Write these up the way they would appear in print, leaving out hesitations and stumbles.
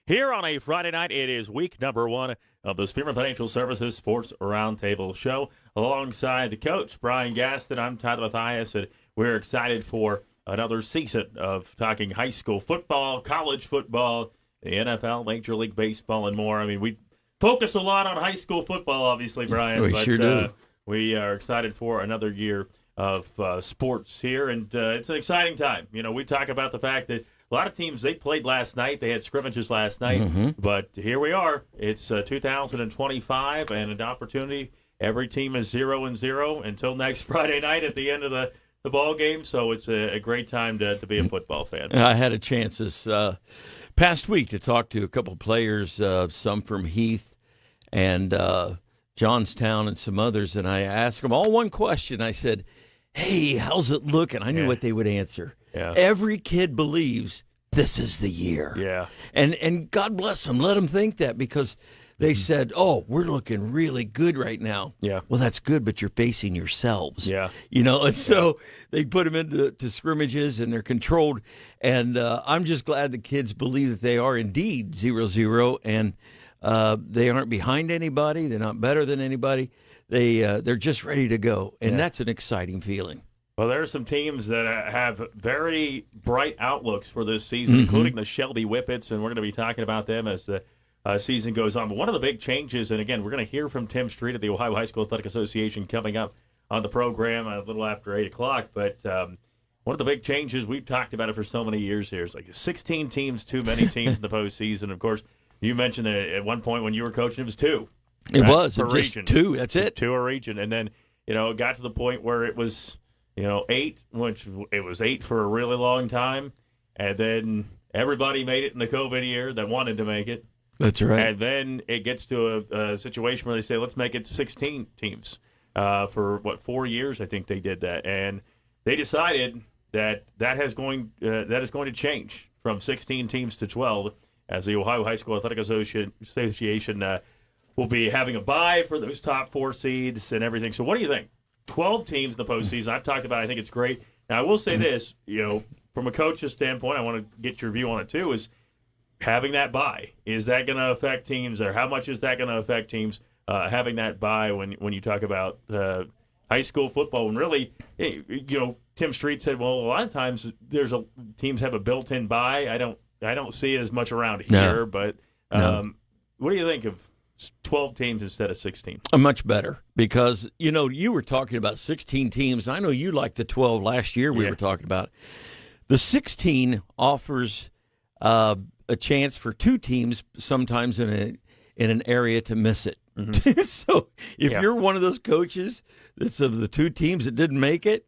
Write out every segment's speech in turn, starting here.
Here on a Friday night, it is week number 1 of the Spearman Financial Services Sports Roundtable show. Alongside the coach, Brian Gaston, I'm Tyler Mathias, and we're excited for another season of talking high school football, college football, the NFL, Major League Baseball, and more. I mean, we focus a lot on high school football, obviously, Brian. We sure do. We are excited for another year of sports here, and it's an exciting time. You know, we talk about the fact that a lot of teams, they played last night. They had scrimmages last night. But here we are. It's 2025 and an opportunity. Every team is 0-0 until next Friday night at the end of the ball game. So it's a great time to be a football fan. I had a chance this past week to talk to a couple of players, some from Heath and Johnstown and some others, and I asked them all one question. I said, hey, how's it looking? I knew what they would answer. Yeah. Every kid believes this is the year. Yeah. And God bless them. Let them think that, because they said, oh, we're looking really good right now. Yeah. Well, that's good, but you're facing yourselves. Yeah. You know, and so they put them into scrimmages, and they're controlled. And I'm just glad the kids believe that they are indeed 0-0, and they aren't behind anybody. They're not better than anybody. They're just ready to go, and that's an exciting feeling. Well, there are some teams that have very bright outlooks for this season, including the Shelby Whippets, and we're going to be talking about them as the season goes on. But one of the big changes, and again, we're going to hear from Tim Street of the Ohio High School Athletic Association coming up on the program a little after 8 o'clock. But one of the big changes, we've talked about it for so many years here, is like 16 teams, too many teams in the postseason. Of course, you mentioned that at one point when you were coaching, it was 2. It was. Per just region. 2, that's it. 2 a region. And then, it got to the point where it was 8, which it was 8 for a really long time, and then everybody made it in the COVID year that wanted to make it. That's right. And then it gets to a situation where they say, let's make it 16 teams. For 4 years, I think they did that, and they decided that is going to change from 16 teams to 12, as the Ohio High School Athletic Association will be having a bye for those top 4 seeds and everything. So what do you think? 12 teams in the postseason. I've talked about it. I think it's great. Now, I will say this, from a coach's standpoint, I want to get your view on it too, is having that bye. Is that going to affect teams, or how much is that going to affect teams having that bye when you talk about high school football? And really, Tim Street said, well, a lot of times teams have a built-in bye. I don't see it as much around here, but what do you think of 12 teams instead of 16? Much better, because, you were talking about 16 teams. I know you liked the 12 last year we were talking about. The 16 offers a chance for 2 teams sometimes in an area to miss it. So if you're one of those coaches that's of the 2 teams that didn't make it,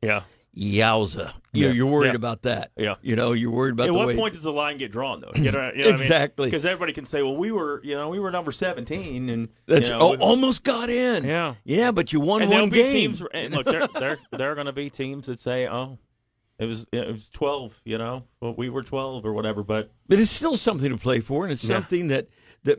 yowza. You're worried about that. Yeah. You're worried about At the what way. point does the line get drawn, though? Exactly. Because everybody can say, well, we were number 17, and that's almost got in. Yeah. Yeah, but you won one game. Teams, and look, there are going to be teams that say, oh, it was 12. Well, we were 12 or whatever. But it's still something to play for, and it's something that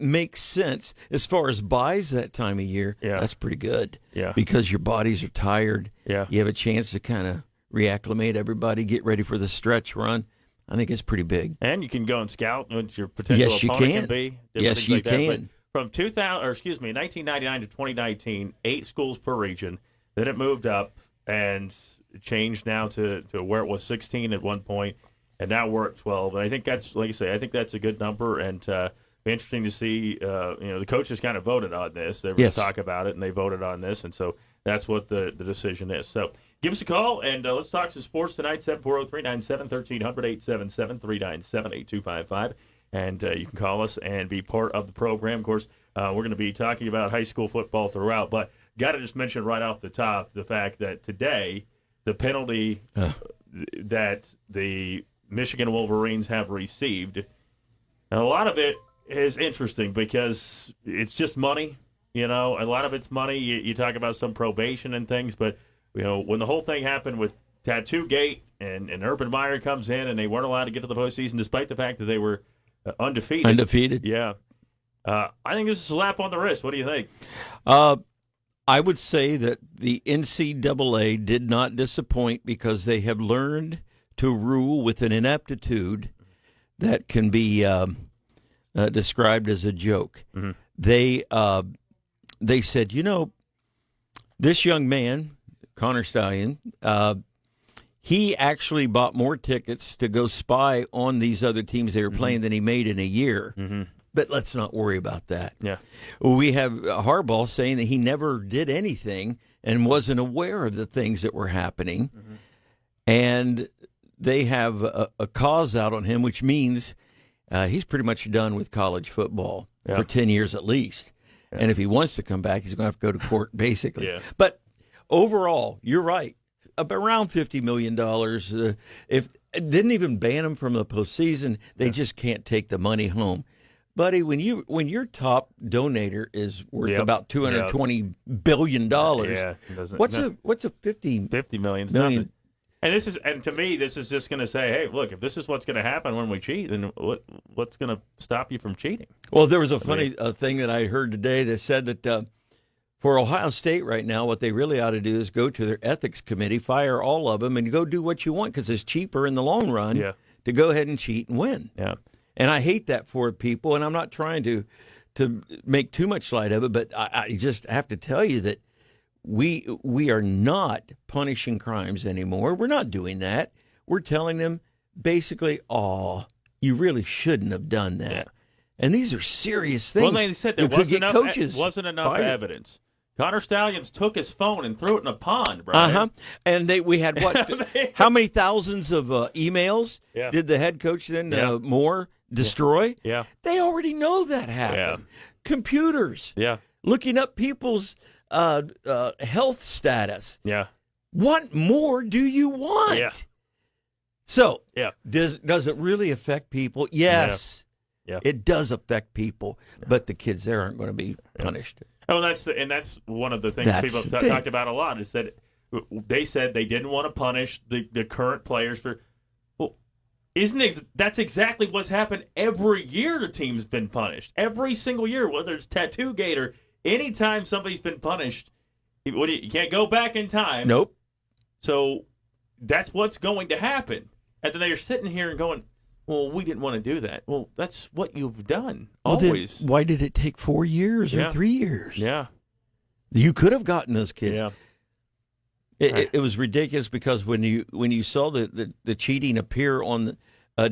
makes sense as far as buys that time of year. Yeah. That's pretty good. Yeah. Because your bodies are tired. Yeah. You have a chance to kind of reacclimate everybody, get ready for the stretch run. I think it's pretty big. And you can go and scout what your potential opponent can be. Yes, you can. From 1999 to 2019, 8 schools per region. Then it moved up and changed now to where it was 16 at one point, and now we're at 12. And I think that's, like you say, I think that's a good number, and be interesting to see. The coaches kind of voted on this. They were talk about it, and they voted on this, and so that's what the decision is. So give us a call, and let's talk some sports tonight, 740-397-1300, 877-397-8255. And you can call us and be part of the program. Of course, we're going to be talking about high school football throughout, but got to just mention right off the top the fact that today the penalty that the Michigan Wolverines have received, and a lot of it is interesting because it's just money. A lot of it's money. You talk about some probation and things, but when the whole thing happened with Tattoo Gate and Urban Meyer comes in and they weren't allowed to get to the postseason despite the fact that they were undefeated. Yeah. I think this is a slap on the wrist. What do you think? I would say that the NCAA did not disappoint because they have learned to rule with an ineptitude that can be described as a joke. Mm-hmm. They said, this young man, Connor Stallion, he actually bought more tickets to go spy on these other teams they were playing than he made in a year. Mm-hmm. But let's not worry about that. Yeah. We have Harbaugh saying that he never did anything and wasn't aware of the things that were happening. Mm-hmm. And they have a cause out on him, which means he's pretty much done with college football for 10 years at least. Yeah. And if he wants to come back, he's going to have to go to court, basically. Yeah. But overall, you're right. Around $50 million. If didn't even ban him from the postseason, they just can't take the money home. Buddy, when your top donator is worth about $220 billion, what's a 50 million? Million? And to me, this is just going to say, hey, look, if this is what's going to happen when we cheat, then what's going to stop you from cheating? Well, there was a funny thing that I heard today that said that for Ohio State right now, what they really ought to do is go to their ethics committee, fire all of them, and go do what you want because it's cheaper in the long run to go ahead and cheat and win. Yeah. And I hate that for people, and I'm not trying to make too much light of it, but I just have to tell you that we are not punishing crimes anymore. We're not doing that. We're telling them basically, you really shouldn't have done that. Yeah. And these are serious things. Well, they said there wasn't enough evidence. Connor Stallions took his phone and threw it in a pond, Brian. And we had how many thousands of emails did the head coach then Moore destroy? Yeah. They already know that happened. Yeah. Computers. Yeah. Looking up people's health status. Yeah. What more do you want? Yeah. So, does it really affect people? Yes. Yeah. It does affect people, but the kids there aren't going to be punished. Oh, that's one of the things people talked about a lot is that they said they didn't want to punish the current players for. Well, that's exactly what's happened every year? The team's been punished every single year, whether it's Tattoo Gate or anytime somebody's been punished. You can't go back in time. Nope. So that's what's going to happen, and then they're sitting here and going, well, we didn't want to do that. Well, that's what you've done always. Why did it take 4 years or 3 years? Yeah. You could have gotten those kids. Yeah. It was ridiculous because when you saw the cheating appear on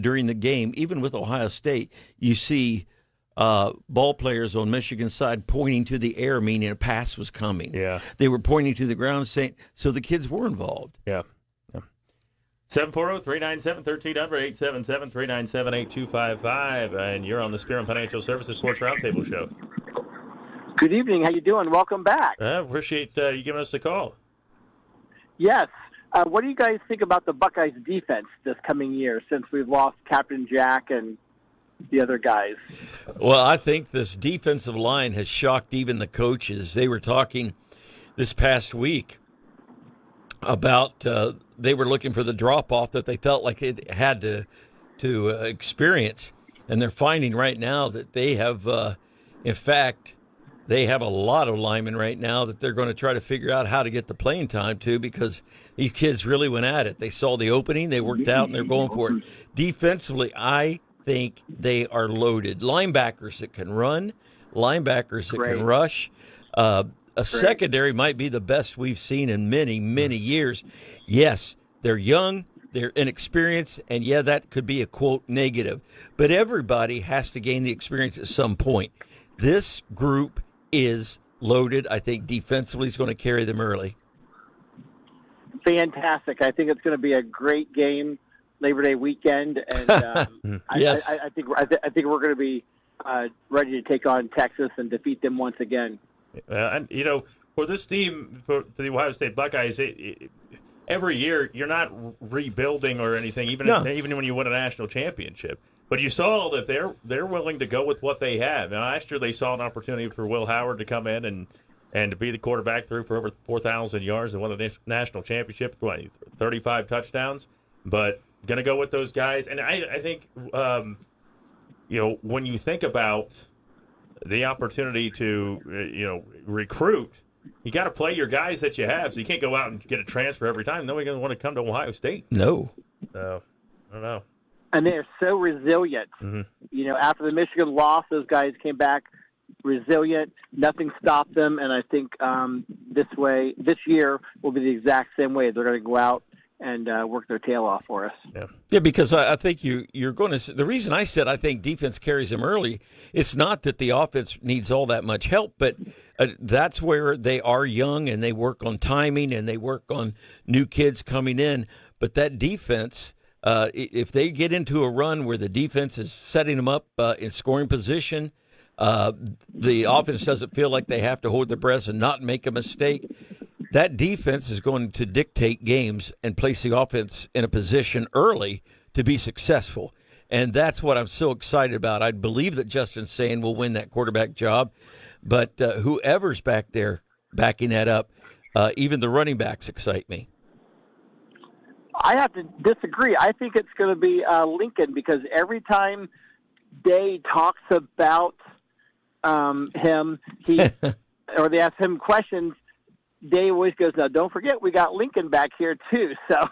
during the game, even with Ohio State, you see ball players on Michigan's side pointing to the air, meaning a pass was coming. Yeah. They were pointing to the ground, saying so the kids were involved. Yeah. 740-397-1300, 877-397-8255, and you're on the Spearman Financial Services Sports Roundtable Show. Good evening. How you doing? Welcome back. Appreciate you giving us a call. Yes. What do you guys think about the Buckeyes' defense this coming year since we've lost Captain Jack and the other guys? Well, I think this defensive line has shocked even the coaches. They were talking this past week about they were looking for the drop-off that they felt like it had to experience. And they're finding right now that they have, in fact, they have a lot of linemen right now that they're going to try to figure out how to get the playing time to because these kids really went at it. They saw the opening, they worked out, and they're going for it. Defensively, I think they are loaded. Linebackers that can run, linebackers that can rush. A secondary might be the best we've seen in many, many years. Yes, they're young, they're inexperienced, and that could be a, quote, negative. But everybody has to gain the experience at some point. This group is loaded. I think defensively is going to carry them early. Fantastic. I think it's going to be a great game Labor Day weekend, and yes. I think we're going to be ready to take on Texas and defeat them once again. And for this team, for the Ohio State Buckeyes, every year you're not rebuilding or anything, even when you win a national championship. But you saw that they're willing to go with what they have. And last year they saw an opportunity for Will Howard to come in and to be the quarterback through for over 4,000 yards and won a national championship, 35 touchdowns. But going to go with those guys. And I think, when you think about the opportunity to, recruit, you got to play your guys that you have. So you can't go out and get a transfer every time. Nobody's going to want to come to Ohio State. No. So, I don't know. and they are so resilient. Mm-hmm. After the Michigan loss, those guys came back resilient. Nothing stopped them, and I think this year will be the exact same way. They're going to go out and work their tail off for us. Yeah, because I think you're going to. The reason I said I think defense carries them early, it's not that the offense needs all that much help, but that's where they are young and they work on timing and they work on new kids coming in. But that defense, if they get into a run where the defense is setting them up in scoring position, the offense doesn't feel like they have to hold their breath and not make a mistake. That defense is going to dictate games and place the offense in a position early to be successful. And that's what I'm so excited about. I believe that Justin Sane will win that quarterback job. But whoever's back there backing that up, even the running backs excite me. I have to disagree. I think it's going to be Lincoln, because every time Day talks about him, or they ask him questions, Day always goes, "Now, don't forget, we got Lincoln back here too." So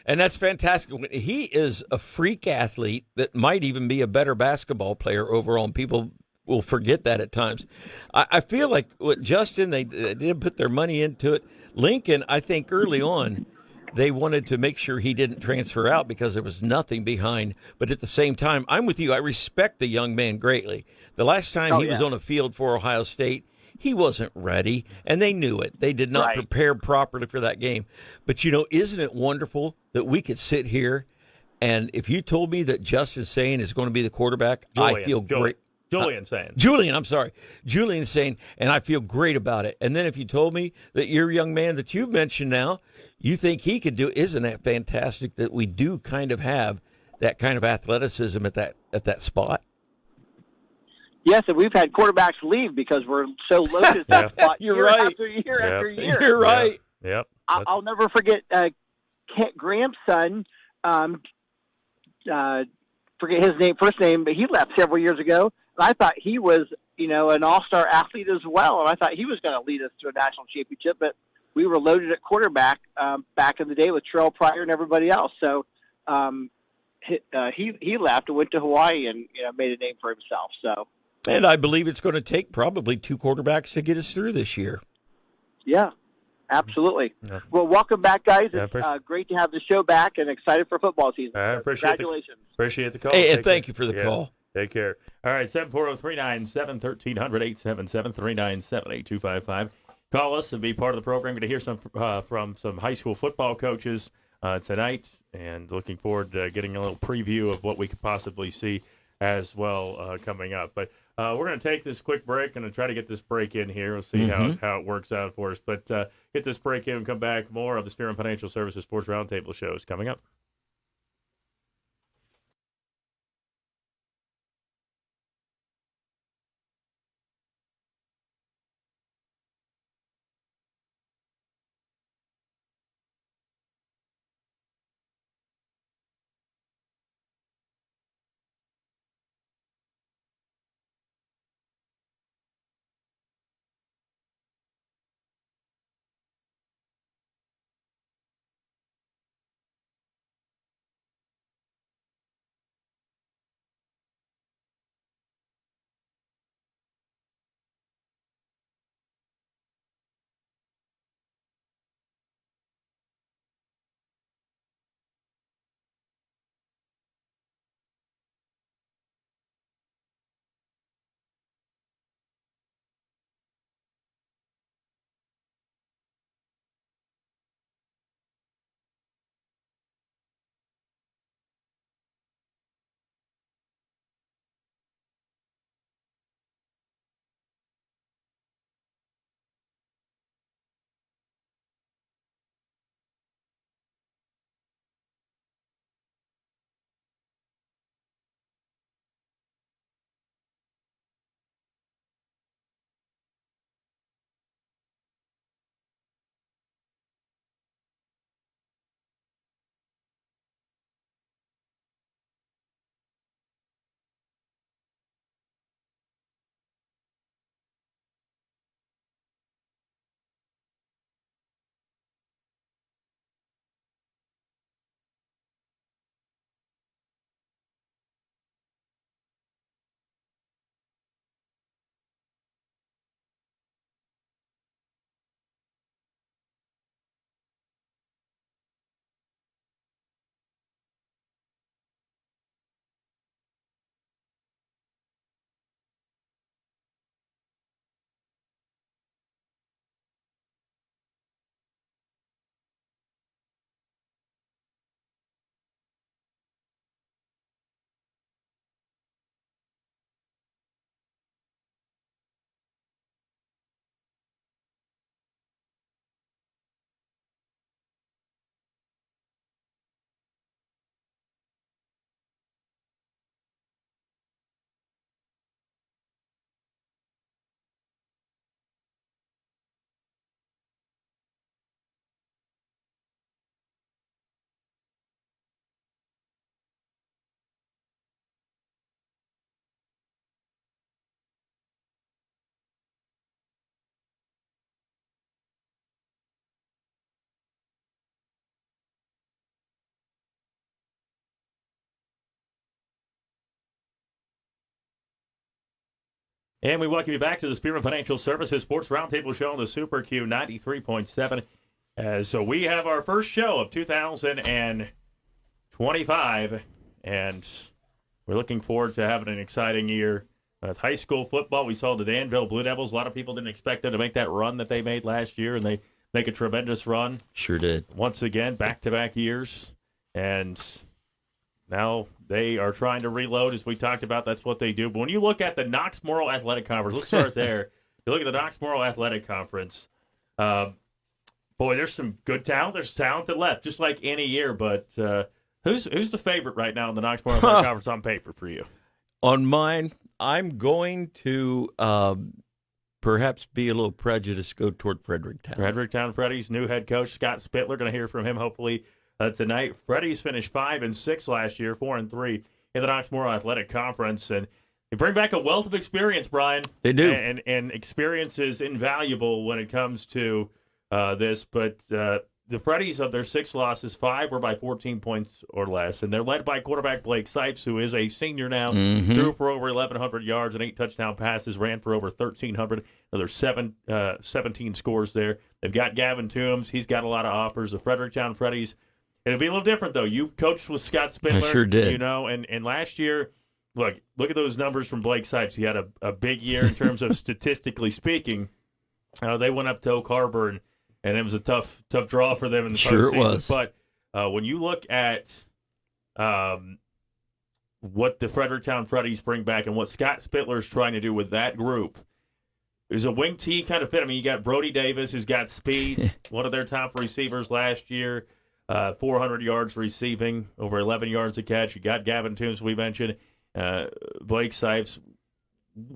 and that's fantastic. He is a freak athlete that might even be a better basketball player overall, and people will forget that at times. I feel like with Justin, they didn't put their money into it. Lincoln, I think early on, they wanted to make sure he didn't transfer out because there was nothing behind. But at the same time, I'm with you. I respect the young man greatly. The last time he was on a field for Ohio State, he wasn't ready, and they knew it. They did not prepare properly for that game. But, isn't it wonderful that we could sit here, and if you told me that Justin Sane is going to be the quarterback, I feel great. Julian Sane. Julian Sane, and I feel great about it. And then if you told me that your young man that you've mentioned now, you think he could do, isn't that fantastic that we do kind of have that kind of athleticism at that spot? Yes, and we've had quarterbacks leave because we're so loaded at that spot year after year after year. You're right. Yep. I'll never forget Kent Graham's son. Forget his first name, but he left several years ago. And I thought he was, an all-star athlete as well, and I thought he was going to lead us to a national championship. But we were loaded at quarterback back in the day with Terrell Pryor and everybody else. So he left and went to Hawaii and made a name for himself. So. And I believe it's going to take probably 2 quarterbacks to get us through this year. Yeah, absolutely. Yeah. Well, welcome back, guys. It's great to have the show back and excited for football season. Congratulations. Appreciate the call. Hey, and thank you for the call. Take care. All right, 740-397-1300, 877-397-8255. Call us and be part of the program. Going to hear some from some high school football coaches tonight, and looking forward to getting a little preview of what we could possibly see as well coming up. But we're going to take this quick break and try to get this break in here. We'll see how it works out for us. But get this break in and come back. More of the Spearman Financial Services Sports Roundtable shows coming up. And we welcome you back to the Spearman Financial Services Sports Roundtable Show on the Super Q 93.7. So we have our first show of 2025, and we're looking forward to having an exciting year. With high school football, we saw the Danville Blue Devils. A lot of people didn't expect them to make that run that they made last year, and they make a tremendous run. Sure did. Once again, back-to-back years. And now they are trying to reload, as we talked about. That's what they do. But when you look at the Knox Morrill Athletic Conference, let's start there. You look at the Knox Morrill Athletic Conference. Boy, there's some good talent. There's talent that left, just like any year. But who's the favorite right now in the Knox Morrill Athletic Conference on paper for you? On mine, I'm going to perhaps be a little prejudiced, go toward Fredericktown. Fredericktown Freddy's new head coach, Scott Spittler. Going to hear from him hopefully tonight. Freddy's finished 5-6 last year, 4-3 in the Knox Morrill Athletic Conference. And they bring back a wealth of experience, Brian. They do. And experience is invaluable when it comes to this. But the Freddies, of their 6 losses, 5 were by 14 points or less. And they're led by quarterback Blake Sipes, who is a senior now, threw for over 1,100 yards and 8 touchdown passes, ran for over 1,300. Another 17 scores there. They've got Gavin Toombs. He's got a lot of offers. The Fredericktown Freddies, it'll be a little different, though. You coached with Scott Spittler. I sure did. You know, and last year, look at those numbers from Blake Sipes. He had a big year in terms of statistically speaking. They went up to Oak Harbor, and it was a tough draw for them in the postseason. Sure it was. But when you look at what the Fredericktown Freddies bring back and what Scott Spittler is trying to do with that group, is a wing T kind of fit. I mean, you got Brody Davis, who's got speed, one of their top receivers last year, 400 yards receiving, over 11 yards a catch. You got Gavin Toombs, we mentioned, Blake Sipes.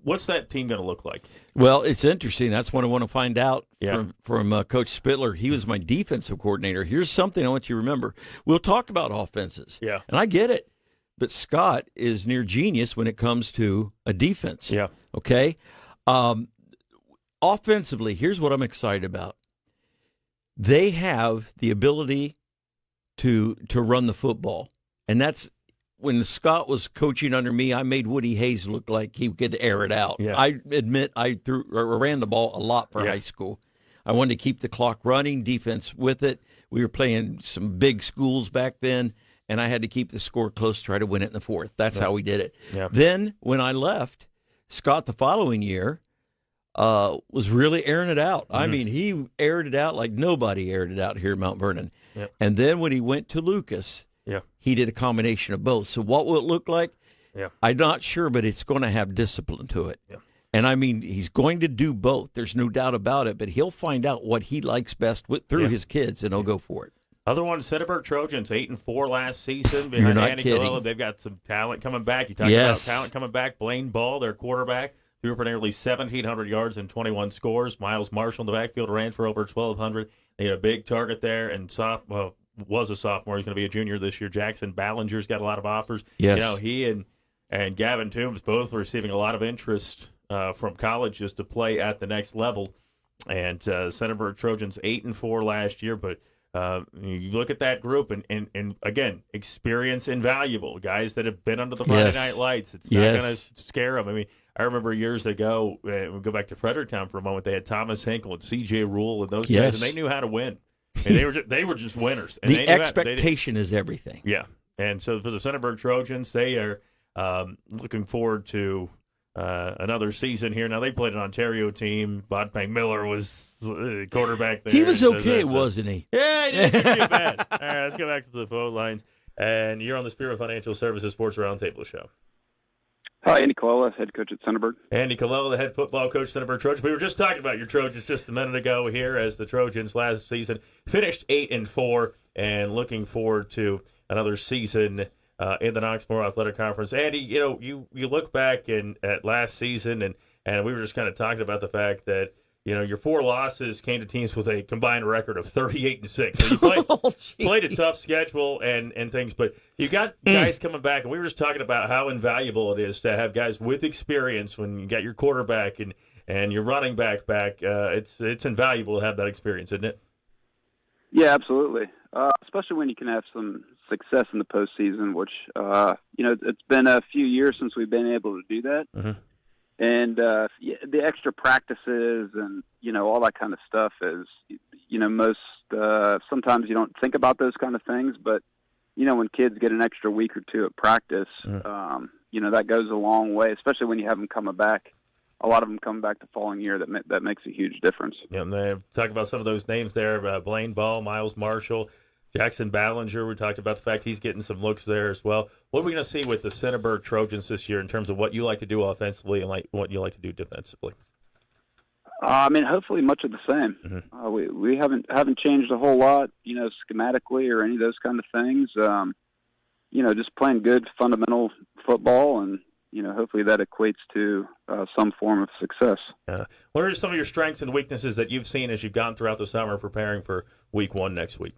What's that team going to look like? Well, it's interesting. That's what I want to find out from Coach Spittler. He was my defensive coordinator. Here's something I want you to remember. We'll talk about offenses. Yeah. And I get it. But Scott is near genius when it comes to a defense. Yeah. Okay? Offensively, here's what I'm excited about. They have the ability to run the football. And that's when Scott was coaching under me, I made Woody Hayes look like he could air it out. Yeah. I admit I ran the ball a lot for high school. I wanted to keep the clock running, defense with it. We were playing some big schools back then, and I had to keep the score close, try to win it in the fourth. That's how we did it. Yeah. Then when I left, Scott the following year was really airing it out. I mean, he aired it out like nobody aired it out here at Mount Vernon. Yep. And then when he went to Lucas, he did a combination of both. So what will it look like? Yeah. I'm not sure, but it's going to have discipline to it. Yeah. And, I mean, he's going to do both. There's no doubt about it. But he'll find out what he likes best through his kids, and he'll go for it. Other one, Centerburg Trojans, 8-4 last season. You're not Andy kidding. Colella. They've got some talent coming back. You talk about talent coming back. Blaine Ball, their quarterback, threw for nearly 1,700 yards and 21 scores. Miles Marshall in the backfield ran for over 1,200. They had a big target there, and was a sophomore. He's going to be a junior this year. Jackson Ballinger's got a lot of offers. Yes. You know, he and Gavin Toombs both receiving a lot of interest from colleges to play at the next level. And Centerburg Trojans 8-4 last year, but you look at that group, and again, experience invaluable. Guys that have been under the Friday night lights. It's not going to scare them. I mean, I remember years ago, we go back to Fredericktown for a moment, they had Thomas Hinkle and C.J. Rule and those guys, and they knew how to win. And they were just winners. And the expectation is everything. Yeah. And so for the Centerburg Trojans, they are looking forward to another season here. Now, they played an Ontario team. Bodpang Miller was quarterback there. He was okay, wasn't he? Yeah, he didn't do too bad. All right, let's go back to the phone lines. And you're on the Spearman Financial Services Sports Roundtable Show. Hi, Andy Colella, head coach at Centerburg. Andy Colella, the head football coach, Centerburg Trojans. We were just talking about your Trojans just a minute ago here, as the Trojans last season finished 8-4 and looking forward to another season in the Knox Morrill Athletic Conference. Andy, you know, you look back at last season, and we were just kind of talking about the fact that, you know, your 4 losses came to teams with a combined record of 38-6. So you played a tough schedule and things, but you got guys coming back, and we were just talking about how invaluable it is to have guys with experience when you got your quarterback and your running back. It's invaluable to have that experience, isn't it? Yeah, absolutely. Especially when you can have some success in the postseason, which, you know, it's been a few years since we've been able to do that. And the extra practices and, all that kind of stuff is, most sometimes you don't think about those kind of things. But, when kids get an extra week or two at practice, that goes a long way, especially when you have them coming back. A lot of them come back the following year. That makes a huge difference. Yeah, and they talk about some of those names there, Blaine Ball, Miles Marshall, Jackson Ballinger. We talked about the fact he's getting some looks there as well. What are we going to see with the Cinnaburg Trojans this year in terms of what you like to do offensively and what you like to do defensively? Hopefully much of the same. Mm-hmm. We haven't changed a whole lot, schematically or any of those kind of things. Just playing good fundamental football, and hopefully that equates to some form of success. What are some of your strengths and weaknesses that you've seen as you've gone throughout the summer preparing for Week 1 next week?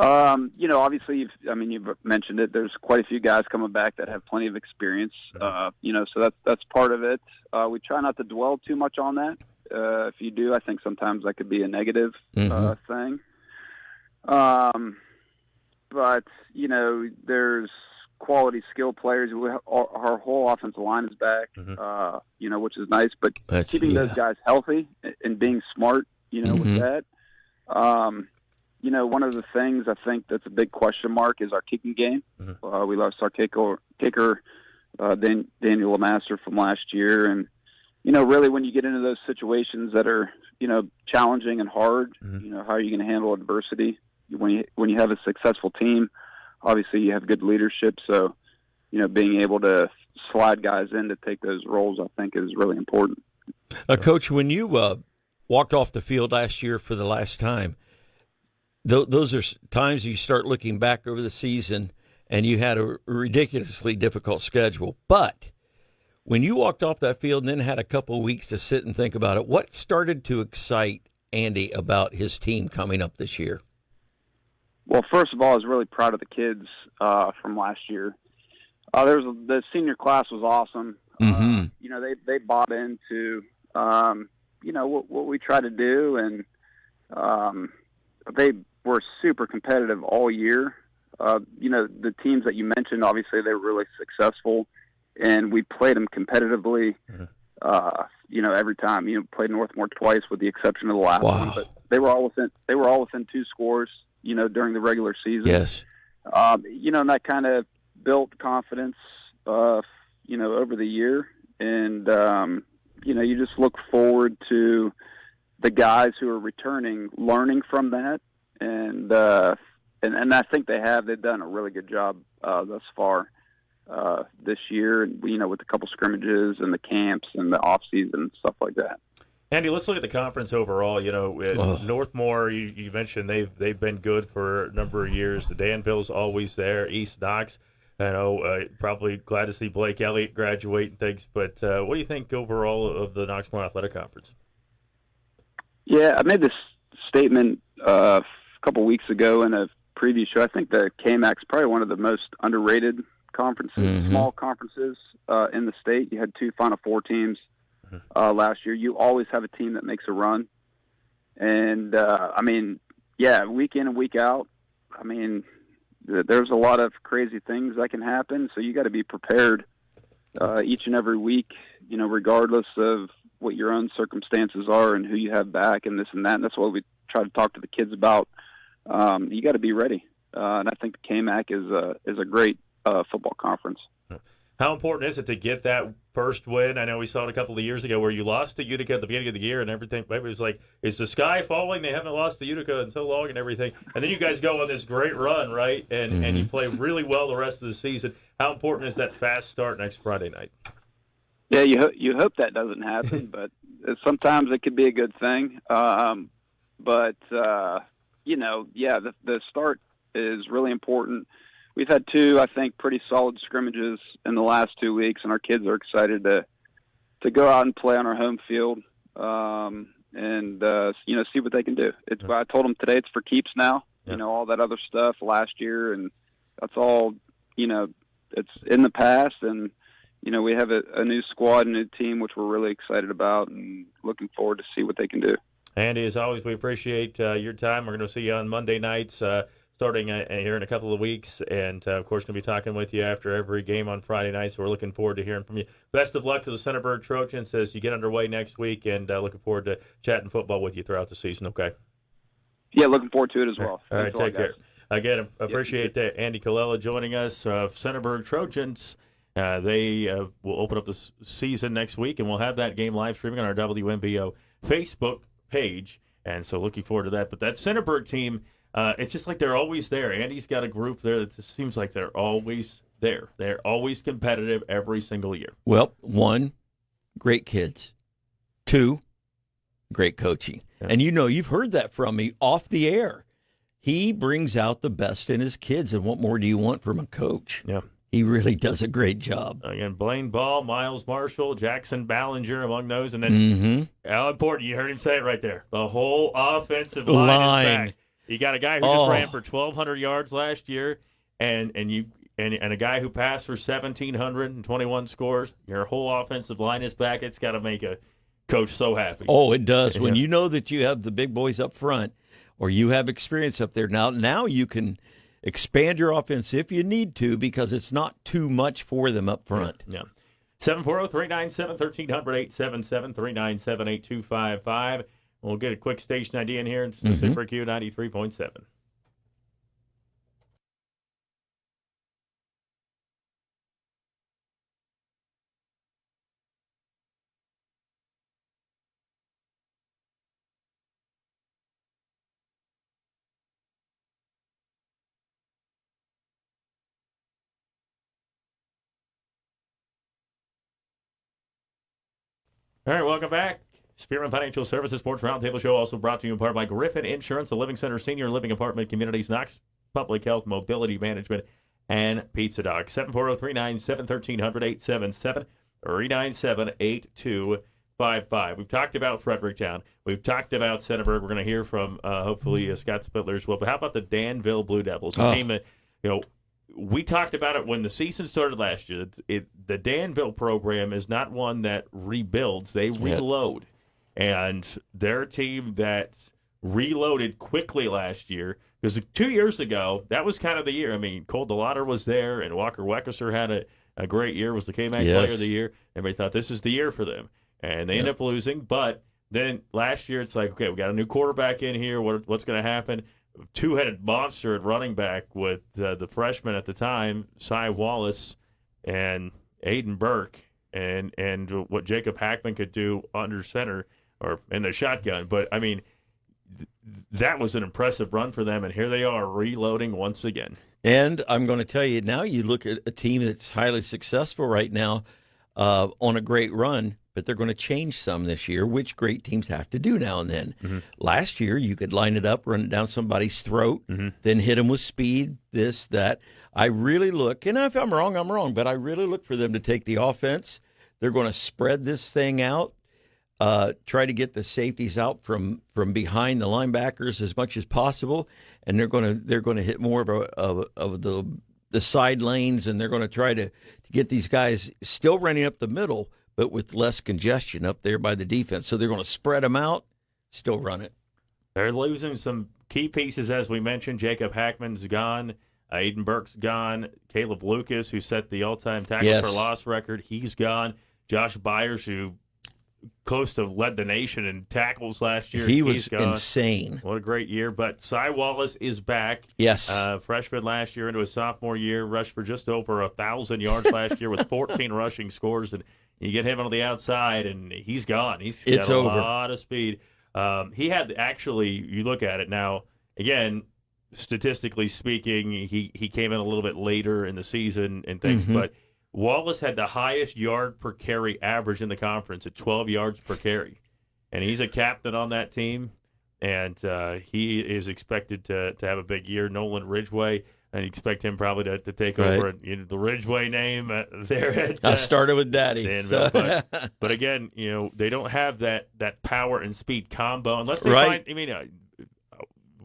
Obviously, you've mentioned it. There's quite a few guys coming back that have plenty of experience. So that's part of it. We try not to dwell too much on that. If you do, I think sometimes that could be a negative thing. But there's quality skill players. Our whole offensive line is back. Which is nice. But keeping those guys healthy and being smart, with that. One of the things I think that's a big question mark is our kicking game. We lost our kicker Daniel LeMaster from last year. And, really when you get into those situations that are, challenging and hard, how are you going to handle adversity? When you have a successful team, obviously you have good leadership. So, being able to slide guys in to take those roles, I think is really important. Coach, when you walked off the field last year for the last time, those are times you start looking back over the season, and you had a ridiculously difficult schedule. But when you walked off that field and then had a couple of weeks to sit and think about it, what started to excite Andy about his team coming up this year? Well, first of all, I was really proud of the kids from last year. The senior class was awesome. They bought into what we try to do, and they were super competitive all year. The teams that you mentioned, obviously they were really successful, and we played them competitively. Every time. Played Northmore twice, with the exception of the last one, but they were all within 2 scores. During the regular season. Yes. And that kind of built confidence. Over the year, and you just look forward to the guys who are returning, learning from that, and I think they've done a really good job thus far this year. With a couple scrimmages and the camps and the off season and stuff like that. Andy, let's look at the conference overall. Northmore, you mentioned they've been good for a number of years. The Danville's always there. East Knox, probably glad to see Blake Elliott graduate and things. But what do you think overall of the Knoxmore Athletic Conference? Yeah, I made this statement a couple weeks ago in a preview show. I think the KMAC's probably one of the most underrated conferences, small conferences in the state. You had 2 Final Four teams last year. You always have a team that makes a run. And, week in and week out, there's a lot of crazy things that can happen. So you got to be prepared each and every week, regardless of what your own circumstances are and who you have back and this and that. And that's what we try to talk to the kids about. You got to be ready. And I think the KMAC is a great football conference. How important is it to get that first win? I know we saw it a couple of years ago where you lost to Utica at the beginning of the year and everything. Maybe it was like, is the sky falling? They haven't lost to Utica in so long and everything. And then you guys go on this great run, right? And you play really well the rest of the season. How important is that fast start next Friday night? Yeah, you hope that doesn't happen, but sometimes it could be a good thing. The start is really important. We've had 2, I think, pretty solid scrimmages in the last 2 weeks, and our kids are excited to go out and play on our home field and see what they can do. I told them today it's for keeps now. Yeah. All that other stuff last year, and that's all. It's in the past, and we have a new squad, a new team, which we're really excited about, and looking forward to see what they can do. Andy, as always, we appreciate your time. We're going to see you on Monday nights. starting here in a couple of weeks. And, of course, going to be talking with you after every game on Friday night. So we're looking forward to hearing from you. Best of luck to the Centerburg Trojans as you get underway next week. And looking forward to chatting football with you throughout the season, okay? Yeah, looking forward to it as well. All right, take care. Again, appreciate Yeah. Andy Colella joining us. Centerburg Trojans, they will open up the season next week, and we'll have that game live streaming on our WMBO Facebook page. And so looking forward to that. But that Centerburg team, it's just like they're always there. Andy's got a group there that just seems like they're always there. They're always competitive every single year. Well, 1, great kids. 2, great coaching. Yeah. And you've heard that from me off the air. He brings out the best in his kids, and what more do you want from a coach? Yeah. He really does a great job. Again, Blaine Ball, Miles Marshall, Jackson Ballinger among those. And then how important, you heard him say it right there, the whole offensive line is back. You got a guy who just ran for 1,200 yards last year, and a guy who passed for 1,721 scores. Your whole offensive line is back. It's got to make a coach so happy. Oh, it does. When you know that you have the big boys up front, or you have experience up there, now you can expand your offense if you need to, because it's not too much for them up front. Yeah. 740-397-1300, 877-397-8255. We'll get a quick station ID in here. It's Super Q 93.7. All right, welcome back. Spearman Financial Services Sports Roundtable Show, also brought to you in part by Griffin Insurance, the Living Center Senior Living Apartment Communities, Knox Public Health, Mobility Management, and Pizza Dog. 740-397-1300, 877-397-8255. We've talked about Fredericktown. We've talked about Centerburg. We're going to hear from, hopefully, Scott Spittler as well. But how about the Danville Blue Devils, a team that, we talked about it when the season started last year. The Danville program is not one that rebuilds. They reload. And they're a team that reloaded quickly last year. Because 2 years ago, that was kind of the year. I mean, Cole DeLauder was there, and Walker Weckeser had a great year, was the K-Mac Player of the Year. Everybody thought this is the year for them. And they ended up losing. But then last year, it's like, okay, we got a new quarterback in here. What's going to happen? Two-headed monster at running back with the freshman at the time, Cy Wallace and Aiden Burke, and what Jacob Hackman could do under center or in the shotgun. But, I mean, that was an impressive run for them, and here they are reloading once again. And I'm going to tell you, now you look at a team that's highly successful right now on a great run, but they're going to change some this year, which great teams have to do now and then. Last year, you could line it up, run it down somebody's throat, then hit them with speed, this, that. I really look, and if I'm wrong, but I really look for them to take the offense. They're going to spread this thing out, try to get the safeties out from behind the linebackers as much as possible, and they're going to hit more of the side lanes, and they're going to try to get these guys still running up the middle, but with less congestion up there by the defense. So they're going to spread them out, still run it. They're losing some key pieces, as we mentioned. Jacob Hackman's gone. Aiden Burke's gone. Caleb Lucas, who set the all-time tackles for loss record, he's gone. Josh Byers, who close to led the nation in tackles last year, he's gone. Insane. What a great year. But Cy Wallace is back. Yes. Freshman last year into his sophomore year, rushed for just over 1,000 yards last year with 14 rushing scores. And you get him on the outside, and he's gone. He's got a lot of speed. He had actually, you look at it now, again, statistically speaking, he came in a little bit later in the season and things, but Wallace had the highest yard per carry average in the conference at 12 yards per carry. And he's a captain on that team, and he is expected to have a big year. Nolan Ridgway, I expect him probably to take over the Ridgway name there. I started with Daddy. Danville, but again, they don't have that power and speed combo unless they find. I mean,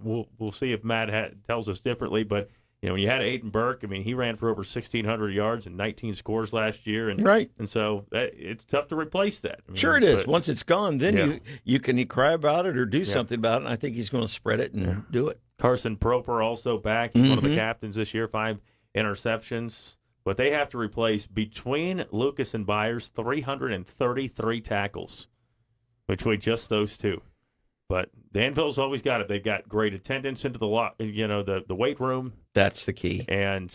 we'll see if Matt tells us differently. But when you had Aiden Burke, I mean, he ran for over 1,600 yards and 19 scores last year, and so it's tough to replace that. I mean, sure, it is. Once it's gone, then you can cry about it or do something about it. And I think he's going to spread it and do it. Carson Proper also back. He's one of the captains this year, 5 interceptions. But they have to replace, between Lucas and Byers, 333 tackles between just those two. But Danville's always got it. They've got great attendance into the weight room. That's the key. And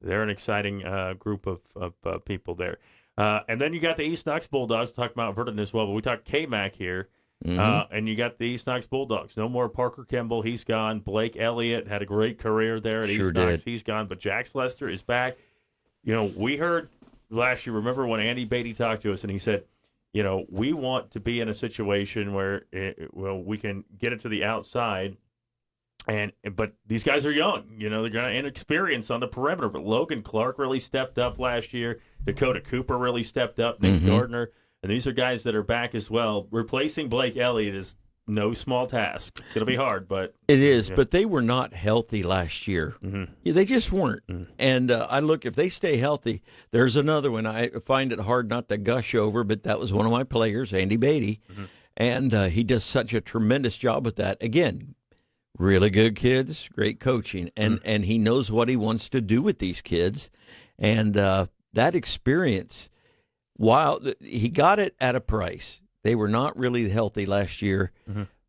they're an exciting group of people there. And then you got the East Knox Bulldogs. We'll talk about Vernon as well, but we talked K-Mac here. And you got the East Knox Bulldogs. No more Parker Kimball. He's gone. Blake Elliott had a great career there at East Knox. He's gone. But Jax Lester is back. We heard last year, remember when Andy Beatty talked to us and he said, we want to be in a situation where we can get it to the outside. But these guys are young. They're going to inexperienced on the perimeter. But Logan Clark really stepped up last year. Dakota Cooper really stepped up. Nick Gardner. And these are guys that are back as well. Replacing Blake Elliott is no small task. It's going to be hard, but it is. Yeah. But they were not healthy last year. Yeah, they just weren't. And I look, if they stay healthy, there's another one. I find it hard not to gush over, but that was one of my players, Andy Beatty, and he does such a tremendous job with that. Again, really good kids, great coaching, and he knows what he wants to do with these kids, and that experience. While he got it at a price. They were not really healthy last year,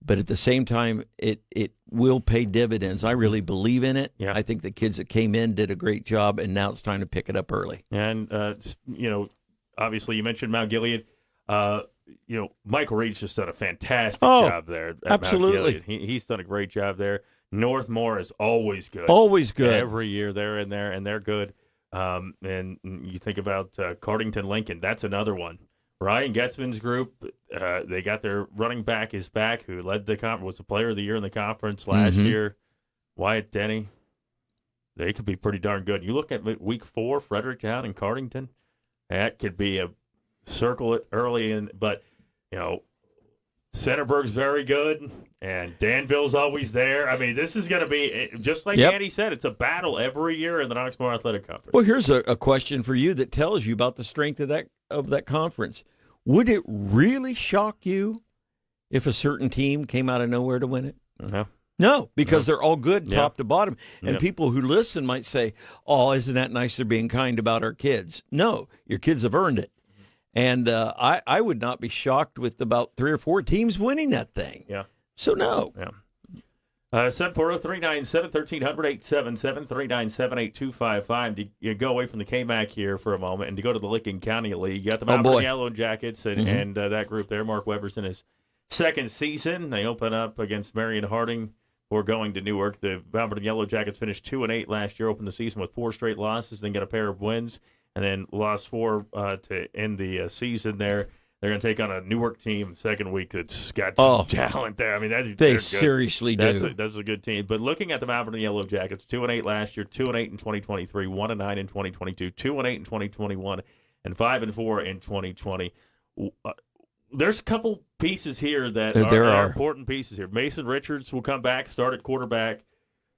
but at the same time, it will pay dividends. I really believe in it. Yeah. I think the kids that came in did a great job, and now it's time to pick it up early. And, obviously you mentioned Mount Gilead. Michael Reed's just done a fantastic job there at absolutely. Mount Gilead. He's done a great job there. Northmore is always good. Always good. Every year they're in there, and they're good. And you think about Cardington Lincoln, that's another one. Ryan Getzman's group, they got their running back is back, who led the conference, was the player of the year in the conference last year. Wyatt Denny, they could be pretty darn good. You look at week 4, Fredericktown and Cardington, that could be a circle it early in, but Centerburg's very good, and Danville's always there. I mean, this is going to be, just like Andy said, it's a battle every year in the Knoxmore Athletic Conference. Well, here's a question for you that tells you about the strength of that conference. Would it really shock you if a certain team came out of nowhere to win it? No, because they're all good top to bottom. And people who listen might say, oh, isn't that nice they're being kind about our kids? No, your kids have earned it. And I would not be shocked with about 3 or 4 teams winning that thing. Yeah. So, no. Yeah. 740-397-1300, 877-397-8255. You go away from the KMAC here for a moment and to go to the Licking County League. You got the Mount Vernon Yellow Jackets and that group there. Mark Weber's in his second season. They open up against Marion Harding. We're going to Newark. The Mount Vernon Yellow Jackets finished 2-8 last year, opened the season with 4 straight losses, then got a pair of wins, and then lost 4 to end the season there. They're going to take on a Newark team second week that's got some talent there. I mean, they seriously do. That's a good team. But looking at the Mount Vernon Yellow Jackets, 2-8 last year, 2-8 in 2023, 1-9 in 2022, 2-8 in 2021, and 5-4 in 2020. There's a couple pieces here that are important pieces here. Mason Richards will come back, start at quarterback.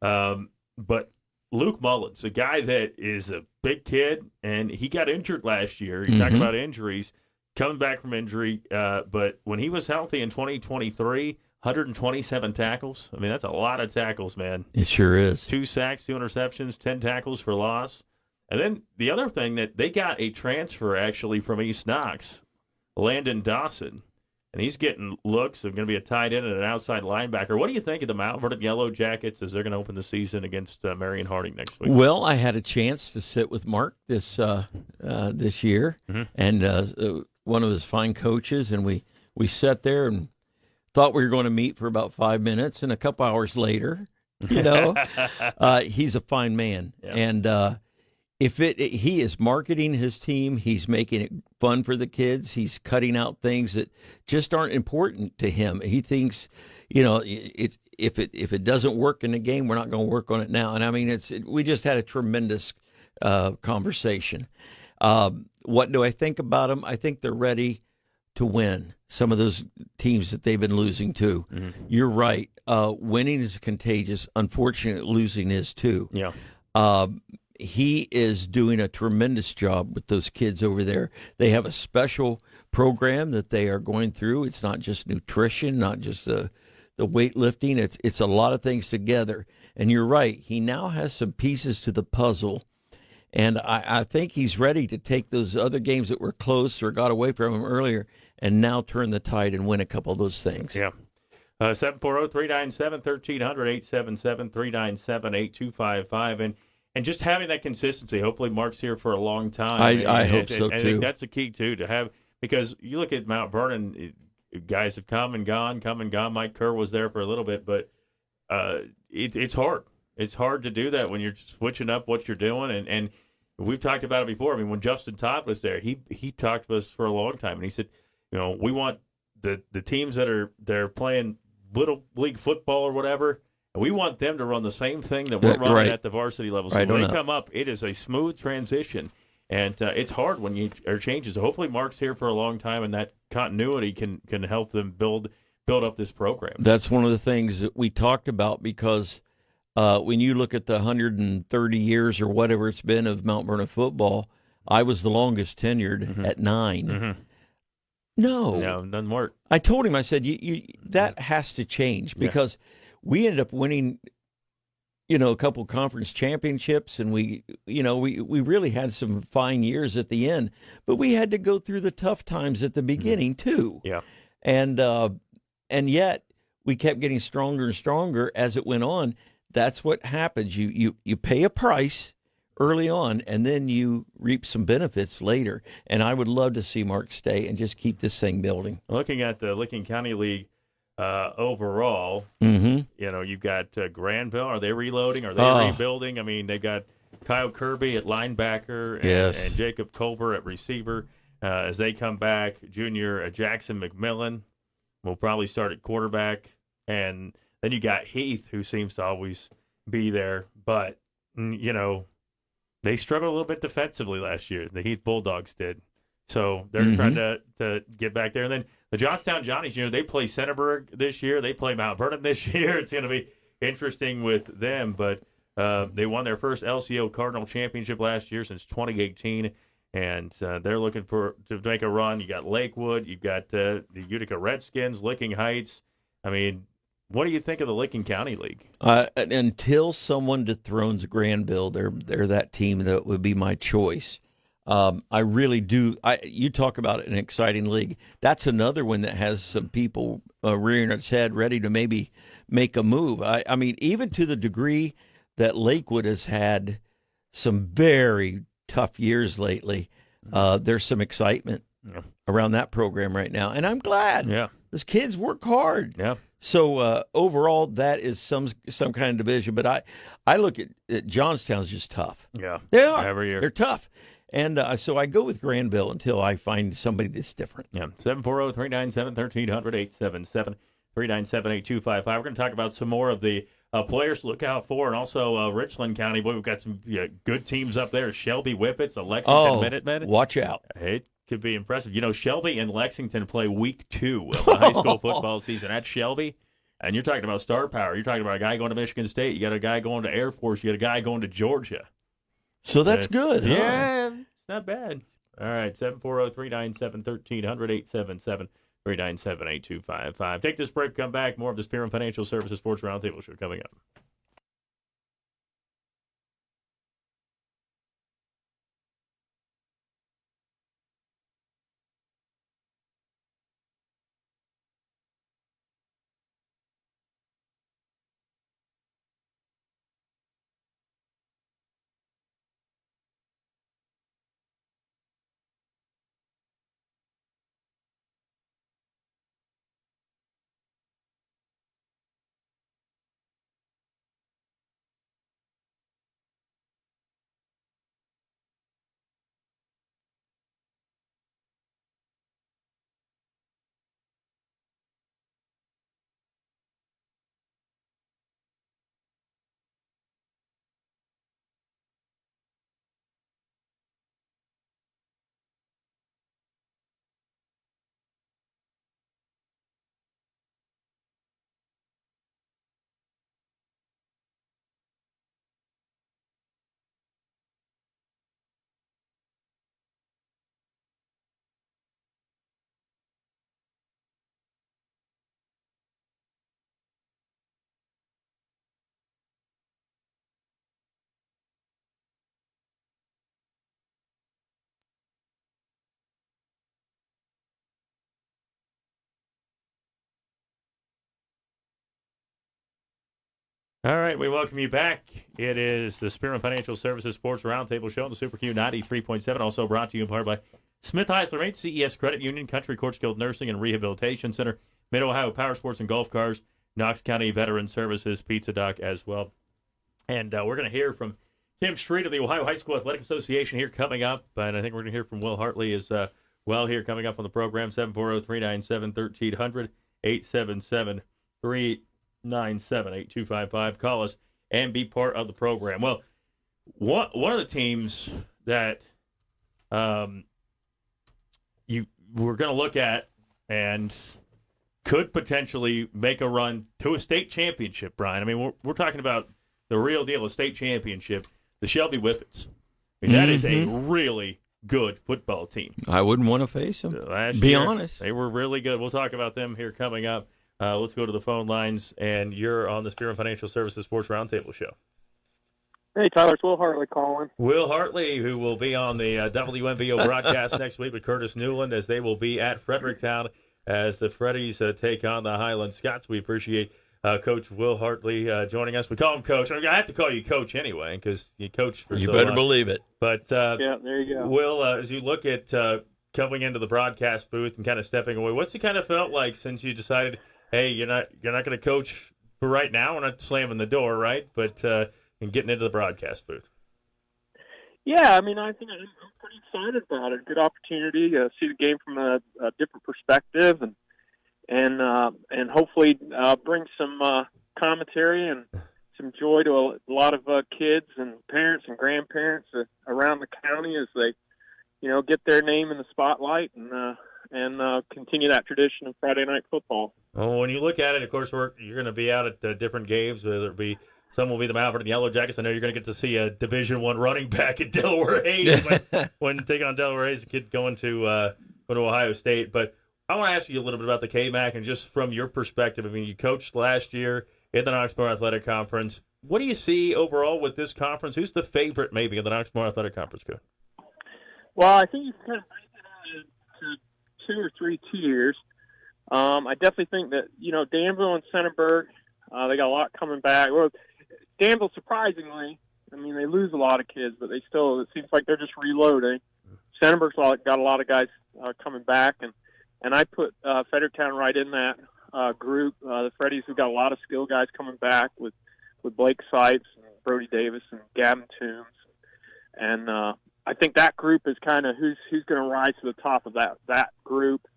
But Luke Mullins, a guy that is a big kid, and he got injured last year. You talk about injuries, coming back from injury. But when he was healthy in 2023, 127 tackles. I mean, that's a lot of tackles, man. It sure is. 2 sacks, 2 interceptions, 10 tackles for loss. And then the other thing that they got a transfer actually from East Knox, Landon Dawson, and he's getting looks. They're going to be a tight end and an outside linebacker. What do you think of the Mount Vernon Yellow Jackets as they're going to open the season against Marion Harding next week? Well, I had a chance to sit with Mark this year, and one of his fine coaches, and we sat there and thought we were going to meet for about 5 minutes, and a couple hours later, he's a fine man, and he is marketing his team, he's making it fun for the kids. He's cutting out things that just aren't important to him. He thinks, if it doesn't work in the game, we're not going to work on it now. And I mean, we just had a tremendous conversation. What do I think about them? I think they're ready to win some of those teams that they've been losing to. You're right. Winning is contagious. Unfortunately, losing is too. Yeah. He is doing a tremendous job with those kids over there. They have a special program that they are going through. It's not just nutrition, not just the the weightlifting. It's a lot of things together. And you're right. He now has some pieces to the puzzle. And I think he's ready to take those other games that were close or got away from him earlier and now turn the tide and win a couple of those things. Yeah. 740-397-1300, 877-397-8255. And just having that consistency. Hopefully Mark's here for a long time. I hope so, I too. think that's the key, too, to have – because you look at Mount Vernon, guys have come and gone. Mike Kerr was there for a little bit, but it's hard. It's hard to do that when you're switching up what you're doing. And we've talked about it before. I mean, when Justin Todd was there, he talked to us for a long time, and he said, we want the teams they're playing little league football or whatever, and we want them to run the same thing that we're running at the varsity level. So when they come up, it is a smooth transition, and it's hard when you are changes. So hopefully Mark's here for a long time, and that continuity can help them build up this program. That's one of the things that we talked about because when you look at the 130 years or whatever it's been of Mount Vernon football, I was the longest tenured at 9. Mm-hmm. No, it doesn't work. I told him, I said, that has to change because we ended up winning, a couple conference championships, and we really had some fine years at the end, but we had to go through the tough times at the beginning too. Yeah. And yet we kept getting stronger and stronger as it went on. That's what happens. You pay a price early on, and then you reap some benefits later. And I would love to see Mark stay and just keep this thing building. Looking at the Licking County League overall, you've got Granville. Are they reloading? Are they rebuilding? I mean, they've got Kyle Kirby at linebacker and Jacob Culver at receiver. As they come back, junior Jackson McMillan will probably start at quarterback. And then you got Heath, who seems to always be there. But, they struggled a little bit defensively last year. The Heath Bulldogs did. So they're trying to get back there. And then the Johnstown Johnnies, they play Centerburg this year. They play Mount Vernon this year. It's going to be interesting with them. But they won their first LCO Cardinal Championship last year since 2018. And they're looking to make a run. You got Lakewood. You got the Utica Redskins, Licking Heights. I mean, what do you think of the Licking County League? Until someone dethrones Granville, they're that team that would be my choice. I really do. You talk about an exciting league. That's another one that has some people rearing its head, ready to maybe make a move. I mean, even to the degree that Lakewood has had some very tough years lately, there's some excitement around that program right now, and I'm glad. Yeah, those kids work hard. Yeah. So overall, that is some kind of division. But I look at Johnstown's just tough. Yeah, they are every year. They're tough, and so I go with Granville until I find somebody that's different. Yeah, 740-397-1300, 877-397-8255. We're going to talk about some more of the players to look out for, and also Richland County. Boy, we've got some good teams up there. Shelby Whippets, Lexington Minutemen. Watch out! It could be impressive. Shelby and Lexington play week 2 of the high school football season at Shelby. And you're talking about star power. You're talking about a guy going to Michigan State. You got a guy going to Air Force. You got a guy going to Georgia. So that's good, huh? Yeah, it's not bad. All right, 740-397-1300, 877-397-8255. Take this break, come back. More of the Spearman Financial Services Sports Roundtable Show coming up. All right, we welcome you back. It is the Spearman Financial Services Sports Roundtable Show on the Super Q 93.7, also brought to you in part by Smith Heisler Mate, CES Credit Union, Country Court Skilled Nursing and Rehabilitation Center, Mid-Ohio Power Sports and Golf Cars, Knox County Veteran Services, Pizza Doc as well. And we're going to hear from Tim Street of the Ohio High School Athletic Association here coming up, and I think we're going to hear from Will Hartley as well here coming up on the program, 740-397-1300, 877-397-8255. Call us and be part of the program. Well, one of the teams that we're going to look at and could potentially make a run to a state championship, Brian. I mean, we're talking about the real deal, a state championship, the Shelby Whippets. I mean, that is a really good football team. I wouldn't want to face them. Last Be year, honest. They were really good. We'll talk about them here coming up. Let's go to the phone lines, and you're on the Spearman Financial Services Sports Roundtable Show. Hey, Tyler, it's Will Hartley calling. Will Hartley, who will be on the WMVO broadcast next week with Curtis Newland, as they will be at Fredericktown as the Freddies take on the Highland Scots. We appreciate Coach Will Hartley joining us. We call him Coach. I have to call you Coach anyway because you coach for You so better long. believe it. But Yeah, there you go. Will, as you look at coming into the broadcast booth and kind of stepping away, what's it kind of felt like since you decided, hey, you're not going to coach for right now? We're not slamming the door, right? But and getting into the broadcast booth. Yeah, I mean, I think I'm pretty excited about it. Good opportunity to see the game from a different perspective, and hopefully bring some commentary and some joy to a lot of kids and parents and grandparents around the county as they, get their name in the spotlight and continue that tradition of Friday night football. Well, when you look at it, of course, you're going to be out at different games, whether it be some will be the Maverick and Yellow Jackets. I know you're going to get to see a Division I running back at Delaware Hayes when take on Delaware Hayes, a kid going to Ohio State. But I want to ask you a little bit about the KMAC and just from your perspective. I mean, you coached last year in the Knoxmore Athletic Conference. What do you see overall with this conference? Who's the favorite maybe in the Knoxmore Athletic Conference? Good. Well, I think you can kind of break it into 2 or 3 tiers. I definitely think that, Danville and Centerburg, they got a lot coming back. Well, Danville, surprisingly, I mean, they lose a lot of kids, but it seems like they're just reloading. Centerburg's got a lot of guys coming back, and I put Fredericktown right in that group. The Freddies have got a lot of skill guys coming back with Blake Sipes and Brody Davis and Gavin Toombs. And I think that group is kind of who's going to rise to the top of that group.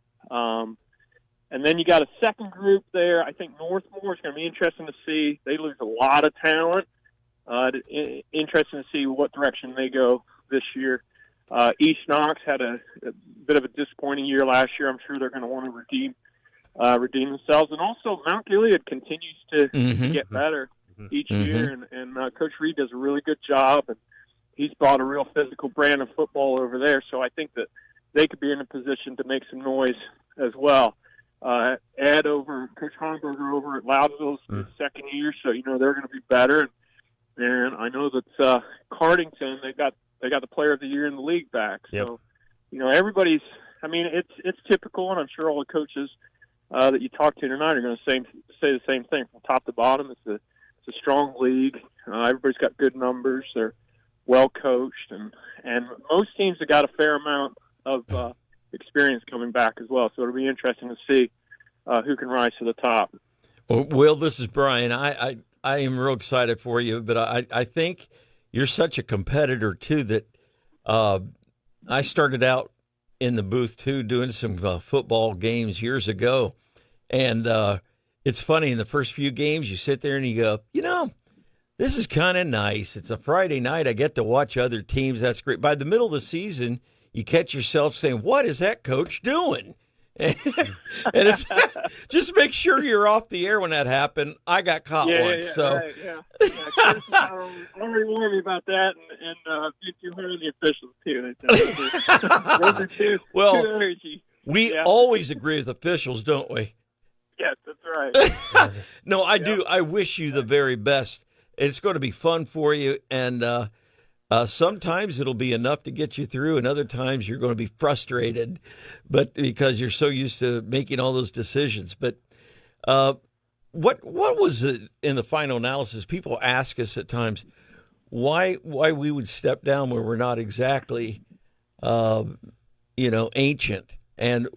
And then you got a second group there. I think Northmore is going to be interesting to see. They lose a lot of talent. Interesting to see what direction they go this year. East Knox had a bit of a disappointing year last year. I'm sure they're going to want to redeem themselves. And also Mount Gilead continues to get better each year. And Coach Reed does a really good job. And he's brought a real physical brand of football over there. So I think that they could be in a position to make some noise as well. Coach Homburger over at Loudonville's second year, so they're going to be better. And I know that Cardington, they got the Player of the Year in the league back. So everybody's. I mean, it's typical, and I'm sure all the coaches that you talk to tonight are going to say the same thing from top to bottom. It's a strong league. Everybody's got good numbers. They're well coached, and most teams have got a fair amount of experience coming back as well. So it'll be interesting to see who can rise to the top. Well, Will, this is Brian. I am real excited for you, but I think you're such a competitor too that I started out in the booth too doing some football games years ago, and it's funny, in the first few games you sit there and you go, this is kind of nice. It's a Friday night. I get to watch other teams. That's great. By the middle of the season, you catch yourself saying, what is that coach doing? And it's just make sure you're off the air when that happened. I got caught once. Right, yeah. Curtis already warned me about that, and you heard the officials too. Those are two. Well, two we always agree with officials, don't we? Yes, that's right. No, I do. I wish you the very best. It's going to be fun for you, and sometimes it'll be enough to get you through, and other times you're going to be frustrated, but because you're so used to making all those decisions. But what was it in the final analysis? People ask us at times why we would step down where we're not exactly, ancient. And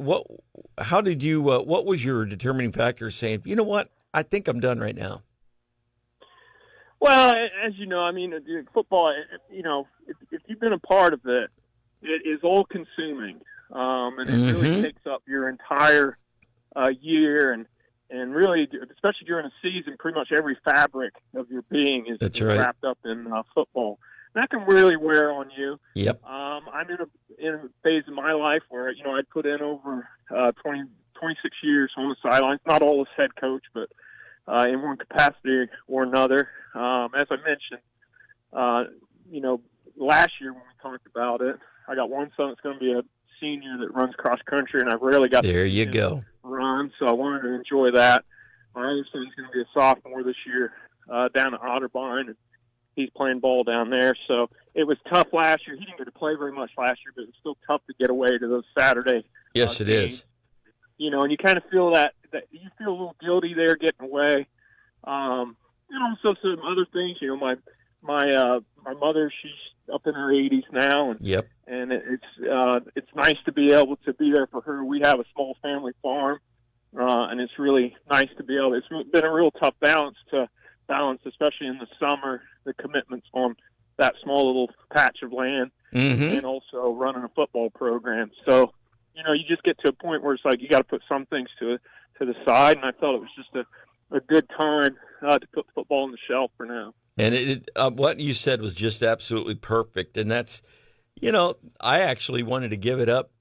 how did you? What was your determining factor saying, you know what, I think I'm done right now? Well, as you know, I mean, football. If you've been a part of it, it is all consuming, and it really takes up your entire year, and really, especially during a season, pretty much every fabric of your being is right. wrapped up in football. And that can really wear on you. Yep. I'm in a phase of my life where I put in over 26 years on the sidelines, not all as head coach, but in one capacity or another. As I mentioned, last year when we talked about it, I got one son that's going to be a senior that runs cross country, and I rarely got there to you go run, so I wanted to enjoy that. My other son's going to be a sophomore this year down at Otterbein, and he's playing ball down there. So it was tough last year. He didn't get to play very much last year, but it's still tough to get away to those Saturday yes, it games. is. And you kind of feel that you feel a little guilty there getting away. And also some other things. My mother, she's up in her 80s now, and Yep. And it's nice to be able to be there for her. We have a small family farm, and it's really nice to be able. It's been a real tough balance, especially in the summer, the commitments on that small little patch of land, and also running a football program. So, you just get to a point where it's like you got to put some things to the side, and I felt it was just a good time to put football on the shelf for now. And what you said was just absolutely perfect, and that's. I actually wanted to give it up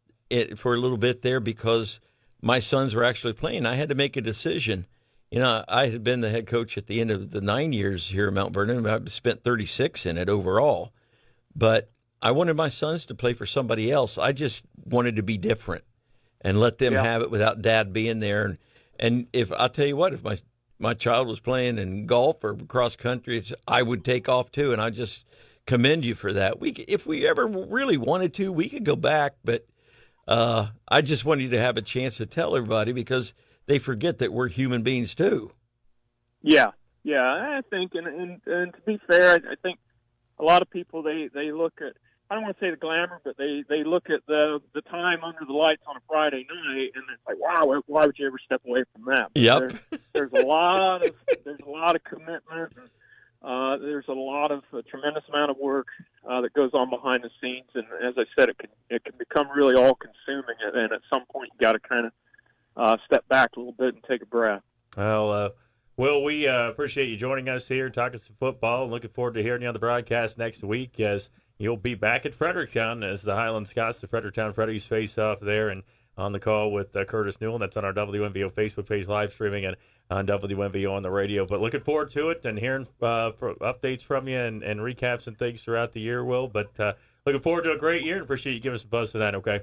for a little bit there because my sons were actually playing. I had to make a decision. I had been the head coach at the end of the 9 years here at Mount Vernon. I've spent 36 in it overall. But I wanted my sons to play for somebody else. I just wanted to be different and let them have it without Dad being there. And if I'll tell you what, if my child was playing in golf or cross country, I would take off too. And I just commend you for that. If we ever really wanted to, we could go back, but I just wanted you to have a chance to tell everybody because they forget that we're human beings too. Yeah, I think, and to be fair, I think a lot of people they look at, I don't want to say the glamour, but they look at the time under the lights on a Friday night, and it's like, wow, why would you ever step away from that? But yep. There's a lot of commitment. There's a tremendous amount of work that goes on behind the scenes, and as I said, it can become really all-consuming, and at some point you got to kind of step back a little bit and take a breath. Well, Will, we appreciate you joining us here, talking some football, and looking forward to hearing you on the broadcast next week as you'll be back at Fredericktown as the Highland Scots, the Fredericktown Freddies, face off there, and on the call with Curtis Newell. That's on our WMVO Facebook page, live streaming, and on WMVO on the radio. But looking forward to it and hearing updates from you and recaps and things throughout the year, Will. But looking forward to a great year and appreciate you giving us a buzz for that, okay?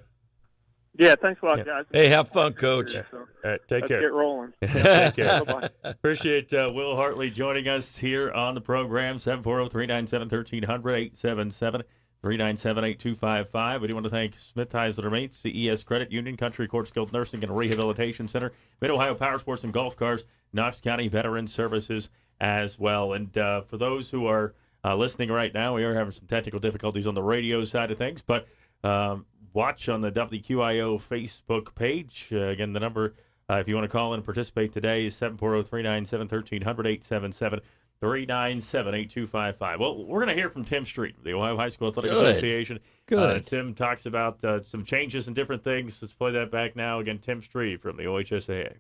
Yeah, thanks a lot, guys. Hey, have fun, Coach. So All right, take let's care. Get rolling. Take care. Bye-bye. Appreciate Will Hartley joining us here on the program, 740-397-1300, 877-397-8255. We do want to thank Smith Heisler Mates, CES Credit Union, Country Court Skilled Nursing and Rehabilitation Center, Mid-Ohio Power Sports and Golf Cars, Knox County Veteran Services as well. And for those who are listening right now, we are having some technical difficulties on the radio side of things, but watch on the WQIO Facebook page. Again, the number, if you want to call in and participate today, is 740-397-1300, 877-397-8255. Well, we're going to hear from Tim Street, the Ohio High School Athletic Association. Good. Tim talks about some changes and different things. Let's play that back now. Again, Tim Street from the OHSAA.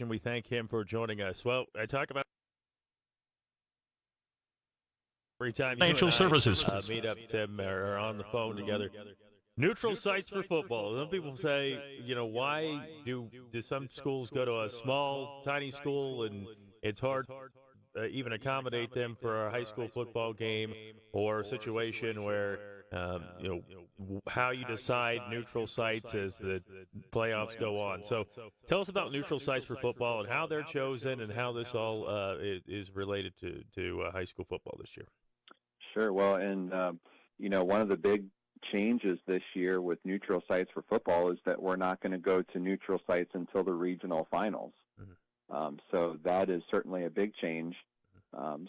We thank him for joining us. Well, I talk about every time Financial services meet up, Tim, or are on the phone together. Neutral sites for football. Some people say, why do some schools go to a small, tiny school and it's hard even accommodate them for a high school football game or a situation where, how you decide neutral sites as the playoffs go on. So tell us about neutral sites for football and how they're chosen and how this all is related to high school football this year. Sure. Well, and, one of the big changes this year with neutral sites for football is that we're not going to go to neutral sites until the regional finals. Mm-hmm. So that is certainly a big change.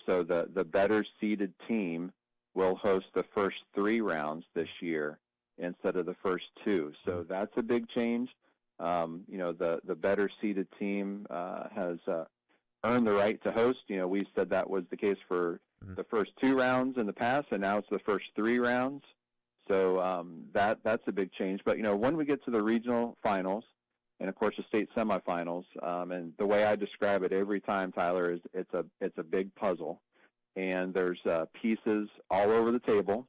So the better seeded team will host the first 3 rounds this year instead of the first 2. So that's a big change. The better seeded team has earned the right to host. We said that was the case for the first 2 rounds in the past, and now it's the first 3 rounds. So that's a big change. But, when we get to the regional finals and, of course, the state semifinals, and the way I describe it every time, Tyler, is it's a big puzzle. And there's pieces all over the table,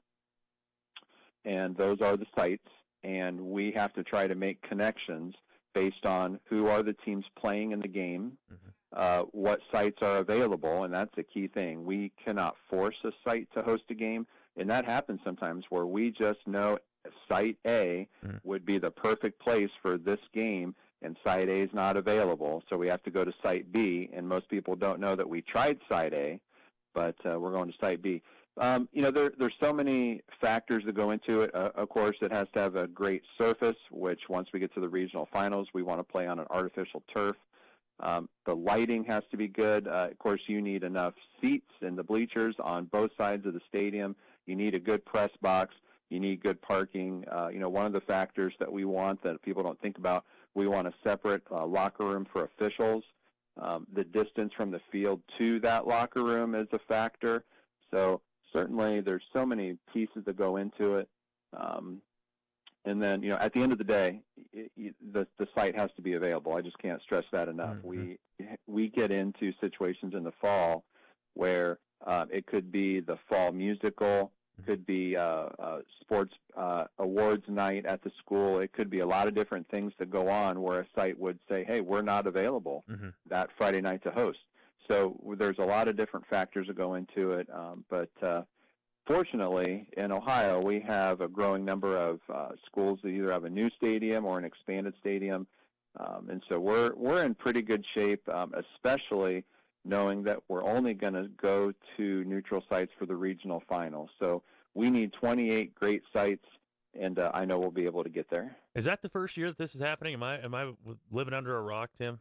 and those are the sites. And we have to try to make connections based on who are the teams playing in the game, what sites are available, and that's a key thing. We cannot force a site to host a game. And that happens sometimes where we just know Site A would be the perfect place for this game, and Site A is not available, so we have to go to Site B. And most people don't know that we tried Site A, but we're going to Site B. There's so many factors that go into it. Of course, it has to have a great surface, which once we get to the regional finals, we want to play on an artificial turf. The lighting has to be good. Of course, you need enough seats in the bleachers on both sides of the stadium. You need a good press box. You need good parking. One of the factors that we want that people don't think about, we want a separate locker room for officials. The distance from the field to that locker room is a factor. So certainly there's so many pieces that go into it. And then, at the end of the day, the site has to be available. I just can't stress that enough. Mm-hmm. We get into situations in the fall where it could be the fall musical, could be sports awards night at the school. It could be a lot of different things that go on where a site would say, hey, we're not available that Friday night to host. So there's a lot of different factors that go into it. But fortunately, in Ohio, we have a growing number of schools that either have a new stadium or an expanded stadium. And so we're in pretty good shape, especially knowing that we're only going to go to neutral sites for the regional final. So we need 28 great sites, and I know we'll be able to get there. Is that the first year that this is happening? Am I living under a rock, Tim?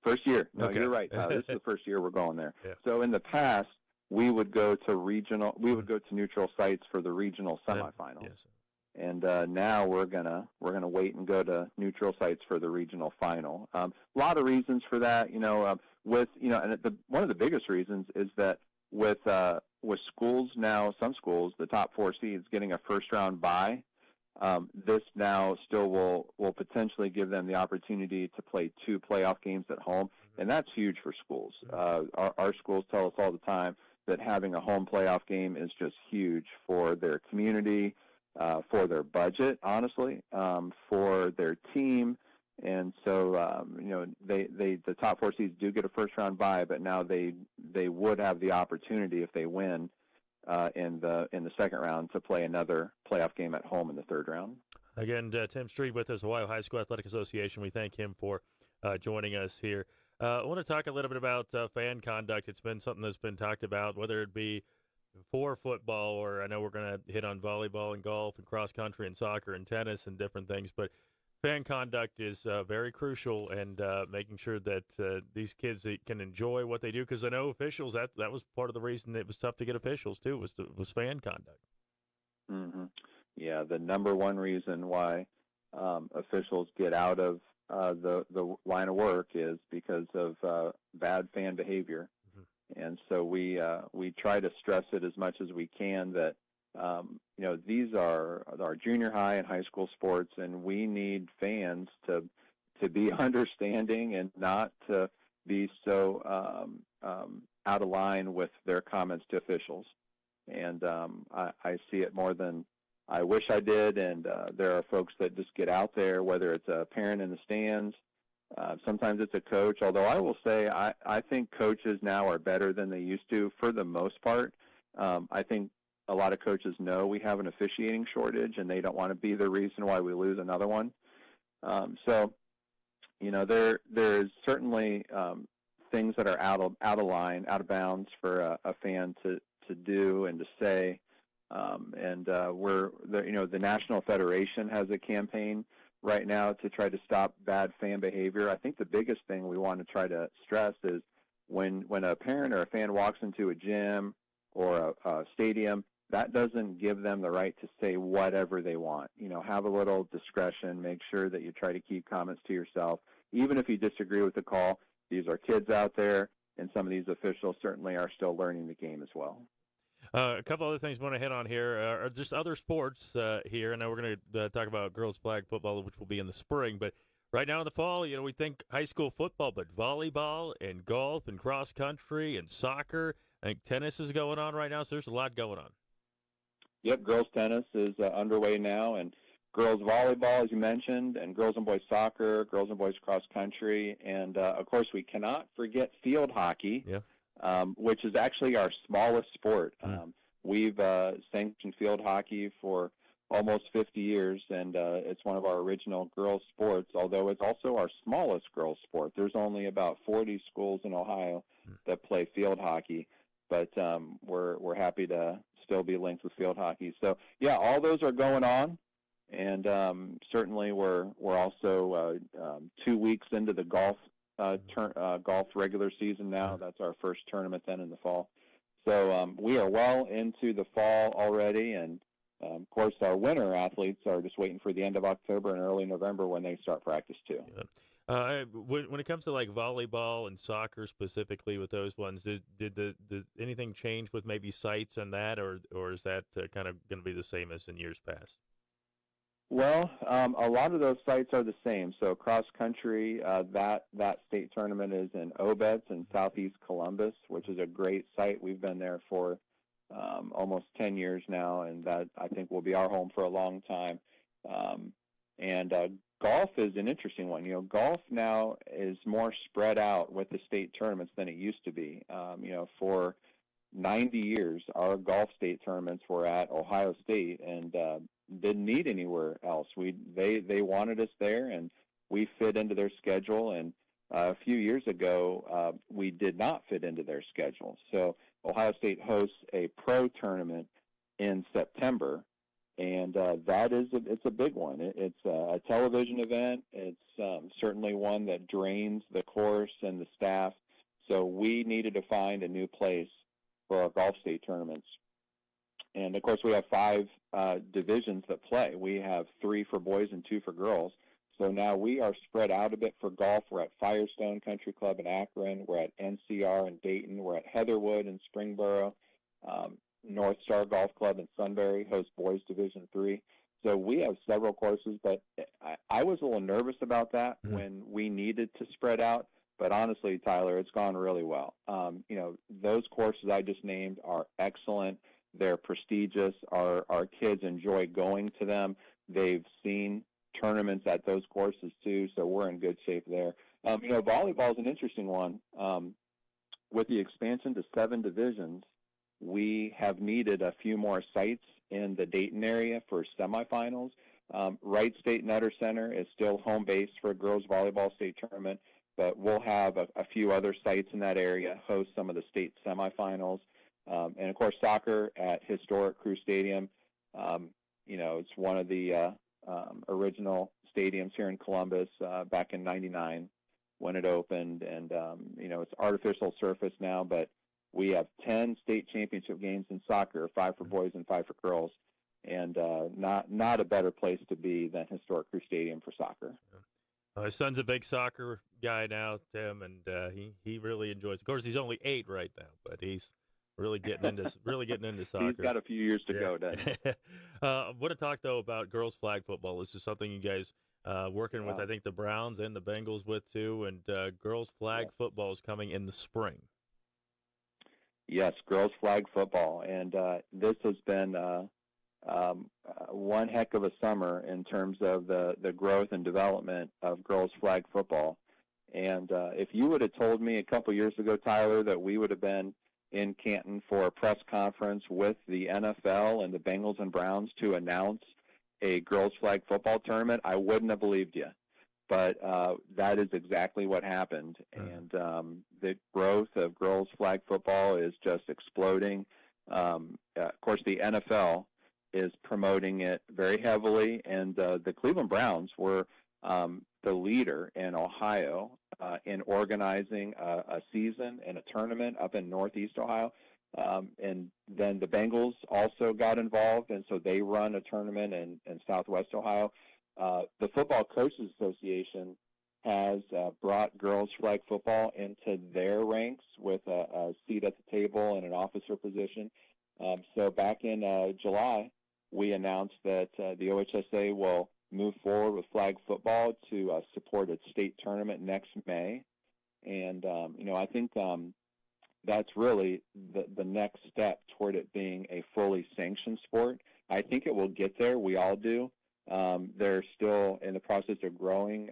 First year. No, okay. You're right. This is the first year we're going there. Yeah. So in the past, we would go to neutral sites for the regional semifinals. Yes. And now we're gonna wait and go to neutral sites for the regional final. A lot of reasons for that, one of the biggest reasons is that with schools now, some schools, the top 4 seeds getting a first round bye, this now still will potentially give them the opportunity to play 2 playoff games at home, and that's huge for schools. Our schools tell us all the time that having a home playoff game is just huge for their community, for their budget, honestly, for their team. And so, the top 4 seeds do get a first round bye, but now they would have the opportunity if they win in the second round to play another playoff game at home in the third round. Again, Tim Street with us, Ohio High School Athletic Association. We thank him for joining us here. I want to talk a little bit about fan conduct. It's been something that's been talked about, whether it be for football or I know we're going to hit on volleyball and golf and cross country and soccer and tennis and different things, but fan conduct is very crucial, and making sure that these kids can enjoy what they do. Because I know officials, that was part of the reason it was tough to get officials too, was fan conduct. Mm-hmm. Yeah, the number one reason why officials get out of the line of work is because of bad fan behavior, and so we try to stress it as much as we can that. These are our junior high and high school sports, and we need fans to to be understanding and not to be so out of line with their comments to officials. And I see it more than I wish I did. And there are folks that just get out there, whether it's a parent in the stands, sometimes it's a coach. Although I will say I think coaches now are better than they used to for the most part. I think a lot of coaches know we have an officiating shortage, and they don't want to be the reason why we lose another one. So, there is certainly things that are out of line, out of bounds for a fan to do and to say. The National Federation has a campaign right now to try to stop bad fan behavior. I think the biggest thing we want to try to stress is when a parent or a fan walks into a gym or a stadium, that doesn't give them the right to say whatever they want. Have a little discretion. Make sure that you try to keep comments to yourself. Even if you disagree with the call, these are kids out there, and some of these officials certainly are still learning the game as well. A couple other things I want to hit on here are just other sports here. I know we're going to talk about girls flag football, which will be in the spring, but right now in the fall, we think high school football, but volleyball and golf and cross country and soccer. I think tennis is going on right now, so there's a lot going on. Yep, girls tennis is underway now, and girls volleyball, as you mentioned, and girls and boys soccer, girls and boys cross country, and of course we cannot forget field hockey, which is actually our smallest sport. We've sanctioned field hockey for almost 50 years, and it's one of our original girls' sports, although it's also our smallest girls' sport. There's only about 40 schools in Ohio that play field hockey, but we're happy to still be linked with field hockey. So, yeah, all those are going on, and certainly we're also 2 weeks into the golf regular season now. That's our first tournament then in the fall. So we are well into the fall already, and of course our winter athletes are just waiting for the end of October and early November when they start practice too. When it comes to like volleyball and soccer specifically with those ones, did anything change with maybe sites and that, or is that kind of going to be the same as in years past? Well, a lot of those sites are the same. So cross country, that state tournament is in Obetz in southeast Columbus, which is a great site. We've been there for almost 10 years now, and that I think will be our home for a long time. And golf is an interesting one. Golf now is more spread out with the state tournaments than it used to be. For 90 years, our golf state tournaments were at Ohio State, and didn't need anywhere else. They wanted us there, and we fit into their schedule. And a few years ago, we did not fit into their schedule. So Ohio State hosts a pro tournament in September, and it's a big one. It's a television event. It's certainly one that drains the course and the staff. So we needed to find a new place for our golf state tournaments. And, of course, we have 5 divisions that play. We have 3 for boys and 2 for girls. So now we are spread out a bit for golf. We're at Firestone Country Club in Akron. We're at NCR in Dayton. We're at Heatherwood in Springboro. North Star Golf Club in Sunbury hosts boys Division 3. So we have several courses, but I was a little nervous about that when we needed to spread out. But honestly, Tyler, it's gone really well. Those courses I just named are excellent. They're prestigious. Our kids enjoy going to them. They've seen tournaments at those courses too, so we're in good shape there. Volleyball is an interesting one. With the expansion to 7 divisions, we have needed a few more sites in the Dayton area for semifinals. Wright State Nutter Center is still home base for a girls volleyball state tournament, but we'll have a few other sites in that area host some of the state semifinals. And, of course, soccer at historic Crew Stadium. It's one of the original stadiums here in Columbus back in '99 when it opened. And, it's artificial surface now, but we have 10 state championship games in soccer, 5 for boys and 5 for girls. And not a better place to be than historic Crew Stadium for soccer. My son's a big soccer guy now, Tim, and he really enjoys it. Of course, he's only 8 right now, but he's really getting into soccer. He's got a few years to go, doesn't he? I want to talk, though, about girls flag football. This is something you guys working with, I think, the Browns and the Bengals with too, and girls flag football is coming in the spring. Yes, girls flag football, and this has been one heck of a summer in terms of the growth and development of girls flag football. And if you would have told me a couple years ago, Tyler, that we would have been in Canton for a press conference with the NFL and the Bengals and Browns to announce a girls flag football tournament, I wouldn't have believed you. But that is exactly what happened. And the growth of girls flag football is just exploding. Of course, the NFL is promoting it very heavily, and the Cleveland Browns were the leader in Ohio in organizing a season and a tournament up in Northeast Ohio. And then the Bengals also got involved, and so they run a tournament in Southwest Ohio. The Football Coaches Association has brought girls flag football into their ranks with a seat at the table and an officer position. So back in July, we announced that the OHSA will move forward with flag football to support its state tournament next May. And, I think that's really the next step toward it being a fully sanctioned sport. I think it will get there. We all do. They're still in the process of growing.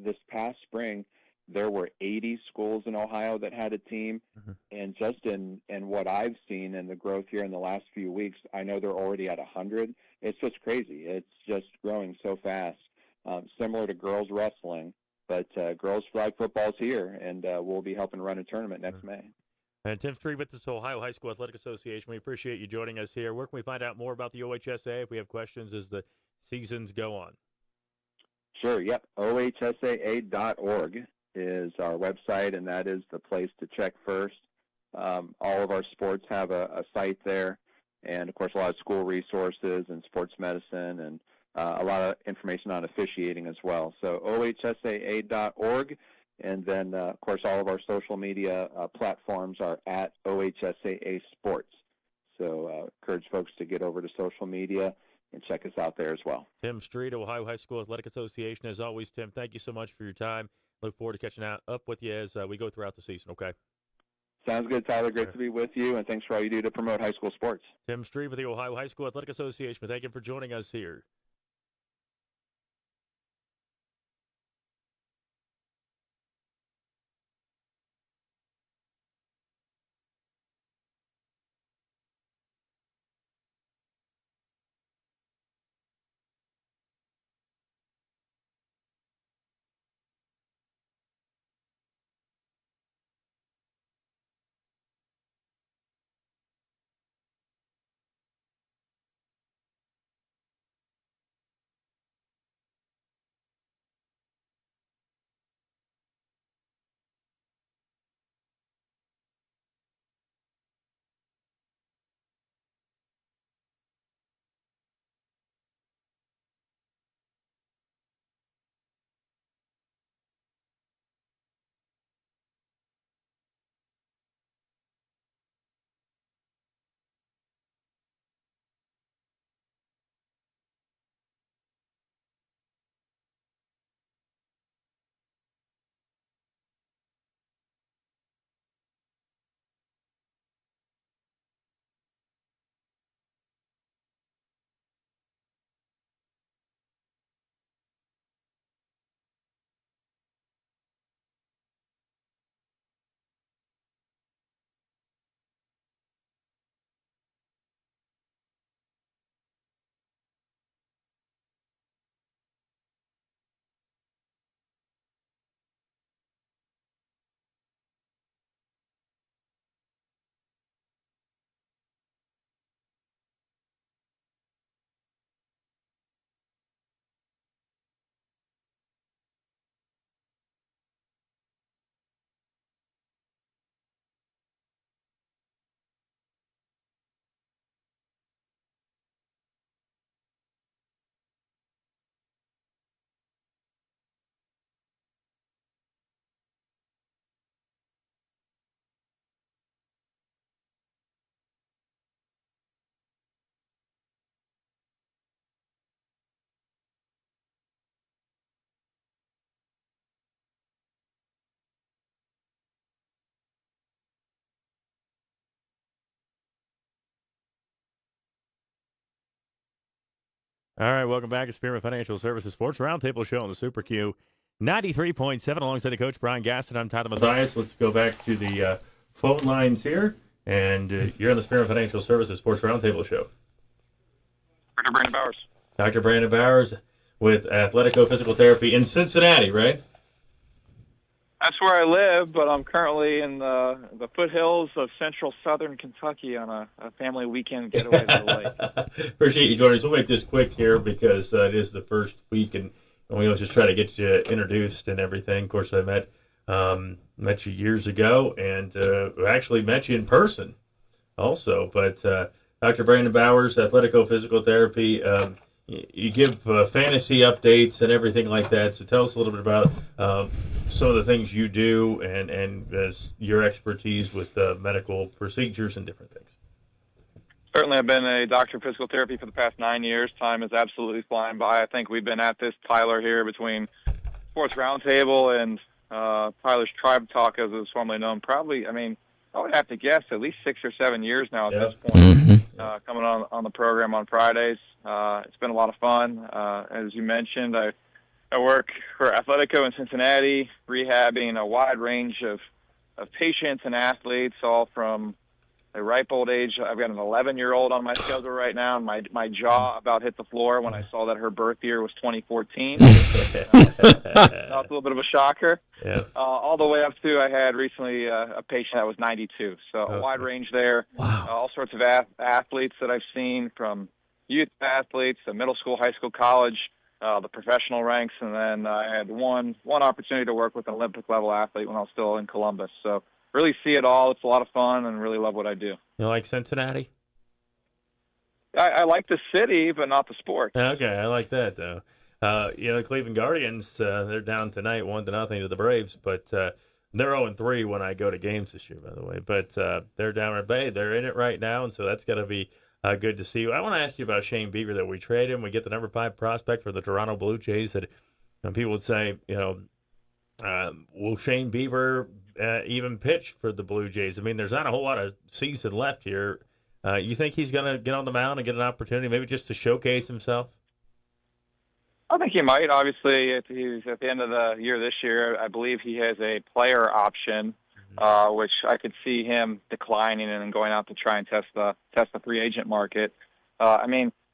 This past spring, there were 80 schools in Ohio that had a team. And just in what I've seen in the growth here in the last few weeks, I know they're already at 100. It's just crazy. It's just growing so fast, similar to girls wrestling. But girls flag football's here, and we'll be helping run a tournament next May. And Tim Street with this Ohio High School Athletic Association. We appreciate you joining us here. Where can we find out more about the OHSA if we have questions as the seasons go on? Sure, yep. OHSAA.org is our website, and that is the place to check first. All of our sports have a site there, and, of course, a lot of school resources and sports medicine and a lot of information on officiating as well. So OHSAA.org. And then, of course, all of our social media platforms are at OHSAA Sports. So encourage folks to get over to social media and check us out there as well. Tim Street, Ohio High School Athletic Association. As always, Tim, thank you so much for your time. Look forward to catching up with you as we go throughout the season, okay? Sounds good, Tyler. Great to be with you, and thanks for all you do to promote high school sports. Tim Street with the Ohio High School Athletic Association. Thank you for joining us here. All right, welcome back to Spearman Financial Services Sports Roundtable Show on the Super Q 93.7 alongside the coach Brian Gaston. I'm Tyler Mathias. Let's go back to the phone lines here, and you're on the Spearman Financial Services Sports Roundtable Show. Dr. Brandon Bowers. Dr. Brandon Bowers with Athletico Physical Therapy in Cincinnati, right? That's where I live, but I'm currently in the foothills of central southern Kentucky on a family weekend getaway to the lake. Appreciate you joining us. We'll make this quick here because it is the first week, and we always just try to get you introduced and everything. Of course, I met you years ago, and actually met you in person also. But Dr. Brandon Bowers, Athletico Physical Therapy, you give fantasy updates and everything like that. So tell us a little bit about some of the things you do and your expertise with medical procedures and different things. Certainly, I've been a doctor of physical therapy for the past 9 years. Time is absolutely flying by. I think we've been at this, Tyler, here between Sports Roundtable and Tyler's Tribe Talk, as it was formerly known. Probably, I would have to guess at least 6 or 7 years now at this point, coming on the program on Fridays. It's been a lot of fun. As you mentioned, I work for Athletico in Cincinnati, rehabbing a wide range of patients and athletes, all from a ripe old age. I've got an 11-year-old on my schedule right now, and my jaw about hit the floor when I saw that her birth year was 2014. That's a little bit of a shocker. Yeah. All the way up to I had recently a patient that was 92. So a wide range there. Wow. All sorts of athletes that I've seen, from youth athletes to middle school, high school, college, the professional ranks, and then I had one opportunity to work with an Olympic-level athlete when I was still in Columbus. So really see it all. It's a lot of fun, and really love what I do. You like Cincinnati? I like the city, but not the sport. Okay, I like that, though. The Cleveland Guardians, they're down tonight 1-0 to the Braves, but they're 0-3 when I go to games this year, by the way. But they're down at Bay. They're in it right now, and so that's going to be good to see. I want to ask you about Shane Bieber, that we traded him. We get the number 5 prospect for the Toronto Blue Jays. That people would say, will Shane Bieber even pitch for the Blue Jays? There's not a whole lot of season left here. You think he's going to get on the mound and get an opportunity, maybe just to showcase himself? I think he might. Obviously, if he's at the end of the year this year, I believe he has a player option, which I could see him declining and then going out to try and test the free agent market.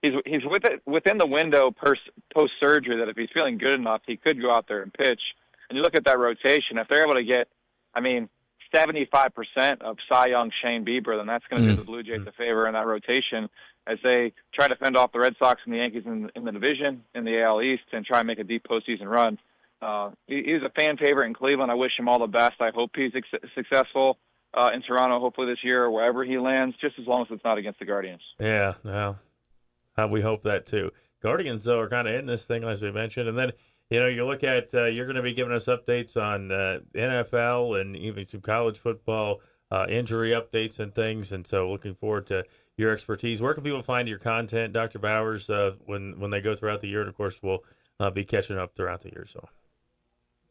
He's within the window post surgery that if he's feeling good enough, he could go out there and pitch. And you look at that rotation, if they're able to get, 75% of Cy Young Shane Bieber, then that's going to do the Blue Jays a favor in that rotation as they try to fend off the Red Sox and the Yankees in the division, in the AL East, and try and make a deep postseason run. He's a fan favorite in Cleveland. I wish him all the best. I hope he's successful in Toronto, hopefully this year, or wherever he lands, just as long as it's not against the Guardians. Yeah, well, we hope that too. Guardians, though, are kind of in this thing, as we mentioned. And then, you look at, you're going to be giving us updates on NFL and even some college football injury updates and things. And so looking forward to your expertise. Where can people find your content, Dr. Bowers, when they go throughout the year? And, of course, we'll be catching up throughout the year. So,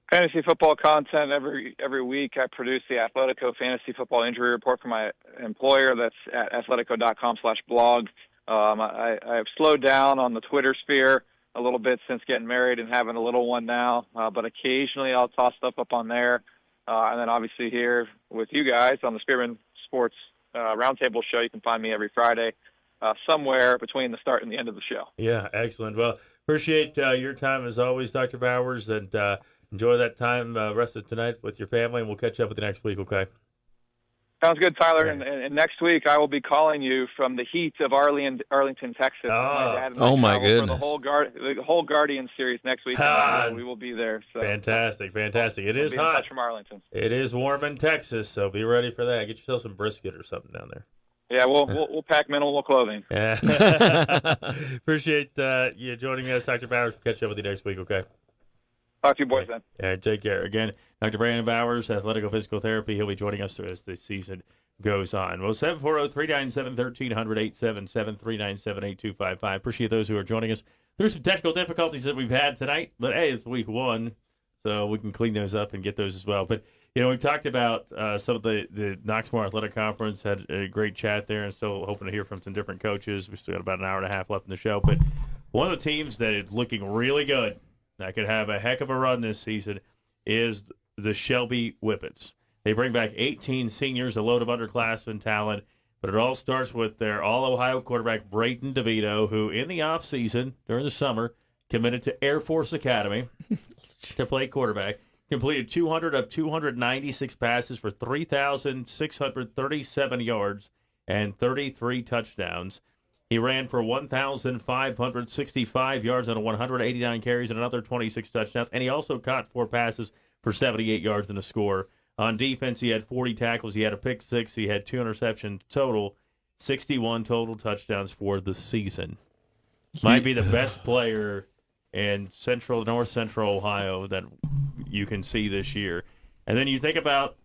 fantasy football content every week. I produce the Athletico Fantasy Football Injury Report for my employer. That's at athletico.com/blog. I've slowed down on the Twitter sphere a little bit since getting married and having a little one now, but occasionally I'll toss stuff up on there. And then obviously here with you guys on the Spearman Sports Roundtable show, you can find me every Friday somewhere between the start and the end of the show. Yeah, excellent. Well, appreciate your time as always, Dr. Bowers, and enjoy that time rest of tonight with your family, and we'll catch up with you next week, okay? Sounds good, Tyler. And next week I will be calling you from the heat of Arlington, Texas. Oh my goodness! For the whole Guardian series next week. We will be there. So. Fantastic! It is hot from Arlington. It is warm in Texas, so be ready for that. Get yourself some brisket or something down there. Yeah, we'll pack minimal clothing. Yeah. Appreciate you joining us, Dr. Bowers. We'll catch up with you next week, okay? Talk to you boys then. All right, take care. Again, Dr. Brandon Bowers, Athletico Physical Therapy. He'll be joining us as the season goes on. Well, 740-397-1300, 877-397-8255. Appreciate those who are joining us through some technical difficulties that we've had tonight. But, hey, it's week 1, so we can clean those up and get those as well. But, we've talked about some of the Knoxmore Athletic Conference, had a great chat there, and still hoping to hear from some different coaches. We still got about an hour and a half left in the show. But One of the teams that is looking really good, that could have a heck of a run this season, is the Shelby Whippets. They bring back 18 seniors, a load of underclassmen talent, but it all starts with their All-Ohio quarterback, Braden DeVito, who in the offseason, during the summer, committed to Air Force Academy to play quarterback, completed 200 of 296 passes for 3,637 yards and 33 touchdowns. He ran for 1,565 yards on 189 carries and another 26 touchdowns, and he also caught 4 passes for 78 yards and a score. On defense, he had 40 tackles, he had a pick 6, he had 2 interceptions total, 61 total touchdowns for the season. Might be the best player in North Central Ohio that you can see this year. And then you think about,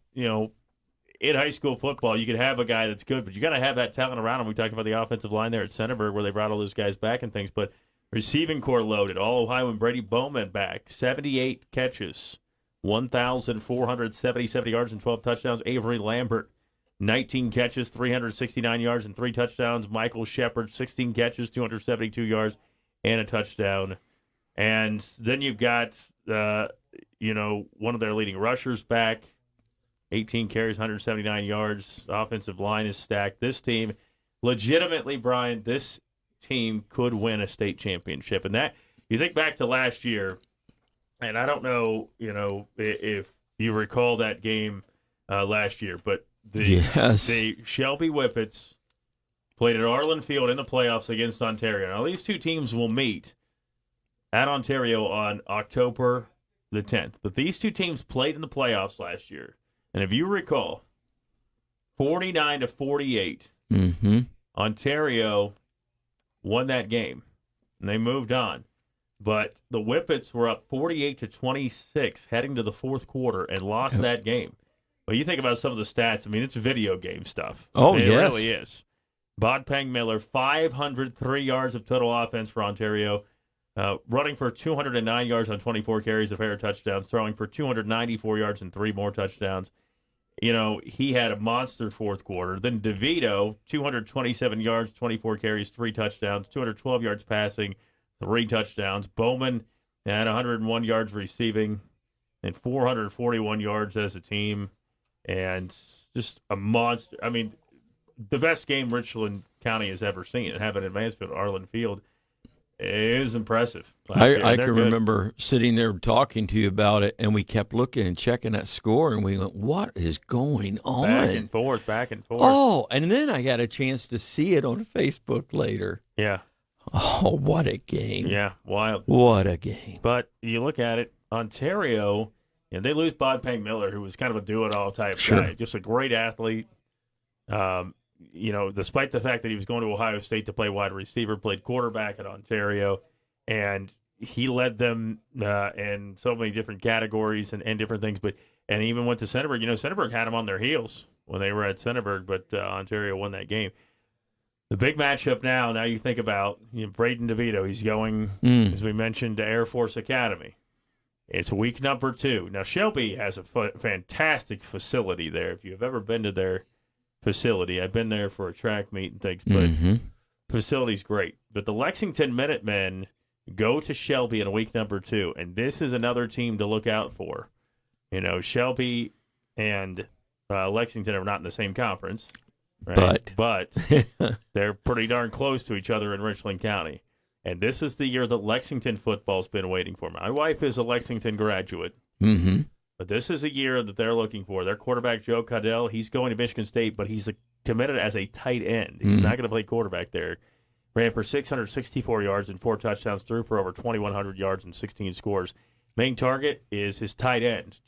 in high school football, you could have a guy that's good, but you got to have that talent around him. We talked about the offensive line there at Centerburg where they brought all those guys back and things, but receiving core loaded. All-Ohio and Brady Bowman back, 78 catches, 1,477 yards and 12 touchdowns. Avery Lambert, 19 catches, 369 yards and 3 touchdowns. Michael Shepard, 16 catches, 272 yards and a touchdown. And then you've got, one of their leading rushers back, 18 carries, 179 yards. Offensive line is stacked. This team, legitimately, Brian, this team could win a state championship. And that, you think back to last year, and I don't know, if you recall that game last year, but the Shelby Whippets played at Arlen Field in the playoffs against Ontario. Now, these two teams will meet at Ontario on October the 10th. But these two teams played in the playoffs last year. And if you recall, 49-48, Ontario won that game, and they moved on. But the Whippets were up 48-26 heading to the fourth quarter and lost that game. Well, you think about some of the stats. I mean, it's video game stuff. Oh, it yes. really is. Bodpeng Miller, 503 yards of total offense for Ontario, running for 209 yards on 24 carries, a pair of touchdowns, throwing for 294 yards and 3 more touchdowns. He had a monster fourth quarter. Then DeVito, 227 yards, 24 carries, 3 touchdowns, 212 yards passing, 3 touchdowns. Bowman had 101 yards receiving and 441 yards as a team. And just a monster. I mean, the best game Richland County has ever seen. And having advanced at Arlen Field is impressive. I can remember sitting there talking to you about it, and we kept looking and checking that score, and we went, what is going on? Back and forth. Oh, and then I got a chance to see it on Facebook later. Yeah. Oh, what a game. Yeah, wild. What a game. But you look at it, Ontario, they lose Bodpeng Miller, who was kind of a do-it-all type guy. Just a great athlete. Despite the fact that he was going to Ohio State to play wide receiver, played quarterback at Ontario, and he led them in so many different categories and different things. And he even went to Centerburg. Centerburg had him on their heels when they were at Centerburg, but Ontario won that game. The big matchup now you think about Braden DeVito. He's going, as we mentioned, to Air Force Academy. It's week number 2. Now, Shelby has a fantastic facility there. If you've ever been to their facility, I've been there for a track meet and things, but facility's great. But the Lexington Minutemen go to Shelby in week number 2, and this is another team to look out for. Shelby and Lexington are not in the same conference, right? But they're pretty darn close to each other in Richland County. And this is the year that Lexington football's been waiting for. My wife is a Lexington graduate. But this is a year that they're looking for. Their quarterback, Joe Caudell, he's going to Michigan State, but he's committed as a tight end. He's not going to play quarterback there. Ran for 664 yards and 4 touchdowns, threw for over 2,100 yards and 16 scores. Main target is his tight end,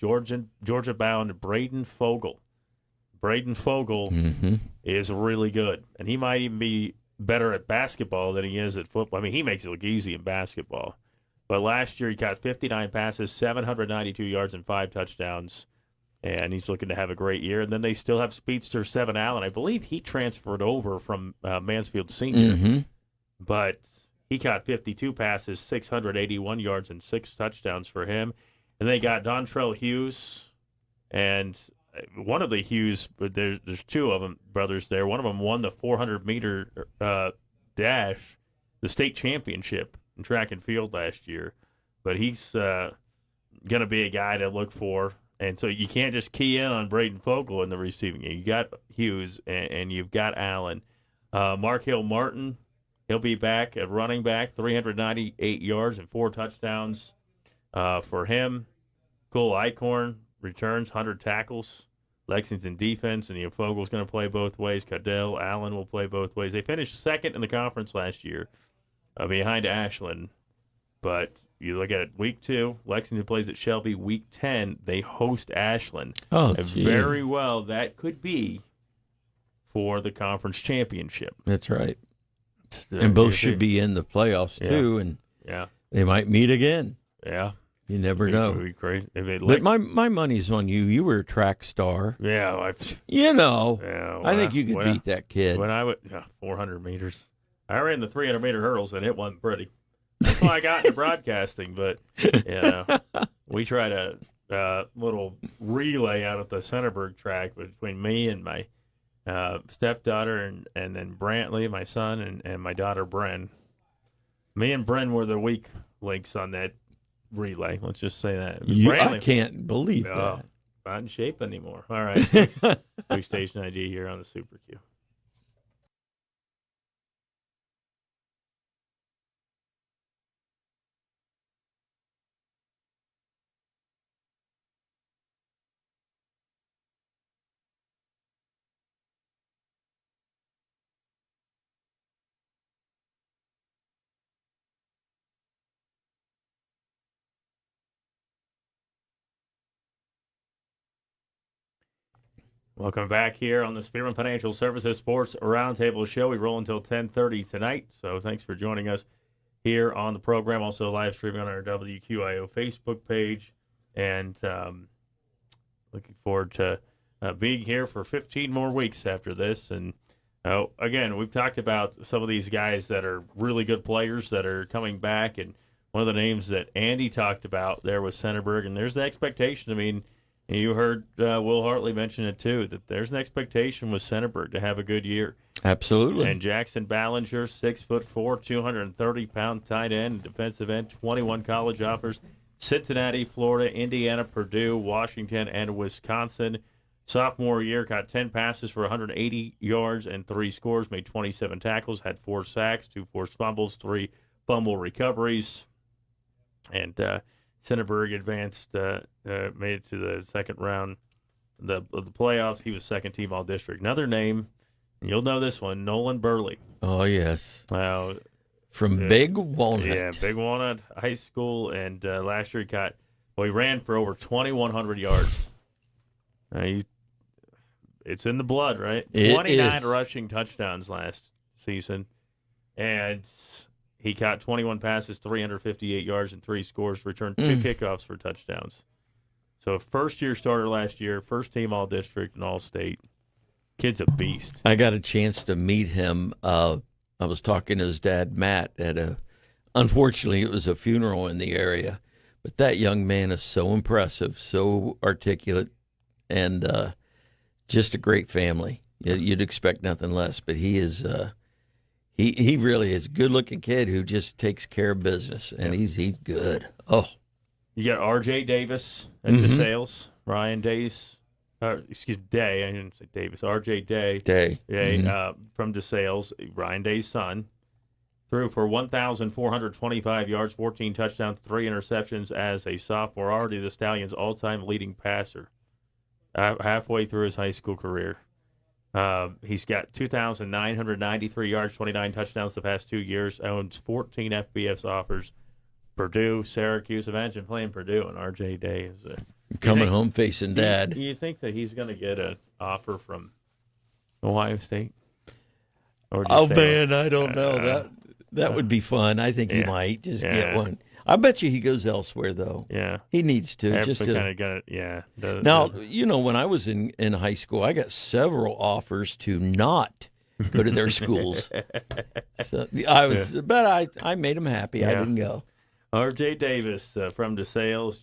Georgia-bound Braden Fogel. Braden Fogel is really good, and he might even be better at basketball than he is at football. I mean, he makes it look easy in basketball. But last year he caught 59 passes, 792 yards, and 5 touchdowns. And he's looking to have a great year. And then they still have speedster Seven Allen. I believe he transferred over from Mansfield Senior. But he caught 52 passes, 681 yards, and 6 touchdowns for him. And they got Dontrell Hughes. And one of the Hughes, but there's 2 of them, brothers there. One of them won the 400-meter dash, the state championship in track and field last year, but he's going to be a guy to look for. And so you can't just key in on Braden Fogle in the receiving game. You got Hughes and you've got Allen. Markel Martin, he'll be back at running back, 398 yards and 4 touchdowns for him. Cole Eichhorn returns, 100 tackles. Lexington defense, and Fogle's going to play both ways. Cadell, Allen will play both ways. They finished second in the conference last year behind Ashland. But you look at week 2, Lexington plays at Shelby. Week 10, they host Ashland. Oh, and very well, that could be for the conference championship. That's right. And both should be in the playoffs, too, and they might meet again. Yeah. You never know. It'd be crazy. But my money's on you. You were a track star. Yeah. I think you could beat that kid. When I 400 meters. I ran the 300-meter hurdles, and it wasn't pretty. That's why I got into broadcasting. But, we tried a little relay out at the Centerburg track between me and my stepdaughter and then Brantley, my son, and my daughter, Bren. Me and Bren were the weak links on that relay. Let's just say that. I can't believe that. Not in shape anymore. All right. Big station ID here on the Super Q. Welcome back here on the Spearman Financial Services Sports Roundtable Show. We roll until 10:30 tonight, so thanks for joining us here on the program. Also live streaming on our WQIO Facebook page, and looking forward to being here for 15 more weeks after this. And again, we've talked about some of these guys that are really good players that are coming back, and one of the names that Andy talked about there was Centerburg, and there's the expectation. I mean, you heard Will Hartley mention it, too, that there's an expectation with Centerburg to have a good year. Absolutely. And Jackson Ballinger, 6'4", 230-pound tight end, defensive end, 21 college offers. Cincinnati, Florida, Indiana, Purdue, Washington, and Wisconsin. Sophomore year, got 10 passes for 180 yards and 3 scores, made 27 tackles, had 4 sacks, 2 forced fumbles, 3 fumble recoveries. And Centerburg advanced, made it to the second round of the playoffs. He was second team All-District. Another name, and you'll know this one, Nolan Burley. Oh, yes. From Big Walnut. Yeah, Big Walnut High School. And last year he ran for over 2,100 yards. It's in the blood, right? 29 rushing touchdowns last season. And he caught 21 passes, 358 yards, and 3 scores, returned 2 kickoffs for touchdowns. So first-year starter last year, first-team All-District and All-State. Kid's a beast. I got a chance to meet him. I was talking to his dad, Matt, unfortunately, it was a funeral in the area. But that young man is so impressive, so articulate, and just a great family. You'd expect nothing less, but he is he really is a good-looking kid who just takes care of business, and he's good. Oh. You got R.J. Davis at DeSales, Ryan Day. I didn't say Davis. R.J. Day. From DeSales, Ryan Day's son. Threw for 1,425 yards, 14 touchdowns, 3 interceptions as a sophomore. Already the Stallions' all-time leading passer halfway through his high school career. He's got 2,993 yards, 29 touchdowns the past 2 years, owns 14 FBS offers. Purdue, Syracuse. Imagine playing Purdue, and R.J. Day is coming home facing dad. Do you think that he's going to get an offer from Ohio State? Man, I don't know. That would be fun. I think he might just get one. I bet you he goes elsewhere, though. Yeah. He needs to. Now, when I was in high school, I got several offers to not go to their schools. So but I made them happy. Yeah. I didn't go. R.J. Davis from DeSales,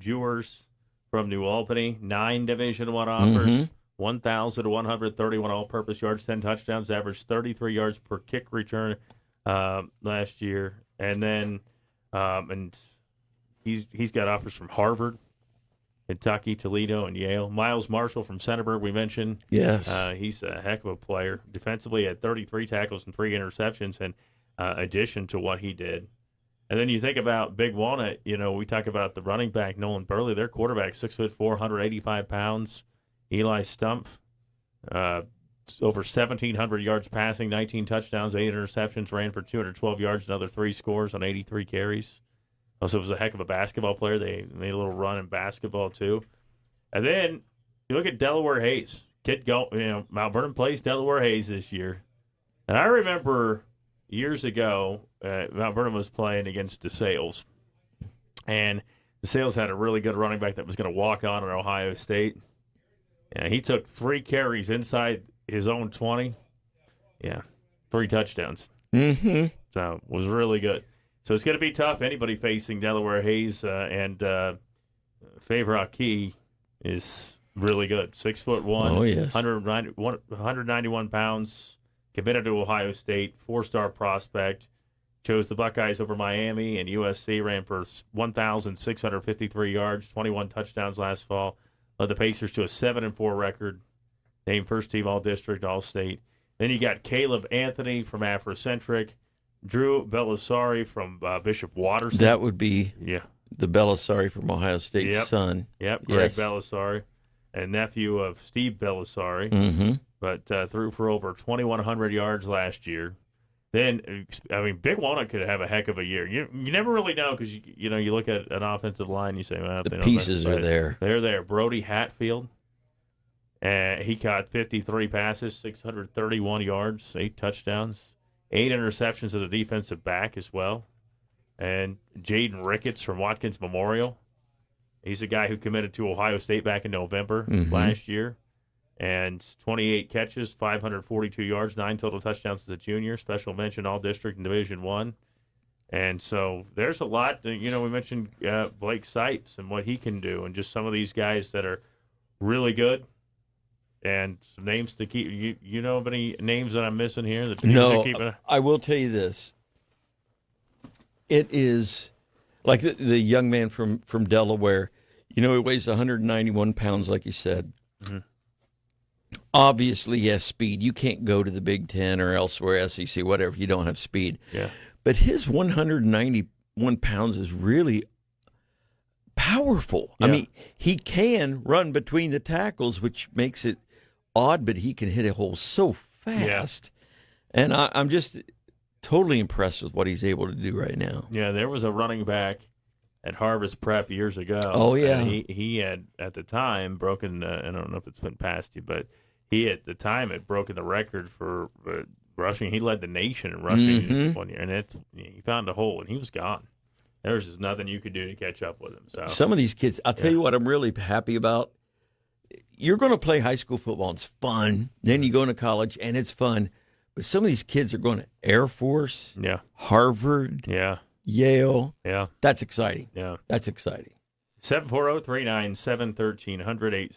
Jewers from New Albany, 9 Division I offers, 1,131 all-purpose yards, 10 touchdowns, averaged 33 yards per kick return last year. And then and he's got offers from Harvard, Kentucky, Toledo, and Yale. Miles Marshall from Centerburg, we mentioned. Yes. He's a heck of a player. Defensively, had 33 tackles and 3 interceptions in addition to what he did. And then you think about Big Walnut, we talk about the running back, Nolan Burley. Their quarterback, 6'4", 185 pounds. Eli Stumpf, over 1,700 yards passing, 19 touchdowns, 8 interceptions, ran for 212 yards, another 3 scores on 83 carries. Also was a heck of a basketball player. They made a little run in basketball, too. And then you look at Delaware Hayes. Mount Vernon plays Delaware Hayes this year. And I remember years ago, Mount Vernon was playing against DeSales. And DeSales had a really good running back that was going to walk on at Ohio State. And he took 3 carries inside his own 20. Yeah, 3 touchdowns. Mm-hmm. So it was really good. So it's going to be tough. Anybody facing Delaware Hayes and Favre Aki is really good. 6'1", Oh, yes. 191 pounds, committed to Ohio State, 4-star prospect. Chose the Buckeyes over Miami and USC, ran for 1,653 yards, 21 touchdowns last fall. Led the Pacers to a 7-4 record. Named first team All-District, All-State. Then you got Caleb Anthony from Afrocentric. Drew Belisari from Bishop Watterson. That would be the Belisari from Ohio State's son. Yep, Greg Belisari, and nephew of Steve Belisari. Mm-hmm. But threw for over 2,100 yards last year. Then, Big Walnut could have a heck of a year. You never really know because, you look at an offensive line and you say, well, the pieces are there. They're there. Brody Hatfield, he caught 53 passes, 631 yards, 8 touchdowns. 8 interceptions as a defensive back as well. And Jaden Ricketts from Watkins Memorial. He's a guy who committed to Ohio State back in November last year. And 28 catches, 542 yards, 9 total touchdowns as a junior. Special mention All-District in Division I. And so there's a lot. We mentioned Blake Sipes and what he can do and just some of these guys that are really good. And some names to keep. You know of any names that I'm missing here? No, I will tell you this. It is like the young man from Delaware. He weighs 191 pounds, like you said. Mm-hmm. Obviously, he has speed. You can't go to the Big Ten or elsewhere, SEC, whatever, if you don't have speed. Yeah. But his 191 pounds is really powerful. Yeah. I mean, he can run between the tackles, which makes it odd, but he can hit a hole so fast. Yeah. And I'm just totally impressed with what he's able to do right now. Yeah, there was a running back at Harvest Prep years ago. Oh, yeah. He had, at the time, broken, I don't know if it's been past you, but he, at the time, had broken the record for rushing. He led the nation in rushing one year, and he found a hole, and he was gone. There was just nothing you could do to catch up with him. So some of these kids, I'll tell you what I'm really happy about. You're going to play high school football, and it's fun. Then you go into college, and it's fun. But some of these kids are going to Air Force, Harvard, Yale. Yeah. That's exciting. Yeah. That's exciting. 740-397-1300,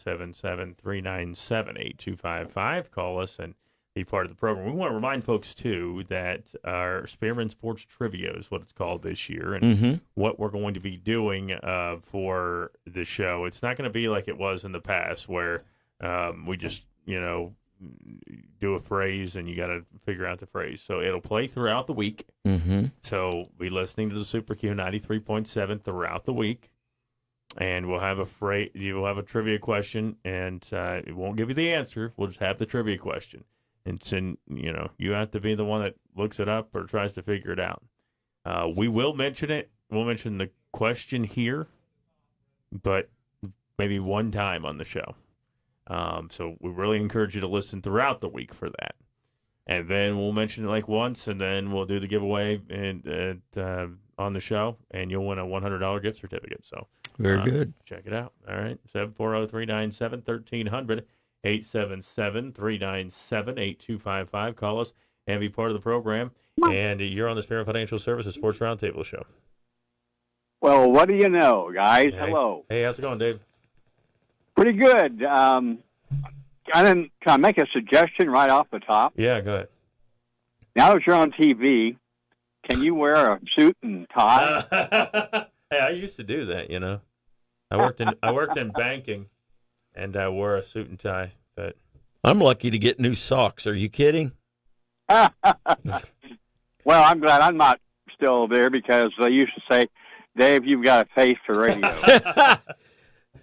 877-397-8255. Call us and be part of the program. We want to remind folks, too, that our Spearman Sports Trivia is what it's called this year, and what we're going to be doing for the show. It's not going to be like it was in the past where we just, do a phrase and you got to figure out the phrase. So it'll play throughout the week. So be listening to the Super Q 93.7 throughout the week. And we'll have a phrase, you'll have a trivia question, and it won't give you the answer. We'll just have the trivia question. And you have to be the one that looks it up or tries to figure it out. We will mention it. We'll mention the question here, but maybe one time on the show. So we really encourage you to listen throughout the week for that. And then we'll mention it like once, and then we'll do the giveaway on the show, and you'll win a $100 gift certificate. So very good. Check it out. All right, 740-397-1300, 877-397-8255. Call us and be part of the program. And you're on the Spearman Financial Services Sports Roundtable Show. Well, what do you know, guys? Hey. Hello. Hey, how's it going, Dave? Pretty good. Can I make a suggestion right off the top? Yeah, go ahead. Now that you're on TV, can you wear a suit and tie? Hey, I used to do that. I worked in banking, and I wore a suit and tie. But I'm lucky to get new socks. Are you kidding? Well, I'm glad I'm not still there because they used to say, Dave, you've got a face for radio.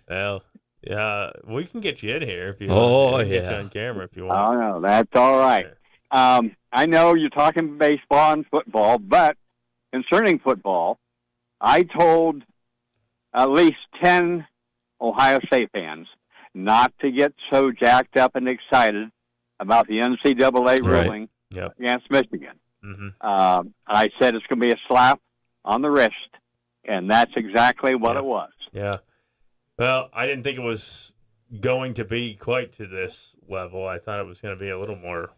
Well, yeah, we can get you in here if you Oh, want. Get you yeah. on camera if you want. Oh, no, that's all right. I know you're talking baseball and football, but concerning football, I told at least 10 Ohio State fans not to get so jacked up and excited about the NCAA ruling against Michigan. Mm-hmm. I said it's going to be a slap on the wrist, and that's exactly what it was. Yeah. Well, I didn't think it was going to be quite to this level. I thought it was going to be a little more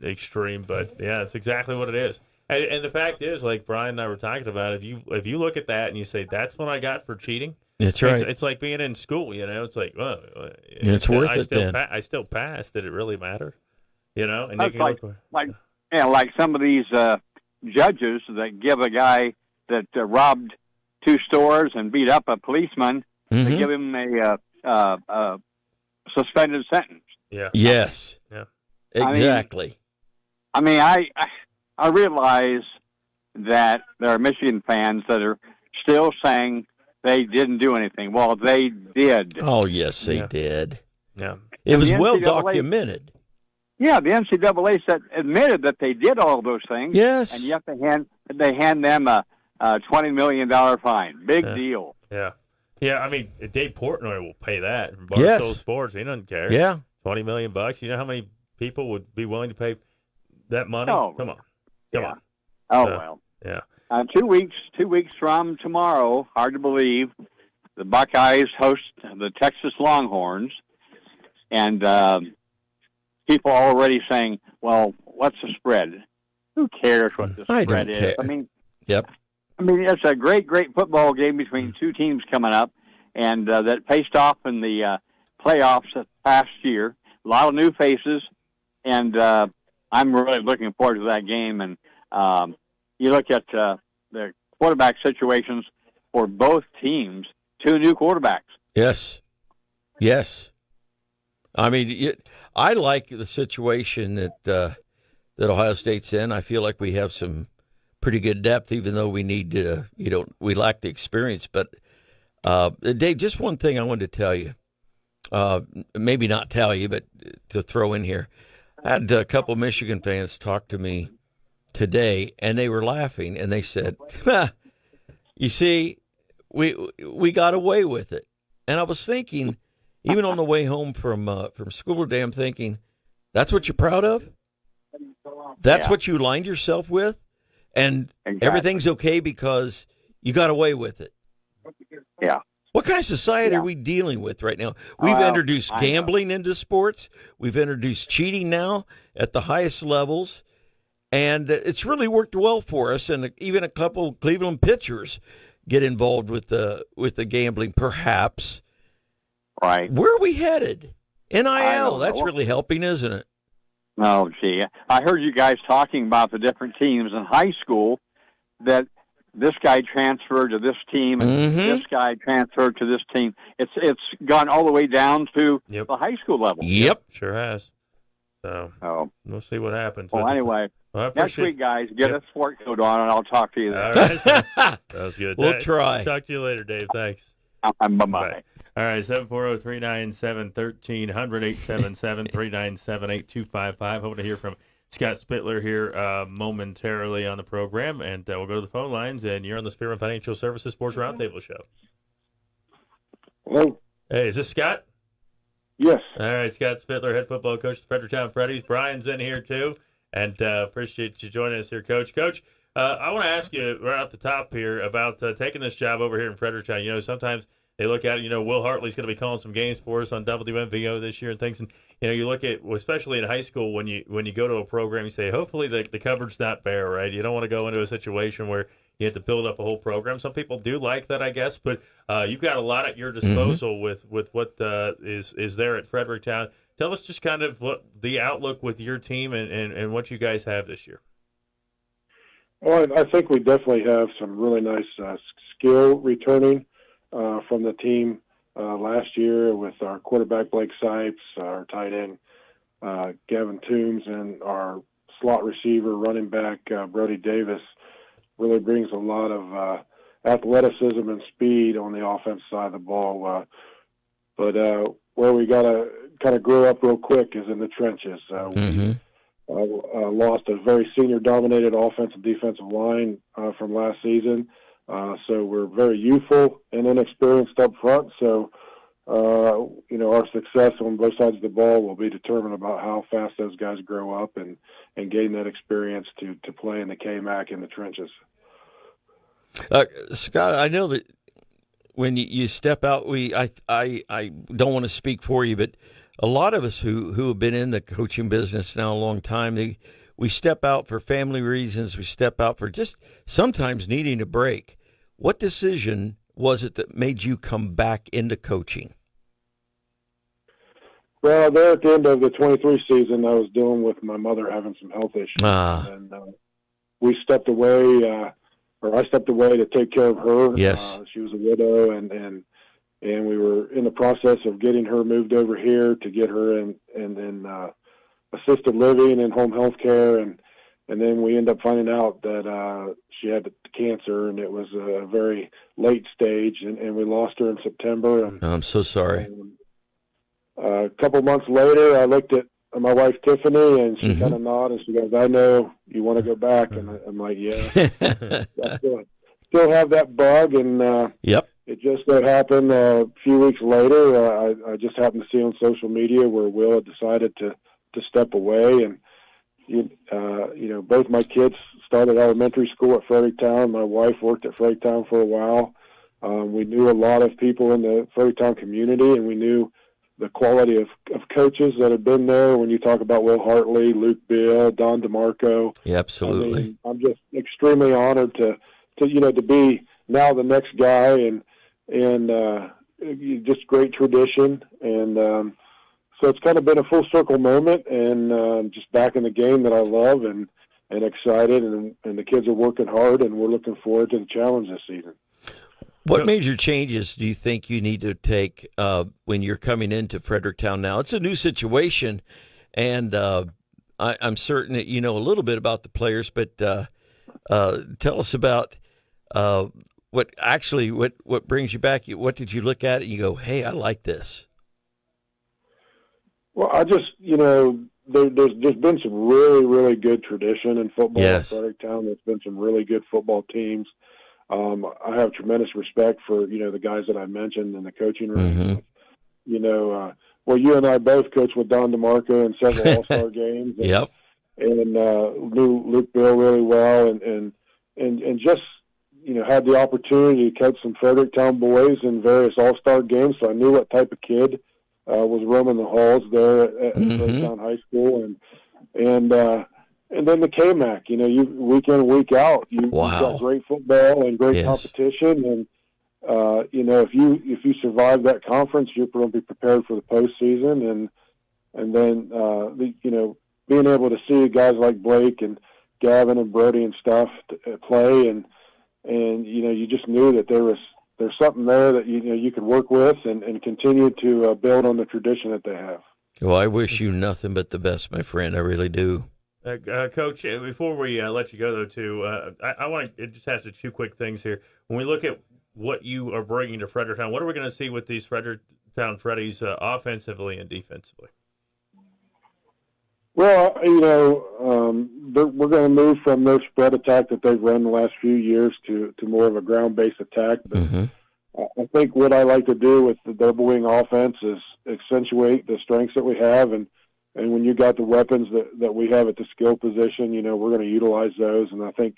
extreme, but yeah, it's exactly what it is. And the fact is, like Brian and I were talking about, if you look at that and you say that's what I got for cheating, that's right. It's like being in school. It's like, well, it's worth it. Then I still passed. Did it really matter? And that's like some of these judges that give a guy that robbed 2 stores and beat up a policeman, they give him a suspended sentence. Yeah. Yes. Yeah. Exactly. I realize that there are Michigan fans that are still saying they didn't do anything. Well, they did. Oh, yes, they did. Yeah. It was well documented. Yeah, the NCAA admitted that they did all those things. Yes. And yet they hand them a $20 million fine. Big deal. Yeah. Yeah, I mean, Dave Portnoy will pay that. Barstool Sports, he doesn't care. Yeah. $20 million. You know how many people would be willing to pay that money? Oh, Come on. Oh, well. Yeah. 2 weeks from tomorrow, hard to believe, the Buckeyes host the Texas Longhorns. And people are already saying, well, what's the spread? Who cares what the spread is? Care. I mean, yep. It's a great football game between 2 teams coming up, and that faced off in the playoffs past year. A lot of new faces, and I'm really looking forward to that game. And you look at the quarterback situations for both teams, 2 new quarterbacks. Yes. I mean, I like the situation that Ohio State's in. I feel like we have some pretty good depth, even though we need to, we lack the experience. But Dave, just one thing I wanted to tell you, maybe not tell you, but to throw in here. I had a couple of Michigan fans talk to me today, and they were laughing, and they said, you see, we got away with it. And I was thinking, even on the way home from school today, I'm thinking, that's what you're proud of? That's what you lined yourself with? And everything's okay because you got away with it. Yeah. What kind of society are we dealing with right now? We've introduced gambling into sports. We've introduced cheating now at the highest levels. And it's really worked well for us. And even a couple Cleveland pitchers get involved with the gambling, perhaps. Right. Where are we headed? NIL, that's really helping, isn't it? Oh, gee. I heard you guys talking about the different teams in high school, that this guy transferred to this team and this guy transferred to this team. It's gone all the way down to the high school level. Yep. Sure has. So we'll see what happens. Well, anyway, next week, guys, get a sport coat on, and I'll talk to you then. All right. That was good. We'll try. Talk to you later, Dave. Thanks. Bye-bye. All right, 740-397-1300, 877-397-8255. Hoping to hear from Scott Spittler here momentarily on the program, and we'll go to the phone lines, and you're on the Spearman Financial Services Sports Roundtable Show. Hello. Hey, is this Scott? Yes. All right, Scott Spittler, head football coach of the Fredericktown Freddies. Brian's in here, too, and appreciate you joining us here, Coach. Coach, I want to ask you right off the top here about taking this job over here in Fredericktown. Sometimes they look at it, Will Hartley's going to be calling some games for us on WMVO this year and things. And, you look at, especially in high school, when you go to a program, you say, hopefully the cupboard's not bare, right? You don't want to go into a situation where you have to build up a whole program. Some people do like that, I guess, but you've got a lot at your disposal with what is there at Fredericktown. Tell us just kind of what the outlook with your team and what you guys have this year. Well, I think we definitely have some really nice skill returning from the team last year with our quarterback Blake Sipes, our tight end Gavin Toombs, and our slot receiver running back Brody Davis. Really brings a lot of athleticism and speed on the offense side of the ball. But where we got to kind of grow up real quick is in the trenches. We lost a very senior-dominated offensive defensive line from last season. So we're very youthful and inexperienced up front. So, our success on both sides of the ball will be determined about how fast those guys grow up and gain that experience to play in the K-MAC in the trenches. Scott, I know that when you step out, I don't want to speak for you, but a lot of us who have been in the coaching business now a long time, we step out for family reasons. We step out for just sometimes needing a break. What decision was it that made you come back into coaching? Well, there at the end of the 23 season, I was dealing with my mother having some health issues. And we stepped away, or I stepped away to take care of her. Yes. She was a widow, and we were in the process of getting her moved over here to get her in assisted living and home health care. And then we ended up finding out that she had cancer, and it was a very late stage, and we lost her in September. And, I'm so sorry. A couple months later, I looked at my wife, Tiffany, and she kind of nodded, and she goes, "I know you want to go back." And I'm like, yeah. I still have that bug, and yep. It just so happened a few weeks later, I just happened to see on social media where Will had decided to step away. And, both my kids started elementary school at Fredericktown. My wife worked at Fredericktown for a while. We knew a lot of people in the Fredericktown community, and we knew the quality of coaches that had been there. When you talk about Will Hartley, Luke Bill, Don DeMarco. Yeah, absolutely. I mean, I'm just extremely honored to be now the next guy, and just great tradition. And so it's kind of been a full circle moment, and just back in the game that I love and excited, and the kids are working hard, and we're looking forward to the challenge this season. What major changes do you think you need to take when you're coming into Fredericktown now? It's a new situation, and I'm certain that you know a little bit about the players, but tell us about what brings you back. What did you look at and you go, hey, I like this? Well, I just, there's been some really, really good tradition in football in Fredericktown. There's been some really good football teams. I have tremendous respect for, the guys that I mentioned in the coaching room. Well, you and I both coached with Don DeMarco in several All-Star games. And knew Luke Bill really well, and just, had the opportunity to coach some Fredericktown boys in various All-Star games. So I knew what type of kid was roaming the halls there at Fredericktown High School. And then the K-MAC, you week in and week out, you've got great football and great competition. And, if you survive that conference, you're going to be prepared for the postseason. And then, being able to see guys like Blake and Gavin and Brody and stuff play, and you just knew that there's something there that, you could work with and continue to build on the tradition that they have. Well, I wish you nothing but the best, my friend. I really do. Coach, before we let you go, though, too, I want to just ask you two quick things here. When we look at what you are bringing to Fredericktown, what are we going to see with these Fredericktown Freddies offensively and defensively? Well, we're going to move from their spread attack that they've run the last few years to more of a ground-based attack. But I think what I like to do with the double wing offense is accentuate the strengths that we have, and when you got the weapons that we have at the skill position, we're going to utilize those. And I think,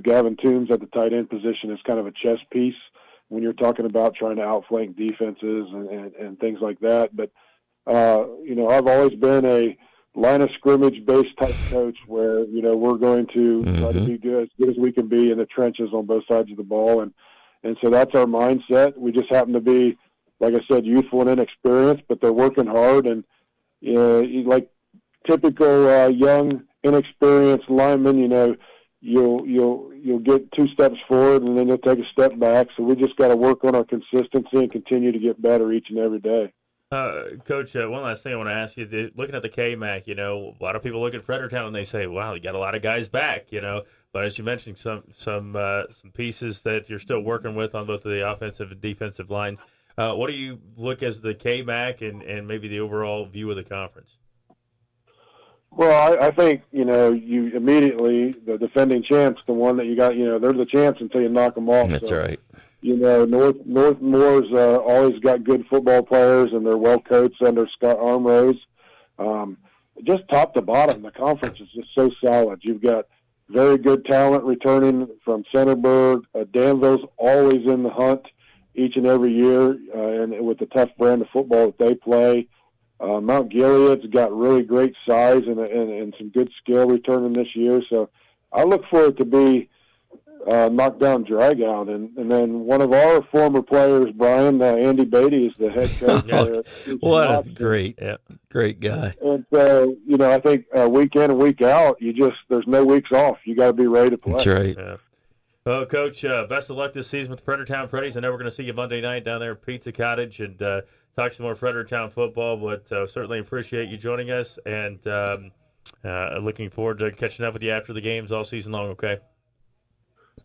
Gavin Toombs at the tight end position is kind of a chess piece when you're talking about trying to outflank defenses and things like that. But, I've always been a line of scrimmage based type coach where, we're going to try to be as good as we can be in the trenches on both sides of the ball. And so that's our mindset. We just happen to be, like I said, youthful and inexperienced, but they're working hard. And, like typical young, inexperienced linemen, you'll get 2 steps forward and then you'll take a step back. So we just got to work on our consistency and continue to get better each and every day. Coach, one last thing I want to ask you. Looking at the KMAC, a lot of people look at Fredericktown and they say, wow, you got a lot of guys back, But as you mentioned, some pieces that you're still working with on both the offensive and defensive lines. What do you look as the KMAC and maybe the overall view of the conference? Well, I think, you immediately, the defending champs, the one that you got, they're the champs until you knock them off. That's right. Northmore's always got good football players, and they're well coached under Scott Armrose. Just top to bottom, the conference is just so solid. You've got very good talent returning from Centerburg. Danville's always in the hunt each and every year, and with the tough brand of football that they play. Mount Gilead's got really great size and some good skill returning this year. So I look for it to be knockdown drag-out. And then one of our former players, Brian, Andy Beatty, is the head coach there. What a great guy. And so, I think week in and week out, there's no weeks off. You got to be ready to play. That's right. Yeah. Well, Coach, best of luck this season with the Fredericktown Freddies. I know we're going to see you Monday night down there at Pizza Cottage and talk some more Fredericktown football, but certainly appreciate you joining us and looking forward to catching up with you after the games all season long, okay?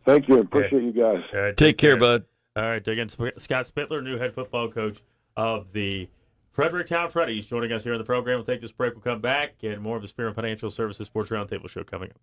Thank you. Appreciate you guys. All right, take care, bud. All right, again, Scott Spittler, new head football coach of the Fredericktown Freddies, joining us here on the program. We'll take this break. We'll come back, and more of the Spearman Financial Services Sports Roundtable show coming up.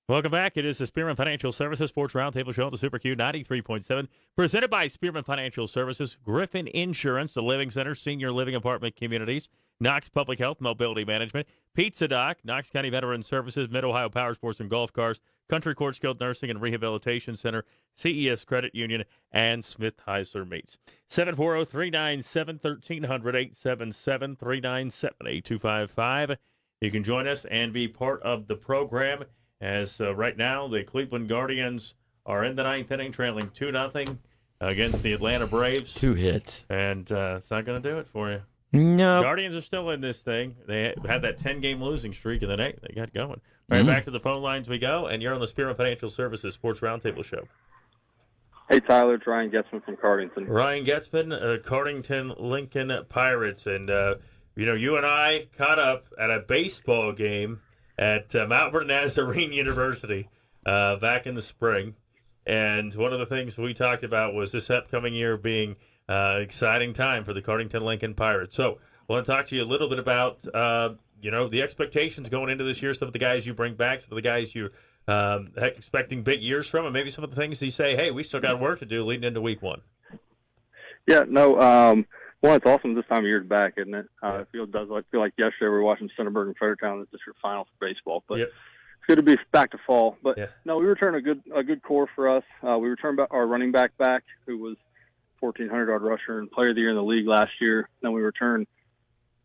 Welcome back. It is the Spearman Financial Services Sports Roundtable Show on the Super Q 93.7, presented by Spearman Financial Services, Griffin Insurance, the Living Center, Senior Living Apartment Communities, Knox Public Health, Mobility Management, Pizza Doc, Knox County Veteran Services, Mid-Ohio Power Sports and Golf Cars, Country Court Skilled Nursing and Rehabilitation Center, CES Credit Union, and Smith Heisler Meats. 740-397-1300, 877-397-8255. You can join us and be part of the program. As right now, the Cleveland Guardians are in the ninth inning, trailing 2-0 against the Atlanta Braves. 2 hits. And it's not going to do it for you. No. Guardians are still in this thing. They had that 10-game losing streak, and then they got going. All right, back to the phone lines we go, and you're on the Spearman Financial Services Sports Roundtable Show. Hey, Tyler. It's Ryan Getzman from Cardington. Ryan Getzman, Cardington Lincoln Pirates. And, you and I caught up at a baseball game at Mount Vernon Nazarene University back in the spring. And one of the things we talked about was this upcoming year being exciting time for the Cardington Lincoln Pirates. So I want to talk to you a little bit about, the expectations going into this year, some of the guys you bring back, some of the guys you're expecting big years from, and maybe some of the things you say, hey, we still got work to do leading into week one. Yeah, no, well, it's awesome this time of year to back, isn't it? It feel like yesterday we were watching Centerburg and Fredericktown in the district final for baseball, but it's good to be back to fall. But no, we returned a good core for us. We returned our running back, who was 1,400-yard rusher and player of the year in the league last year. Then we returned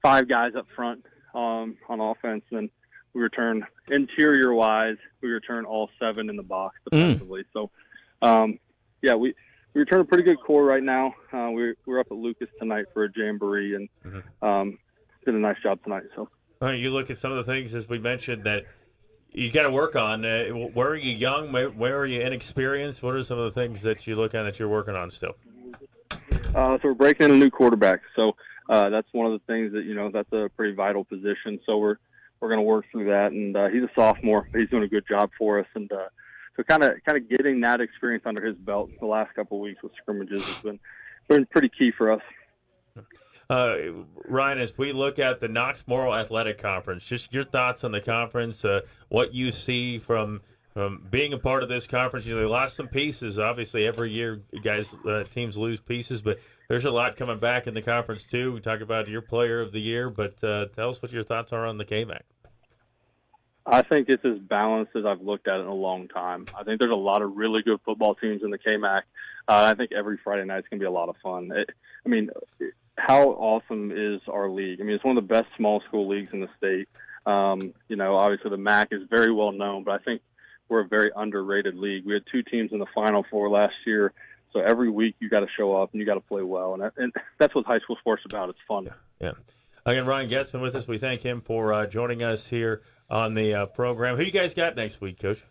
5 guys up front on offense. And we return interior-wise, we return all 7 in the box defensively. So, we return a pretty good core right now. We're up at Lucas tonight for a jamboree and did a nice job tonight. So, you look at some of the things, as we mentioned, that you got to work on. Where are you young? Where are you inexperienced? What are some of the things that you look at that you're working on still? So we're breaking in a new quarterback. So that's one of the things that, that's a pretty vital position. So we're going to work through that. And he's a sophomore, but he's doing a good job for us. And so kind of getting that experience under his belt the last couple of weeks with scrimmages has been pretty key for us. Ryan, as we look at the Knox Morrill Athletic Conference, just your thoughts on the conference, what you see from being a part of this conference. They lost some pieces. Obviously, every year, teams lose pieces, but there's a lot coming back in the conference, too. We talk about your player of the year, but tell us what your thoughts are on the KMAC. I think it's as balanced as I've looked at it in a long time. I think there's a lot of really good football teams in the KMAC. I think every Friday night is going to be a lot of fun. How awesome is our league? It's one of the best small school leagues in the state. Obviously the MAC is very well known, but I think we're a very underrated league. We had 2 teams in the Final Four last year, so every week you got to show up and you got to play well, and that's what high school sports is about. It's fun. Yeah. Again, Ryan Getzman with us. We thank him for joining us here on the program. Who you guys got next week, Coach?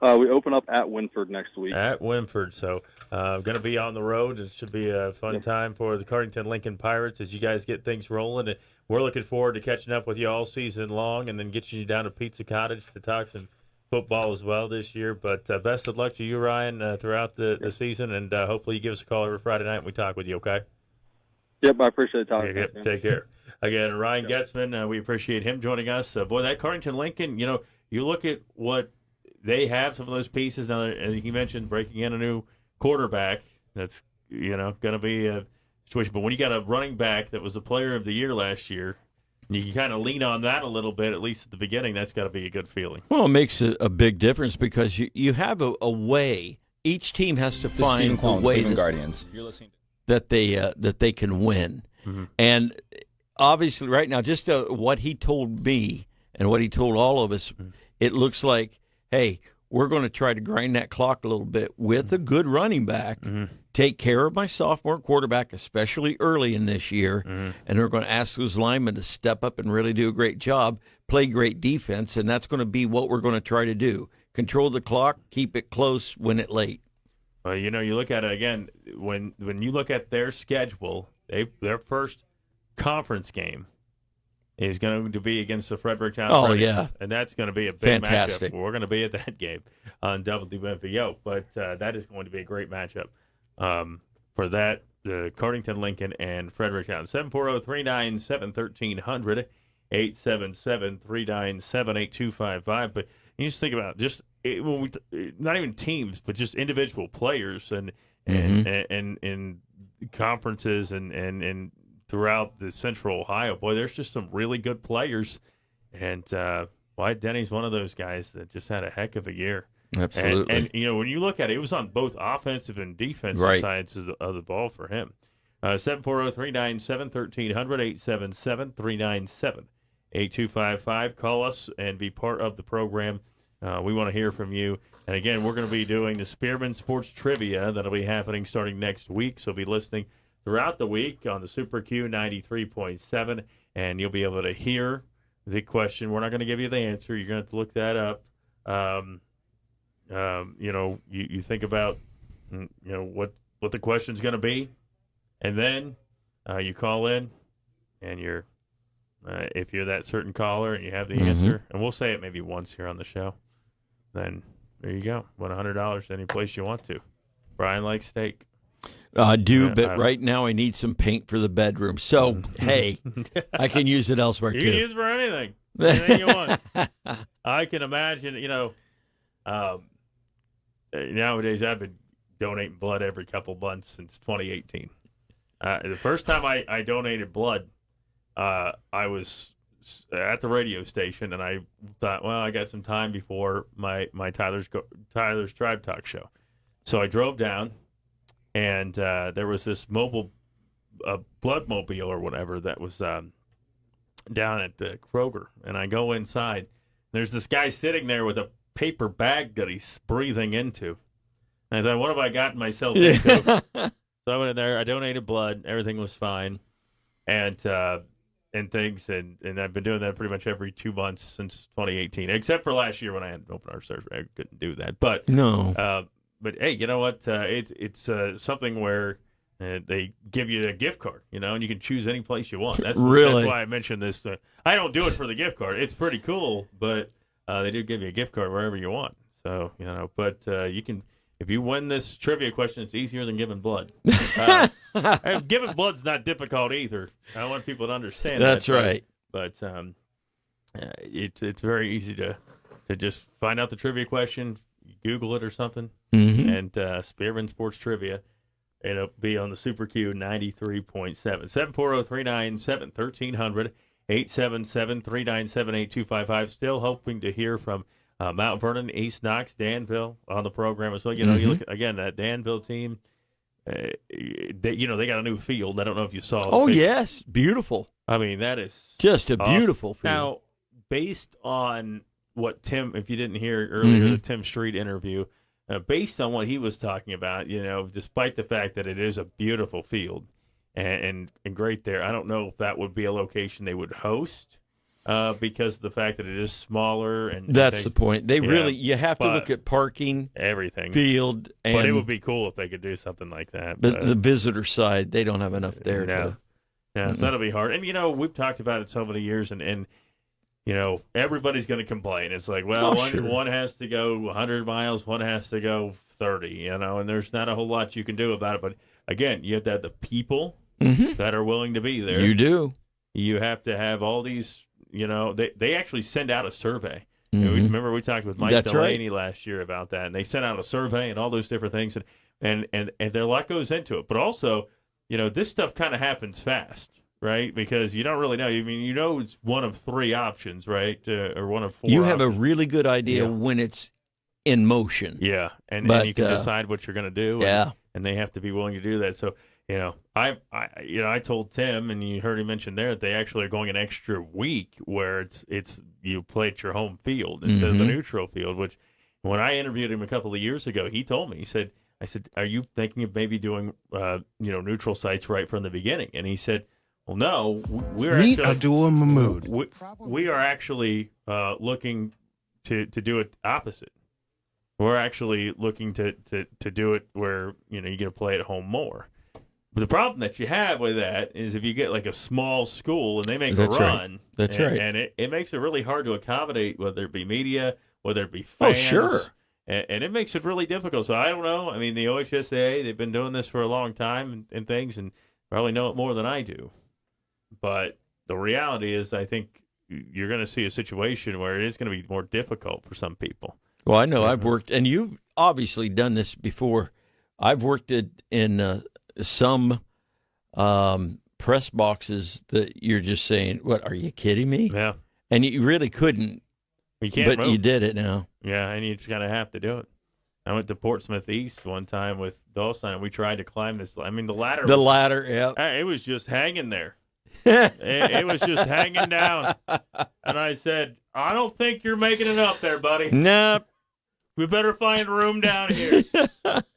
We open up at Winford next week. At Winford, so going to be on the road. It should be a fun time for the Cardington Lincoln Pirates as you guys get things rolling. And we're looking forward to catching up with you all season long and then getting you down to Pizza Cottage to talk some football as well this year. But best of luck to you, Ryan, throughout the season, and hopefully you give us a call every Friday night and we talk with you, okay? Yep, I appreciate talking. Yep, take care. Again, Ryan Getzman, we appreciate him joining us. That Cardington Lincoln, you look at what they have, some of those pieces. Now, as you mentioned, breaking in a new quarterback, that's, going to be a situation. But when you got a running back that was the player of the year last year, and you can kind of lean on that a little bit, at least at the beginning, that's got to be a good feeling. Well, it makes a big difference because you have a way. Each team has to find a way that they can win. Mm-hmm. And obviously right now, just what he told me and what he told all of us, it looks like, hey, we're going to try to grind that clock a little bit with a good running back, take care of my sophomore quarterback, especially early in this year, and we're going to ask those linemen to step up and really do a great job, play great defense, and that's going to be what we're going to try to do. Control the clock, keep it close, win it late. Well, you look at it again, when you look at their schedule, their first conference game is going to be against the Fredericktown Predators. Yeah. And that's going to be a big Fantastic. matchup. We're going to be at that game on WMVO, but that is going to be a great matchup for that, the Cardington Lincoln and Fredericktown. 740-397-1300, 877-397-8255. But you just think about not even teams, but just individual players and conferences and throughout the Central Ohio. Boy, there's just some really good players, and Wyatt Denny's one of those guys that just had a heck of a year. Absolutely. And when you look at it, it was on both offensive and defensive sides of the ball for him. 740-397-1300, 877-397-8255. Call us and be part of the program. We want to hear from you. And again, we're going to be doing the Spearman Sports Trivia. That'll be happening starting next week. So be listening throughout the week on the Super Q 93.7, and you'll be able to hear the question. We're not going to give you the answer. You're going to have to look that up. You think about what the question's going to be, and then you call in, and if you're that certain caller and you have the answer, and we'll say it maybe once here on the show, then there you go. Win $100 any place you want to. Brian likes steak. I do, but right now I need some paint for the bedroom. So, hey, I can use it elsewhere, too. You can use it for anything you want. I can imagine, nowadays I've been donating blood every couple months since 2018. The first time I donated blood, I was at the radio station, and I thought, well, I got some time before my Tyler's Tribe Talk show. So I drove down. and there was this mobile bloodmobile or whatever that was down at the Kroger, and I go inside. There's this guy sitting there with a paper bag that he's breathing into. And I thought, what have I gotten myself into? So I went in there. I donated blood. Everything was fine, and things, and I've been doing that pretty much every 2 months since 2018, except for last year when I had open heart surgery. I couldn't do that. But No. But hey, you know what? It's something where they give you a gift card, and you can choose any place you want. That's why I mentioned this. I don't do it for the gift card. It's pretty cool, but they do give you a gift card wherever you want. So, but you can, if you win this trivia question, it's easier than giving blood. Giving blood's not difficult either. I want people to understand That's that. right. But it's very easy to just find out the trivia question, Google it or something, and Spearman Sports Trivia. It'll be on the Super Q 93.7. 740-397-1300, 877-397-8255. Still hoping to hear from Mount Vernon, East Knox, Danville on the program as well. You look again, that Danville team, they got a new field. I don't know if you saw it. Oh, yes. Beautiful. I mean, that is just a awesome. Beautiful field. Now, based on what Tim, if you didn't hear earlier, the Tim Street interview, based on what he was talking about, despite the fact that it is a beautiful field and great there, I don't know if that would be a location they would host because of the fact that it is smaller. And that's the point. You have to look at parking, everything, field, but it would be cool if they could do something like that. But the visitor side, they don't have enough there. No, so that'll be hard. And we've talked about it so many years, and everybody's going to complain. It's like, well, one has to go 100 miles, one has to go 30, and there's not a whole lot you can do about it. But, again, you have to have the people that are willing to be there. You do. You have to have all these, they actually send out a survey. Remember we talked with Mike Delaney last year about that, and they sent out a survey and all those different things, and there a lot goes into it. But also, this stuff kind of happens fast. Right, because you don't really know. I mean, it's one of 3 options, right, or one of 4. You have a really good idea when it's in motion. Yeah, and you can decide what you're going to do. And they have to be willing to do that. So, I told Tim, and you heard him mention there that they actually are going an extra week where it's you play at your home field instead of the neutral field. Which, when I interviewed him a couple of years ago, he told me, I said, are you thinking of maybe doing neutral sites right from the beginning? And he said, well, no, we're Meet actually Abdul Mahmood. We are actually looking to do it opposite. We're actually looking to do it where you get to play at home more. But the problem that you have with that is if you get like a small school and they make a run, that's right, and it makes it really hard to accommodate, whether it be media, whether it be fans. Oh, sure. And it makes it really difficult. So I don't know. I mean, the OHSAA, they've been doing this for a long time and things, and probably know it more than I do. But the reality is, I think you're going to see a situation where it is going to be more difficult for some people. Well, I know I've worked, and you've obviously done this before. I've worked in some press boxes that you're just saying, "What? Are you kidding me?" Yeah, and you really couldn't. You can't, but you did it now. Yeah, and you just kind of have to do it. I went to Portsmouth East one time with Dawson, and we tried to climb this. I mean, the ladder. Yeah. It was just hanging there. it was just hanging down. And I said, I don't think you're making it up there, buddy. Nope. We better find room down here.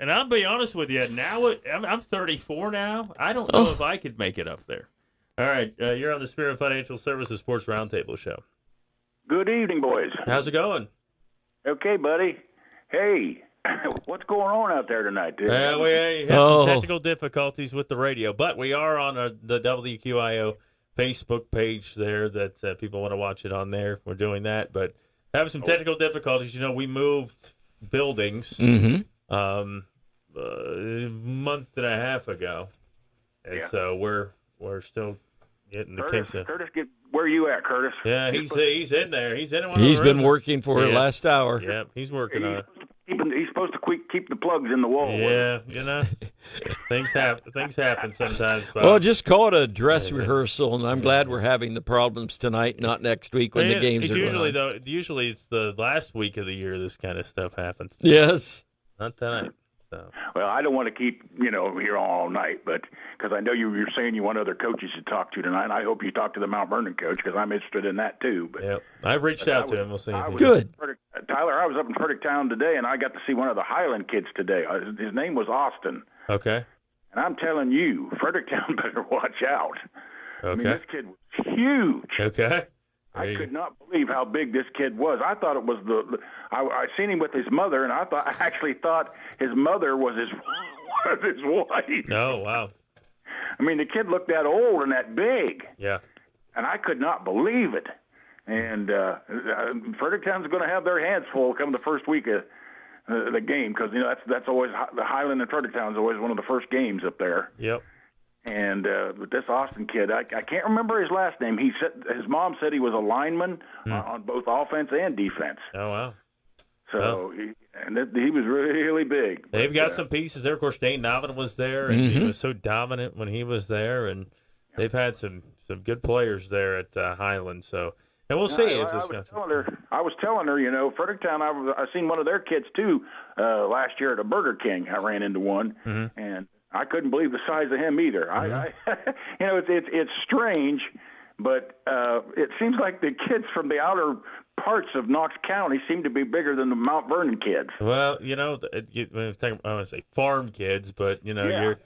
And I'll be honest with you. Now, I'm 34 now. I don't know if I could make it up there. All right. You're on the Spirit Financial Services Sports Roundtable show. Good evening, boys. How's it going? Okay, buddy. Hey, what's going on out there tonight, dude? We have some technical difficulties with the radio, but we are on the WQIO Facebook page there that people want to watch it on there. We're doing that, but having some technical difficulties. We moved buildings a month and a half ago, and so we're still getting the kinks in. Curtis, where are you at, Curtis? Yeah, he's in there. He's in one. He's been working for it last hour. Yeah, he's working on it. He's supposed to keep the plugs in the wall. Yeah, things happen sometimes. Bob. Well, just call it a dress rehearsal, and I'm glad we're having the problems tonight, not next week when the games are usually it's the last week of the year this kind of stuff happens. Yes. Not tonight. So. Well, I don't want to keep here all night, but because I know you're saying you want other coaches to talk to tonight. I hope you talk to the Mount Vernon coach because I'm interested in that too. But yep, I've reached out to him. We'll see. Good, Tyler. I was up in Fredericktown today, and I got to see one of the Highland kids today. His name was Austin. Okay. And I'm telling you, Fredericktown better watch out. Okay. I mean, this kid was huge. Okay. I could not believe how big this kid was. I thought it was I seen him with his mother, and I actually thought his mother was his wife. Oh, wow. I mean, the kid looked that old and that big. Yeah. And I could not believe it. And Fredericktown's going to have their hands full come the first week of the game because that's always the Highland and Fredericktown is always one of the first games up there. Yep. And with this Austin kid, I can't remember his last name. He said his mom said he was a lineman on both offense and defense. Oh wow! So he was really big. They've got some pieces there. Of course, Dane Novin was there, and he was so dominant when he was there. And they've had some good players there at Highland. So, and we'll see if this goes. I was telling her, Fredericktown. I seen one of their kids too last year at a Burger King. I ran into one, and I couldn't believe the size of him either. It's strange, but it seems like the kids from the outer parts of Knox County seem to be bigger than the Mount Vernon kids. Well, I want to say farm kids, but you're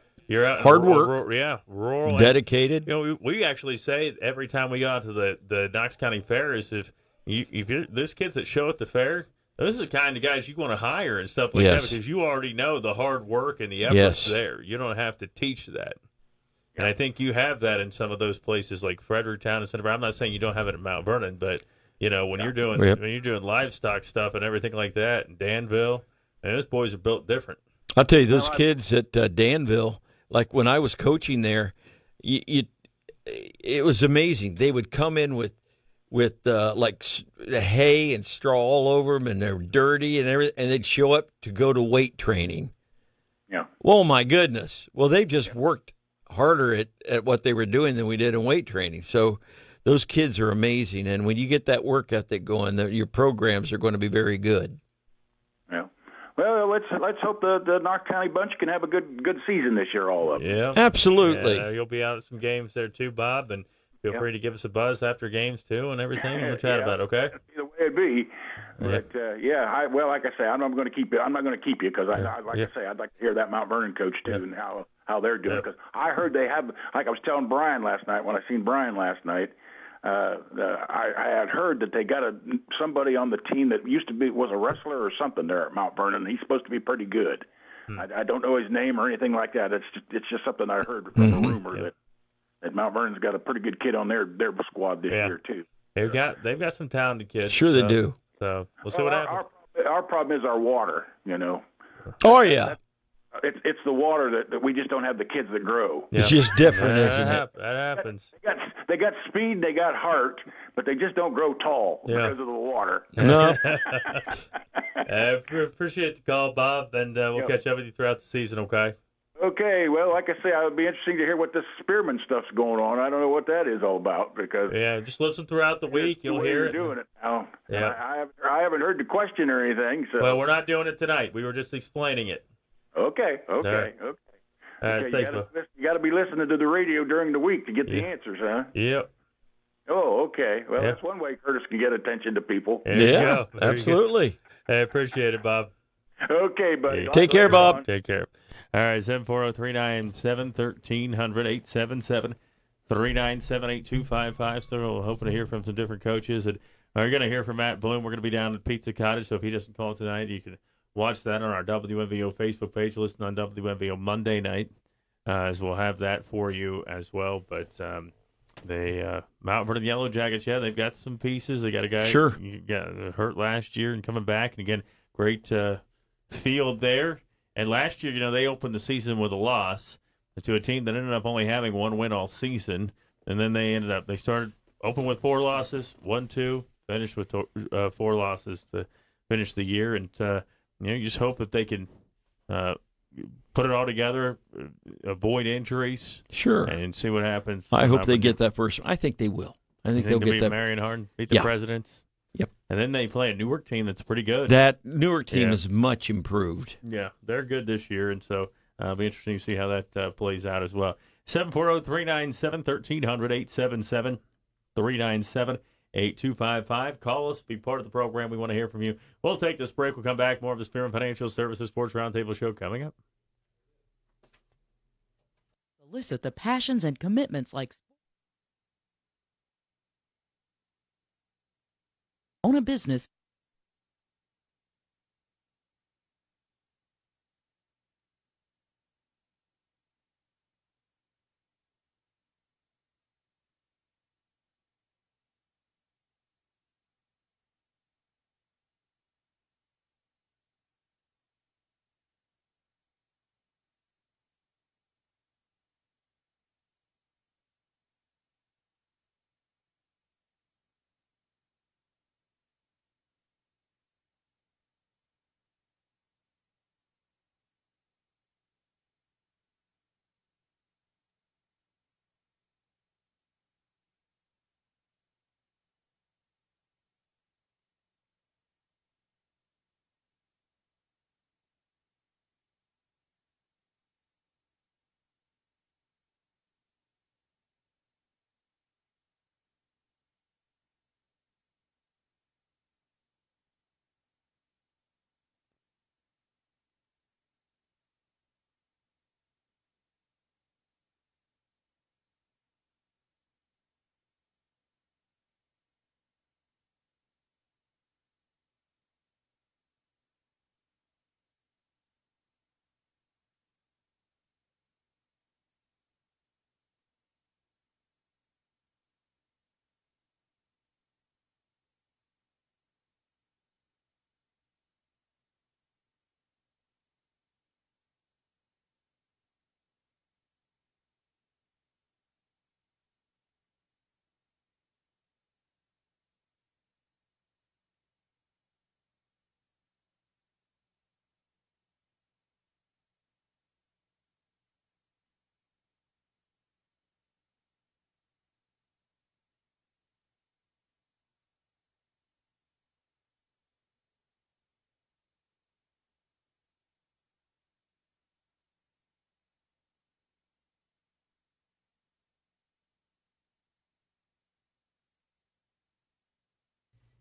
out hard work, rural, dedicated. We actually say every time we go out to the Knox County Fair is if there's kids that show at the fair. Those are the kind of guys you want to hire and stuff like that because you already know the hard work and the effort's there. You don't have to teach that. And I think you have that in some of those places like Fredericktown and Center. I'm not saying you don't have it in Mount Vernon, but when you're doing livestock stuff and everything like that in Danville, and those boys are built different. I'll tell you, those kids at Danville, like when I was coaching there, it was amazing. They would come in with like hay and straw all over them, and they're dirty and everything, and they'd show up to go to weight training. Yeah. Oh my goodness! Well, they've just worked harder at what they were doing than we did in weight training. So those kids are amazing, and when you get that work ethic going, your programs are going to be very good. Yeah. Well, let's hope the Knox County bunch can have a good season this year, all of them. Yeah, absolutely. You'll be out at some games there too, Bob, and. Feel free to give us a buzz after games, too, and everything, and we'll chat about it, okay? That's the way it be. But, like I say, I'm not going to keep you. I'm not going to keep you because, I say, I'd like to hear that Mount Vernon coach, too, and how they're doing. Because I heard they have, like I was telling Brian last night, when I seen Brian last night, I had heard that they got somebody on the team that was a wrestler or something there at Mount Vernon. He's supposed to be pretty good. I don't know his name or anything like that. It's just something I heard from a rumor that Mount Vernon's got a pretty good kid on their squad this year too. They've got some talented kids. Sure, they do. So we'll see what happens. Our problem is our water. Oh yeah. It's the water that we just don't have the kids that grow. It's just different, isn't it? That happens. They got speed, they got heart, but they just don't grow tall because of the water. No. Appreciate the call, Bob, and we'll catch up with you throughout the season, okay? Okay, well, like I say, it would be interesting to hear what this Spearman stuff's going on. I don't know what that is all about because just listen throughout the week. You'll hear it. Doing it now. Yeah, I haven't heard the question or anything. So well, we're not doing it tonight. We were just explaining it. Okay. All right, thanks, you got to be listening to the radio during the week to get the answers, huh? Yep. Oh, okay. Well, that's one way Curtis can get attention to people. Yeah, absolutely. I appreciate it, Bob. Okay, buddy. Take care, Bob. Take care. All right, 740-397-1300, 877-397-8255. Still hoping to hear from some different coaches. And we're going to hear from Matt Bloom. We're going to be down at Pizza Cottage, so if he doesn't call tonight, you can watch that on our WMVO Facebook page. Listen on WMVO Monday night, as we'll have that for you as well. But Mount Vernon Yellow Jackets, they've got some pieces. They got a guy who got hurt last year and coming back. And, again, great field there. And last year, they opened the season with a loss to a team that ended up only having one win all season. And then they started open with 4 losses, 1-2, finished with 4 losses to finish the year. And, you just hope that they can put it all together, avoid injuries. Sure. And see what happens. I hope they get that first. I think they will. I think they'll get that. Marion Hardin, beat the Presidents. Yep. And then they play a Newark team that's pretty good. That Newark team is much improved. Yeah, they're good this year, and so it'll be interesting to see how that plays out as well. 740-397-1300, 877-397-8255. Call us, be part of the program. We want to hear from you. We'll take this break. We'll come back. More of the Spearman Financial Services Sports Roundtable Show coming up. Elicit the passions and commitments like own a business.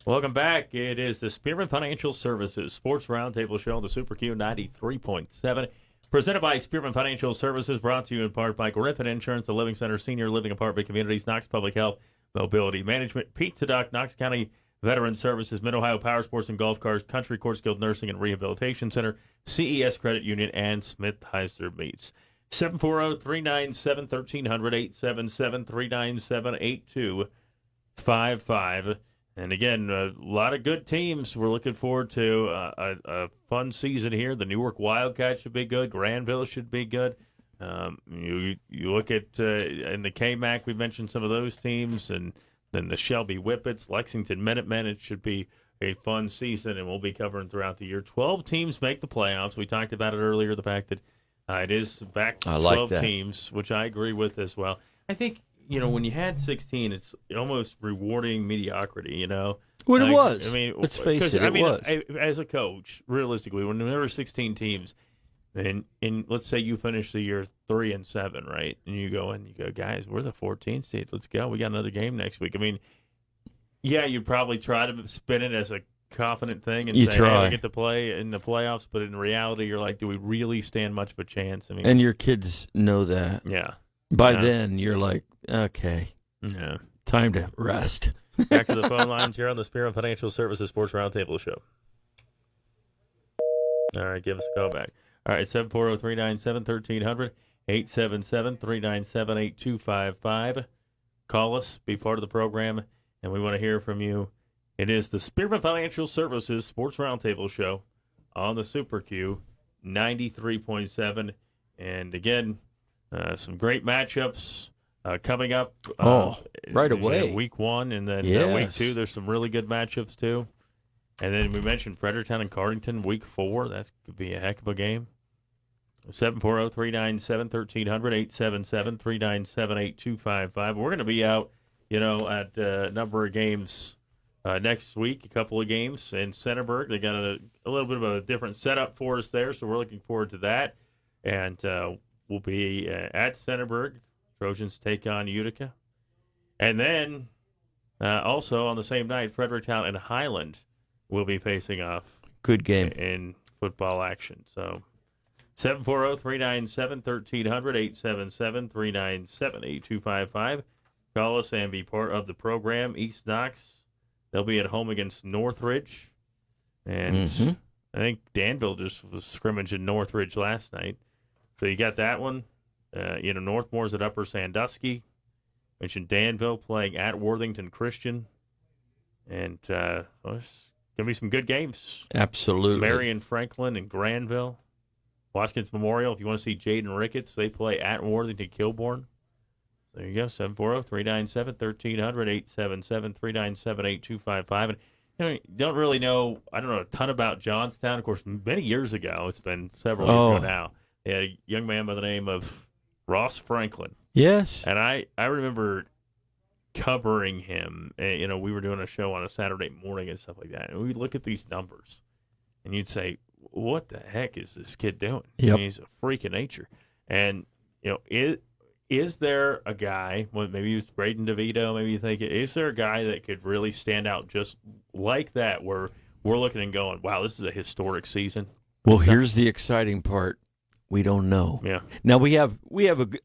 Welcome back. It is the Spearman Financial Services Sports Roundtable Show on the Super Q 93.7. Presented by Spearman Financial Services, brought to you in part by Griffin Insurance, the Living Center Senior Living Apartment Communities, Knox Public Health, Mobility Management, Pizza Duck, Knox County Veteran Services, Mid-Ohio Power Sports and Golf Cars, Country Court Skilled Nursing and Rehabilitation Center, CES Credit Union, and Smith Heister Meats. 740-397-1300, 877-397-8255. And again, a lot of good teams. We're looking forward to a fun season here. The Newark Wildcats should be good. Granville should be good. You look at in the KMAC, we mentioned some of those teams, and then the Shelby Whippets, Lexington Minutemen. It should be a fun season, and we'll be covering throughout the year. 12 teams make the playoffs. We talked about it earlier, the fact that it is back to 12 teams, which I agree with as well. I think, when you had 16, it's almost rewarding mediocrity, Well, it was. I mean, let's face it, it was. As a coach, realistically, when there were 16 teams, and let's say you finish the year 3-7, right? And you go, guys, we're the 14th seed. Let's go. We got another game next week. I mean, yeah, you'd probably try to spin it as a confident thing and say, hey, we get to play in the playoffs, but in reality, you're like, do we really stand much of a chance? I mean, and your kids know that. Yeah. By then, you're like, okay, time to rest. Back to the phone lines here on the Spearman Financial Services Sports Roundtable Show. All right, give us a call back. All right, 740-397-1300, 877-397-8255. Call us, be part of the program, and we want to hear from you. It is the Spearman Financial Services Sports Roundtable Show on the Super Q 93.7. And again, some great matchups coming up. Right away. Week 1, and then week 2, there's some really good matchups too. And then we mentioned Fredericktown and Cardington, week 4. That could be a heck of a game. 740-397-1300, 877-397-8255. We're going to be out, at a number of games next week, a couple of games in Centerburg. They got a little bit of a different setup for us there, so we're looking forward to that. And we'll be at Centerburg. Trojans take on Utica. And then also on the same night, Fredericktown and Highland will be facing off. Good game. In football action. So 740-397-1300, 877-397-8255. Call us and be part of the program. East Knox, they'll be at home against Northridge. And I think Danville just was scrimmaging Northridge last night. So you got that one. Northmore's at Upper Sandusky. Mentioned Danville playing at Worthington Christian. And there's going to be some good games. Absolutely. Marion Franklin and Granville. Watkins Memorial, if you want to see Jaden Ricketts, they play at Worthington Kilbourne. There you go, 740-397-1300, 877-397-8255. And you don't really know, I don't know a ton about Johnstown. Of course, many years ago, it's been several years ago now, they had a young man by the name of Ross Franklin. Yes. And I remember covering him. We were doing a show on a Saturday morning and stuff like that. And we'd look at these numbers, and you'd say, what the heck is this kid doing? Yep. I mean, he's a freak of nature. And, is there a guy, maybe it's Braden DeVito, maybe you think, is there a guy that could really stand out just like that where we're looking and going, wow, this is a historic season? Well, here's the exciting part. We don't know. Yeah. Now, we have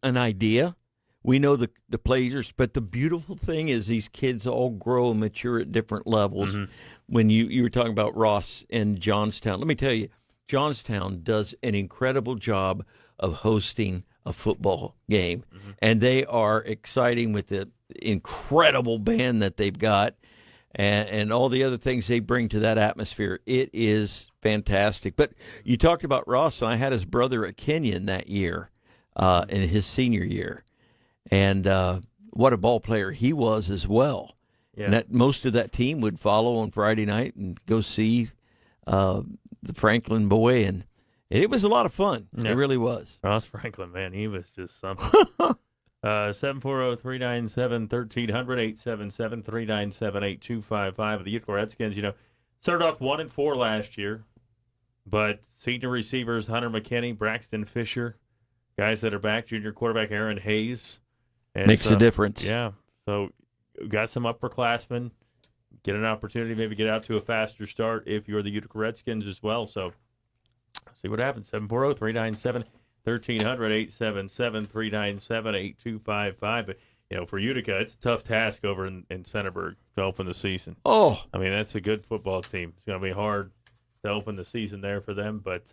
an idea. We know the players, but the beautiful thing is these kids all grow and mature at different levels. Mm-hmm. When you were talking about Ross and Johnstown, let me tell you, Johnstown does an incredible job of hosting a football game, and they are exciting with the incredible band that they've got and all the other things they bring to that atmosphere. It is fantastic. But you talked about Ross, and I had his brother at Kenyon that year in his senior year. And what a ball player he was as well. Yeah. And that most of that team would follow on Friday night and go see the Franklin boy, and it was a lot of fun. Yeah. It really was. Ross Franklin, man, he was just something. 740-397-1300, 877-397-8255. The Utica Redskins, started off 1-4 last year, but senior receivers Hunter McKinney, Braxton Fisher, guys that are back, junior quarterback Aaron Hayes. And makes a difference. Yeah. So got some upperclassmen. Get an opportunity, maybe get out to a faster start if you're the Utica Redskins as well. So see what happens. 740-397-1300, 877-397-8255. But, for Utica, it's a tough task over in Centerburg to open the season. Oh. I mean, that's a good football team. It's going to be hard to open the season there for them. But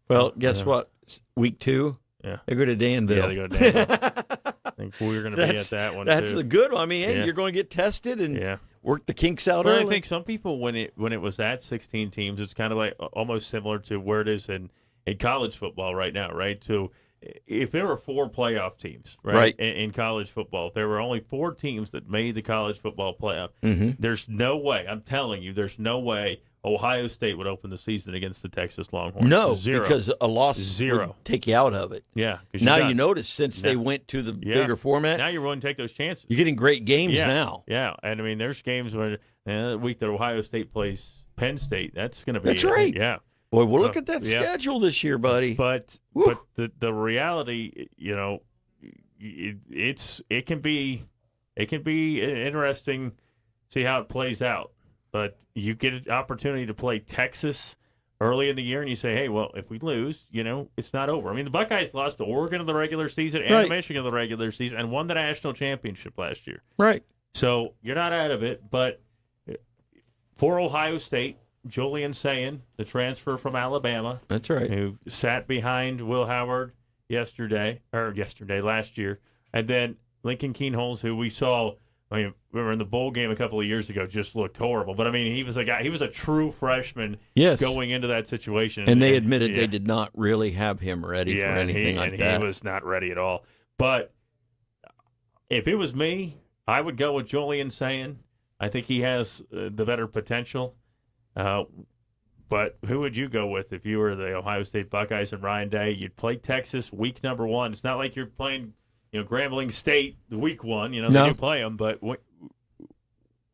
well, guess what? Week 2, they go to Danville. Yeah, they go to Danville. I think we're going to be at that one, that's too. a good one. I mean, hey, you're going to get tested and work the kinks out early. I think some people, when it was at 16 teams, it's kind of like almost similar to where it is in college football right now, right? So if there were 4 playoff teams, right. In college football, if there were only 4 teams that made the college football playoff, there's no way, I'm telling you, there's no way Ohio State would open the season against the Texas Longhorns. No, 0. because a loss would take you out of it. Yeah. Now you notice since they went to the bigger format. Now you're willing to take those chances. You're getting great games now. Yeah, and I mean, there's games where the week that Ohio State plays Penn State, that's going to be That's right. Yeah. Boy, we'll look at that schedule this year, buddy. But the reality, it can be interesting. See how it plays out. But you get an opportunity to play Texas early in the year, and you say, hey, well, if we lose, it's not over. I mean, the Buckeyes lost to Oregon in the regular season and Michigan in the regular season and won the national championship last year. Right. So you're not out of it. But for Ohio State, Julian Sayin, the transfer from Alabama. That's right. Who sat behind Will Howard last year. And then Lincoln Keenholz, who we saw, remember in the bowl game a couple of years ago, just looked horrible. But, he was a guy, he was a true freshman going into that situation. And they admitted they did not really have him ready for anything like that. He was not ready at all. But if it was me, I would go with Julian Sayin. I think he has the better potential. But who would you go with if you were the Ohio State Buckeyes and Ryan Day? You'd play Texas week number 1. It's not like you're playing, Grambling State the week 1. They do play them. But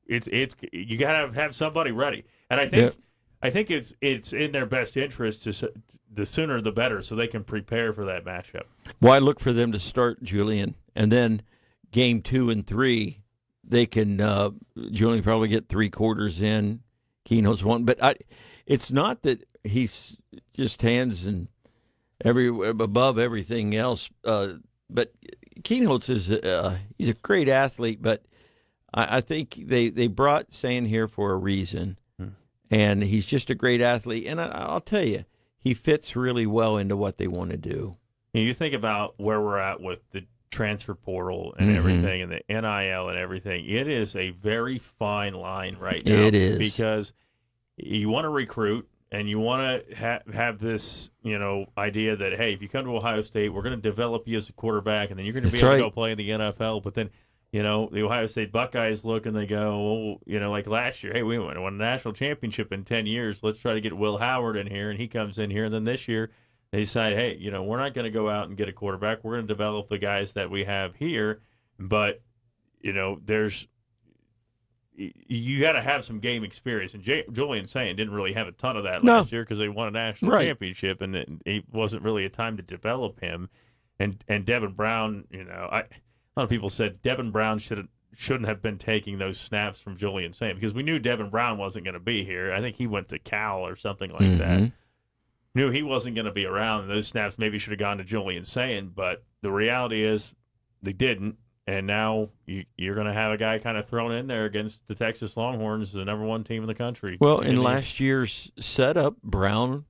it's you gotta have somebody ready, and I think it's in their best interest to the sooner the better, so they can prepare for that matchup. Well, I look for them to start Julian, and then game 2 and 3, they can Julian probably get 3 quarters in. Keno's one, but it's not that he's just hands and above everything else. But Keno's he's a great athlete, but I think they brought Sand here for a reason, and he's just a great athlete. And I'll tell you, he fits really well into what they want to do. You think about where we're at with the transfer portal and everything, and the NIL and everything. It is a very fine line right now. It is, because you want to recruit and you want to have this, idea that, hey, if you come to Ohio State, we're going to develop you as a quarterback, and then you're going to be able to go play in the NFL. But then, the Ohio State Buckeyes look and they go, like last year, hey, we won a national championship in 10 years. Let's try to get Will Howard in here, and he comes in here. And then this year they decide, hey, we're not going to go out and get a quarterback. We're going to develop the guys that we have here. But, you got to have some game experience. And Julian Sand didn't really have a ton of that last year because they won a national championship, and it wasn't really a time to develop him. And Devin Brown, a lot of people said Devin Brown shouldn't have been taking those snaps from Julian Sand because we knew Devin Brown wasn't going to be here. I think he went to Cal or something like that. Knew he wasn't going to be around, and those snaps maybe should have gone to Julian Sand, but the reality is they didn't. And now you're going to have a guy kind of thrown in there against the Texas Longhorns, the number 1 team in the country. Well, in last year's setup, Brown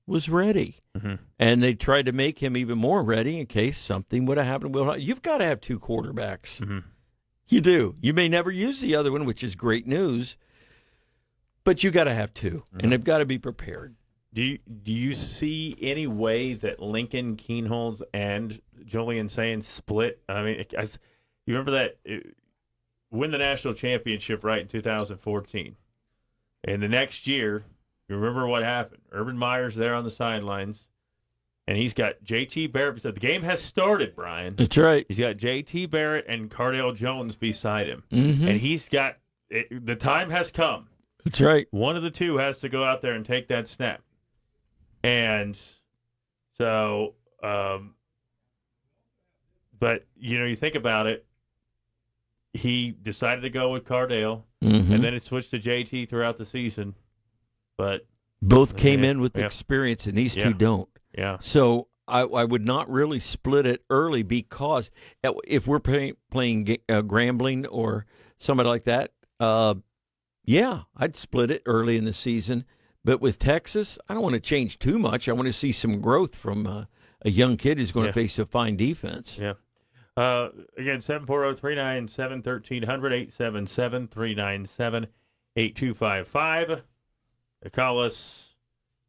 was ready. And they tried to make him even more ready in case something would have happened. Well, you've got to have 2 quarterbacks. You do. You may never use the other one, which is great news, but you got to have 2, and they've got to be prepared. Do you see any way that Lincoln Kienholz and Julian Sand split? I mean, you remember that win the national championship right in 2014, and the next year, you remember what happened? Urban Meyer's there on the sidelines, and he's got J.T. Barrett. So the game has started, Brian. That's right. He's got J.T. Barrett and Cardale Jones beside him, and he's got the time has come. That's right. One of the two has to go out there and take that snap, and so. But you think about it. He decided to go with Cardale, and then it switched to JT throughout the season. But both came in with experience, and these 2 don't. Yeah. So I would not really split it early because if we're playing Grambling or somebody like that, I'd split it early in the season. But with Texas, I don't want to change too much. I want to see some growth from a young kid who's going to face a fine defense. Yeah. Again, 740-397-1300, 877-397-8255. Call us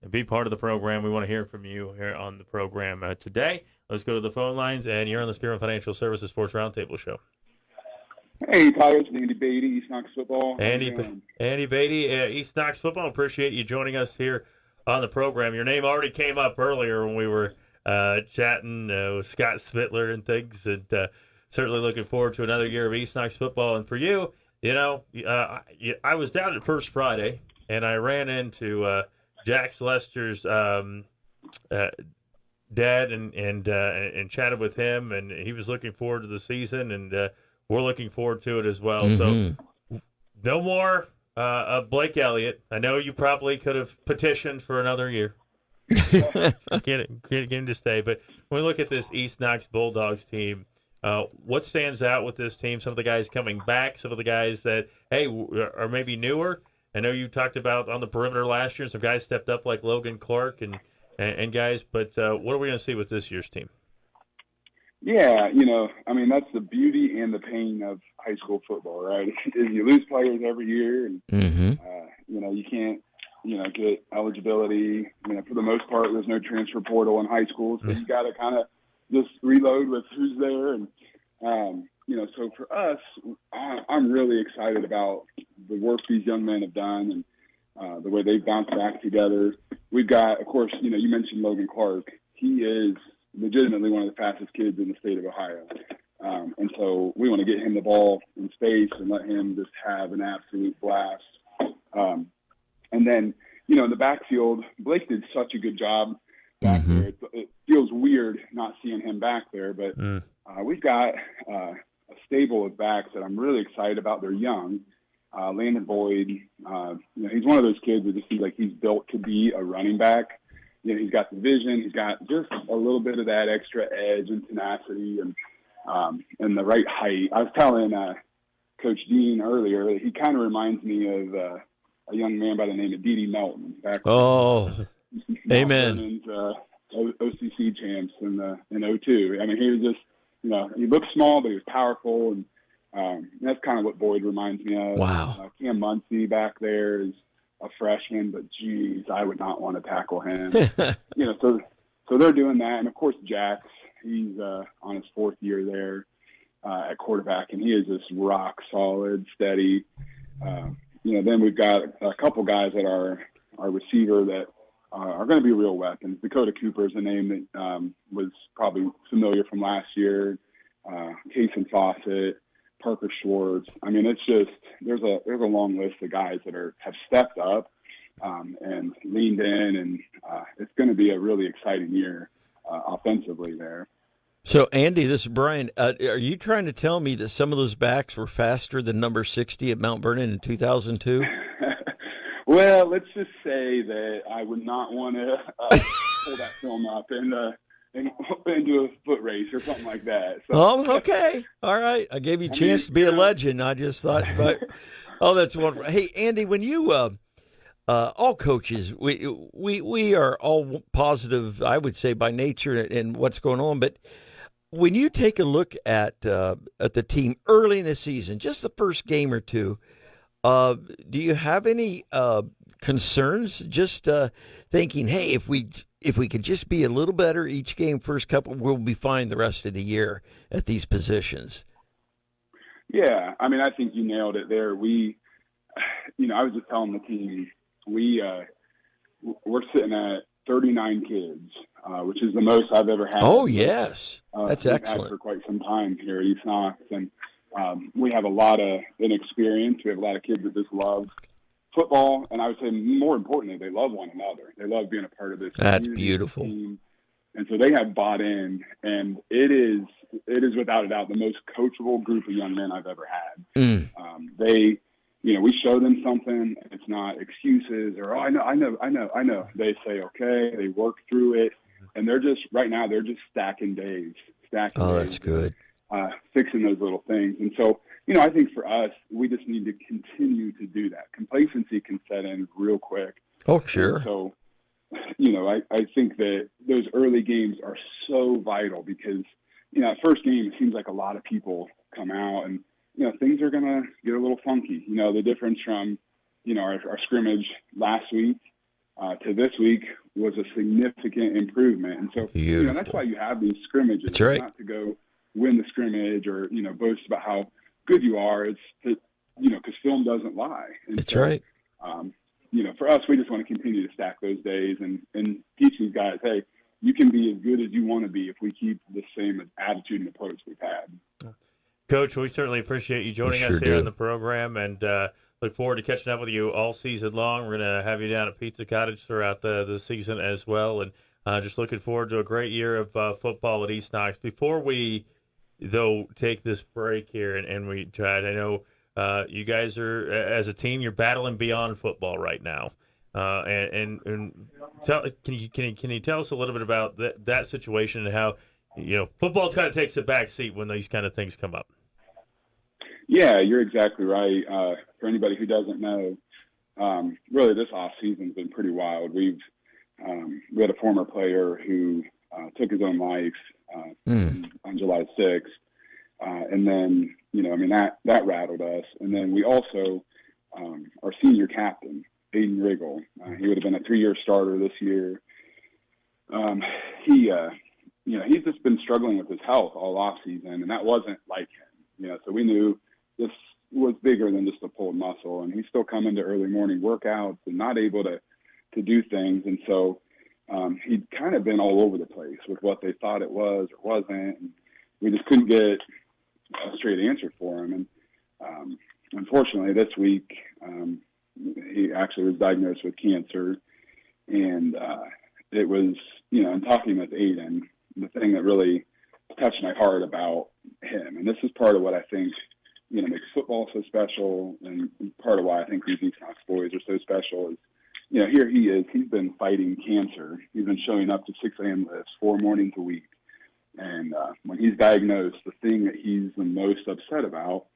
and be part of the program. We want to hear from you here on the program today. Let's go to the phone lines, and you're on the Spearman Financial Services Sports Roundtable Show. Hey, Tyler, it's Andy Beatty, East Knox Football. Andy Beatty, East Knox Football. Appreciate you joining us here on the program. Your name already came up earlier when we were chatting with Scott Spittler and things, and certainly looking forward to another year of East Knox football. And for you, I was down at First Friday, and I ran into Jax Lester's dad and chatted with him, and he was looking forward to the season, and we're looking forward to it as well. So no more Blake Elliott. I know you probably could have petitioned for another year. Get him to stay. But when we look at this East Knox Bulldogs team, what stands out with this team? Some of the guys coming back, some of the guys that, are maybe newer. I know you talked about on the perimeter last year, some guys stepped up like Logan Clark and guys, but what are we going to see with this year's team? Yeah, that's the beauty and the pain of high school football, right? Is you lose players every year, and you can't get eligibility. For the most part, there's no transfer portal in high school, so you got to kind of just reload with who's there. And, so for us, I'm really excited about the work these young men have done and the way they've bounced back together. We've got, of course, you mentioned Logan Clark. He is legitimately one of the fastest kids in the state of Ohio. And so we want to get him the ball in space and let him just have an absolute blast. And then, in the backfield, Blake did such a good job back there. It feels weird not seeing him back there, but we've got a stable of backs that I'm really excited about. They're young. Landon Boyd, he's one of those kids that just seems like he's built to be a running back. He's got the vision. He's got just a little bit of that extra edge and tenacity and the right height. I was telling Coach Dean earlier that he kind of reminds me of a young man by the name of D.D. Melton. Amen. OCC champs in 02. I mean, he was just, he looked small, but he was powerful, and that's kind of what Boyd reminds me of. Wow. Cam Muncie back there is a freshman, but geez, I would not want to tackle him. So they're doing that, and of course Jax, he's on his fourth year there at quarterback, and he is just rock solid, steady. Then we've got a couple guys that are our receiver that are going to be real weapons. Dakota Cooper is a name that was probably familiar from last year. Kason Fawcett, Parker Schwartz. I mean, it's just there's a long list of guys that have stepped up and leaned in, and it's going to be a really exciting year offensively there. So, Andy, this is Brian. Are you trying to tell me that some of those backs were faster than number 60 at Mount Vernon in 2002? Well, let's just say that I would not want to pull that film up and do a foot race or something like that. So. Oh, okay. All right. I gave you a chance to be a legend. I just thought, that's wonderful. Hey, Andy, when you all coaches, we are all positive, I would say, by nature and what's going on. But when you take a look at the team early in the season, just the first game or two, do you have any concerns? Just thinking, hey, if we could just be a little better each game, first couple, we'll be fine the rest of the year at these positions. Yeah, I mean, I think you nailed it there. I was just telling the team, we're sitting at 39 kids, which is the most I've ever had. Oh, yes. That's excellent. For quite some time here at East Knox. And we have a lot of inexperience. We have a lot of kids that just love football. And I would say more importantly, they love one another. They love being a part of this. That's beautiful. Team. And so they have bought in, and it is without a doubt the most coachable group of young men I've ever had. We show them something. It's not excuses or, I know. They say, okay, they work through it. And they're just stacking days. That's good. Fixing those little things. And so, I think for us, we just need to continue to do that. Complacency can set in real quick. Oh, sure. And so, I think that those early games are so vital because, at first game, it seems like a lot of people come out and, things are going to get a little funky. The difference from, our scrimmage last week to this week was a significant improvement. And so, that's why you have these scrimmages. That's right. Not to go win the scrimmage or, boast about how good you are. It's to, because film doesn't lie. And that's right. For us, we just want to continue to stack those days and teach these guys, hey, you can be as good as you want to be if we keep the same attitude and approach we've had. Coach, we certainly appreciate you joining us here on the program, and look forward to catching up with you all season long. We're going to have you down at Pizza Cottage throughout the season as well, and just looking forward to a great year of football at East Knox. Before we, though, take this break here and we chat, I know you guys are, as a team, you're battling beyond football right now. Can you tell us a little bit about that situation and how football kind of takes a back seat when these kind of things come up? Yeah, you're exactly right. For anybody who doesn't know, really this off season's been pretty wild. We had a former player who took his own life on July 6th, and then that rattled us. And then we also our senior captain, Aiden Riggle, he would have been a 3-year starter this year. He's just been struggling with his health all off season, and that wasn't like him. So we knew this was bigger than just a pulled muscle, and he's still coming to early morning workouts and not able to do things. And so he'd kind of been all over the place with what they thought it was or wasn't. And we just couldn't get a straight answer for him. And unfortunately, this week he actually was diagnosed with cancer, and it was, you know, in talking with Aiden, the thing that really touched my heart about him, and this is part of what I think, you know, makes football so special, and part of why I think these Equinox boys are so special is, you know, here he is. He's been fighting cancer. He's been showing up to 6 a.m. lifts 4 mornings a week. And when he's diagnosed, the thing that he's the most upset about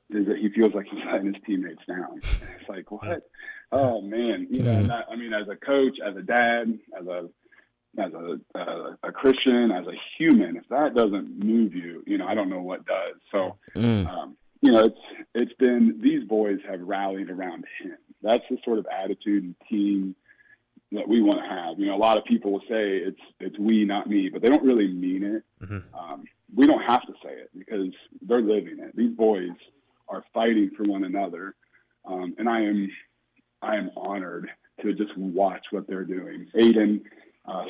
is that he feels like he's letting his teammates down. It's like, what? Oh, man. You know, and that, I mean, as a coach, as a dad, as a Christian, as a human, if that doesn't move you, you know, I don't know what does. So, you know, it's been, these boys have rallied around him. That's the sort of attitude and team that we want to have. You know, a lot of people will say it's we, not me, but they don't really mean it. We don't have to say it because they're living it. These boys are fighting for one another, and I am honored to just watch what they're doing. Aiden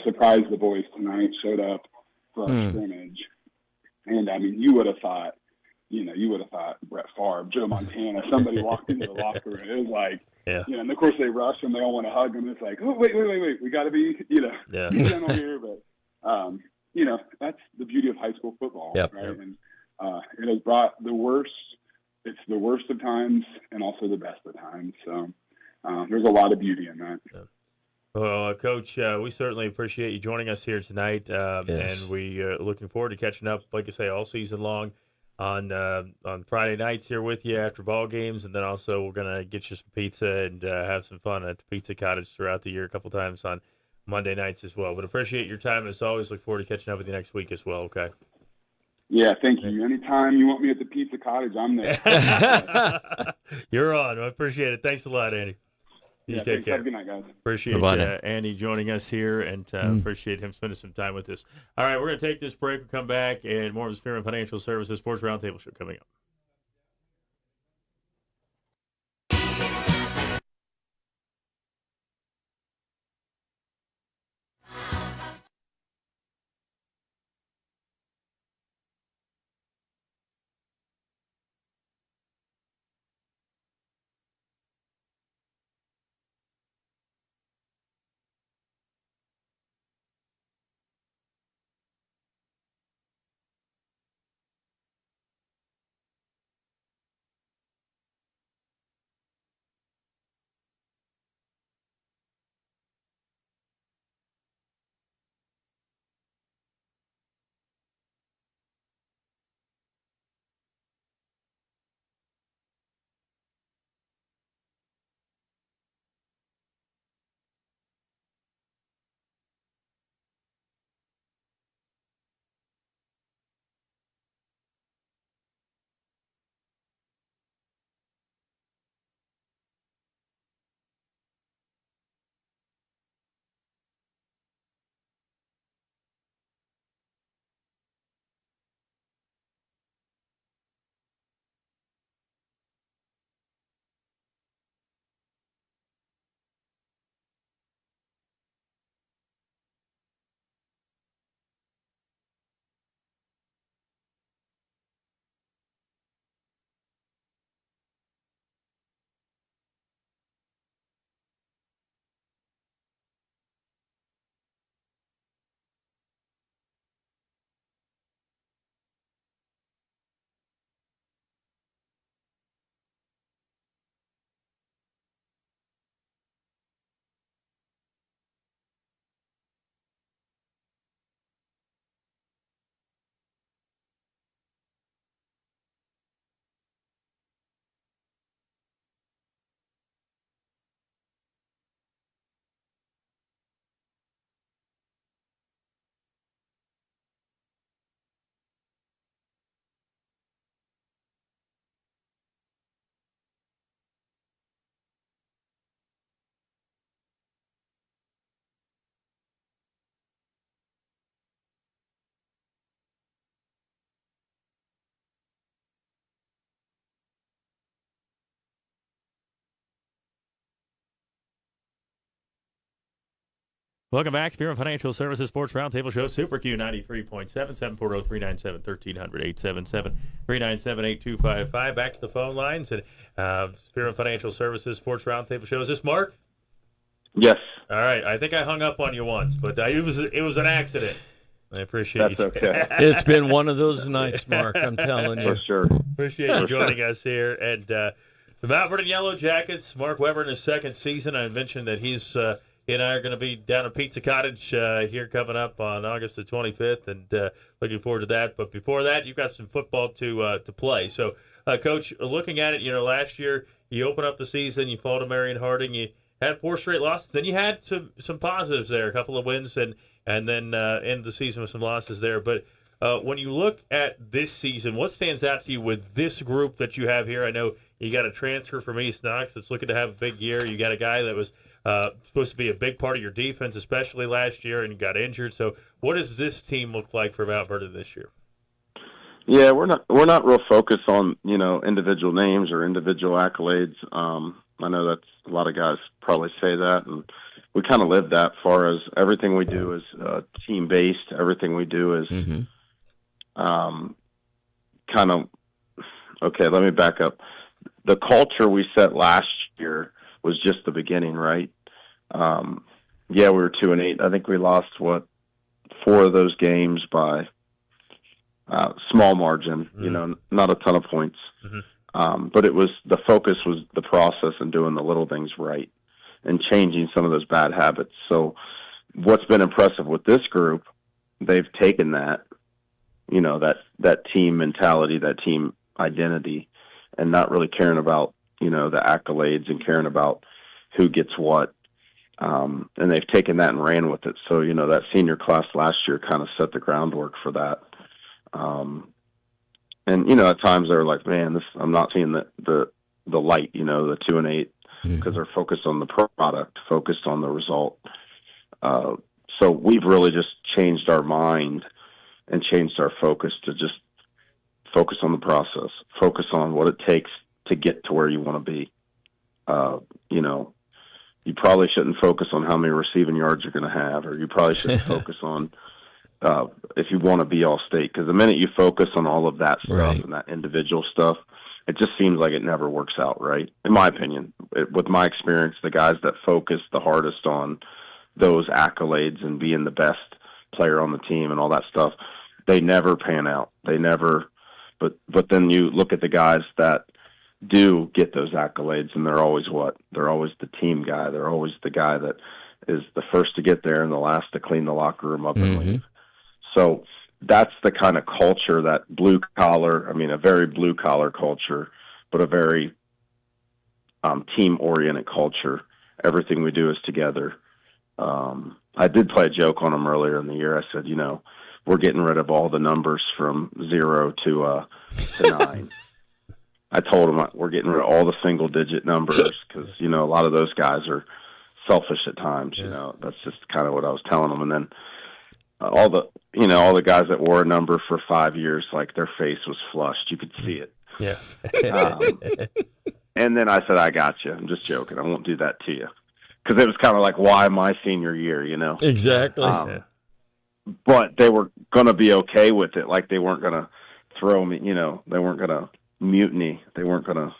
surprised the boys tonight, showed up for our scrimmage, and I mean, you would have thought Brett Favre, Joe Montana, somebody walked into the locker room. It was like, you know, and of course they rush and they all want to hug him. It's like, oh, wait. We got to be, you know, gentle here. But, you know, that's the beauty of high school football, right? And it has brought the worst. It's the worst of times and also the best of times. So there's a lot of beauty in that. Well, Coach, we certainly appreciate you joining us here tonight. And we are looking forward to catching up, like I say, all season long on Friday nights here with you after ball games, and then also we're gonna get you some pizza and have some fun at the Pizza Cottage throughout the year a couple times on Monday nights as well. But appreciate your time as always. Look forward to catching up with you next week as well. Okay. Yeah, thank you. Anytime you want me at the Pizza Cottage, I'm there. You're on. I appreciate it. Thanks a lot, Andy. You take care. Have a good night, guys. Appreciate Andy joining us here, and appreciate him spending some time with us. All right, we're going to take this break. We'll come back, and more of the Spearman Financial Services Sports Roundtable Show coming up. Welcome back. Spearman Financial Services Sports Roundtable Show, Super Q 93.7, 740-397-1300, 877-397-8255. Back to the phone lines. And Spearman Financial Services Sports Roundtable Show. Is this Mark? Yes. All right. I think I hung up on you once, but it was an accident. I appreciate That's you. okay. It's been one of those nights, Mark, I'm telling you. For sure. Appreciate you joining us here. And the Mount Vernon Yellow Jackets, Mark Weber in his second season. I mentioned that he and I are going to be down at Pizza Cottage here coming up on August the 25th, and looking forward to that. But before that, you've got some football to play. So, Coach, looking at it, last year you opened up the season, you fall to Marion Harding, you had 4 straight losses. Then you had some positives there, a couple of wins, and then end the season with some losses there. But when you look at this season, what stands out to you with this group that you have here? I know you got a transfer from East Knox that's looking to have a big year. You got a guy that was supposed to be a big part of your defense, especially last year, and you got injured. So what does this team look like for Mount Vernon this year? Yeah, we're not real focused on, individual names or individual accolades. I know that's a lot of guys probably say that, and we kind of live that far as everything we do is team-based. Everything we do is okay, let me back up. The culture we set last year was just the beginning, right? We were 2-8. I think we lost 4 of those games by small margin. Not a ton of points. But the focus was the process and doing the little things right and changing some of those bad habits. So what's been impressive with this group, they've taken that, that team mentality, that team identity, and not really caring about, the accolades and caring about who gets what. And they've taken that and ran with it. So, that senior class last year kind of set the groundwork for that. And, at times they're like, man, I'm not seeing the light, the 2-8, because they're focused on the product, focused on the result. So we've really just changed our mind and changed our focus to just focus on the process, focus on what it takes to get to where you want to be. You probably shouldn't focus on how many receiving yards you're going to have, or you probably shouldn't focus on if you want to be all-state, because the minute you focus on all of that stuff and that individual stuff, it just seems like it never works out right, in my opinion. With my experience, the guys that focus the hardest on those accolades and being the best player on the team and all that stuff, they never pan out. They never. But then you look at the guys that do get those accolades, and they're always what? They're always the team guy. They're always the guy that is the first to get there and the last to clean the locker room up and leave. So that's the kind of culture, that a very blue-collar culture, but a very team-oriented culture. Everything we do is together. I did play a joke on them earlier in the year. I said, we're getting rid of all the numbers from 0 to 9. I told them we're getting rid of all the single-digit numbers because, a lot of those guys are selfish at times. That's just kind of what I was telling them. And then all the guys that wore a number for 5 years, like their face was flushed. You could see it. Yeah. And then I said, I got you. I'm just joking. I won't do that to you. Because it was kind of like, why my senior year, Exactly. But they were going to be okay with it. Like they weren't going to throw me, they weren't going to mutiny. They weren't going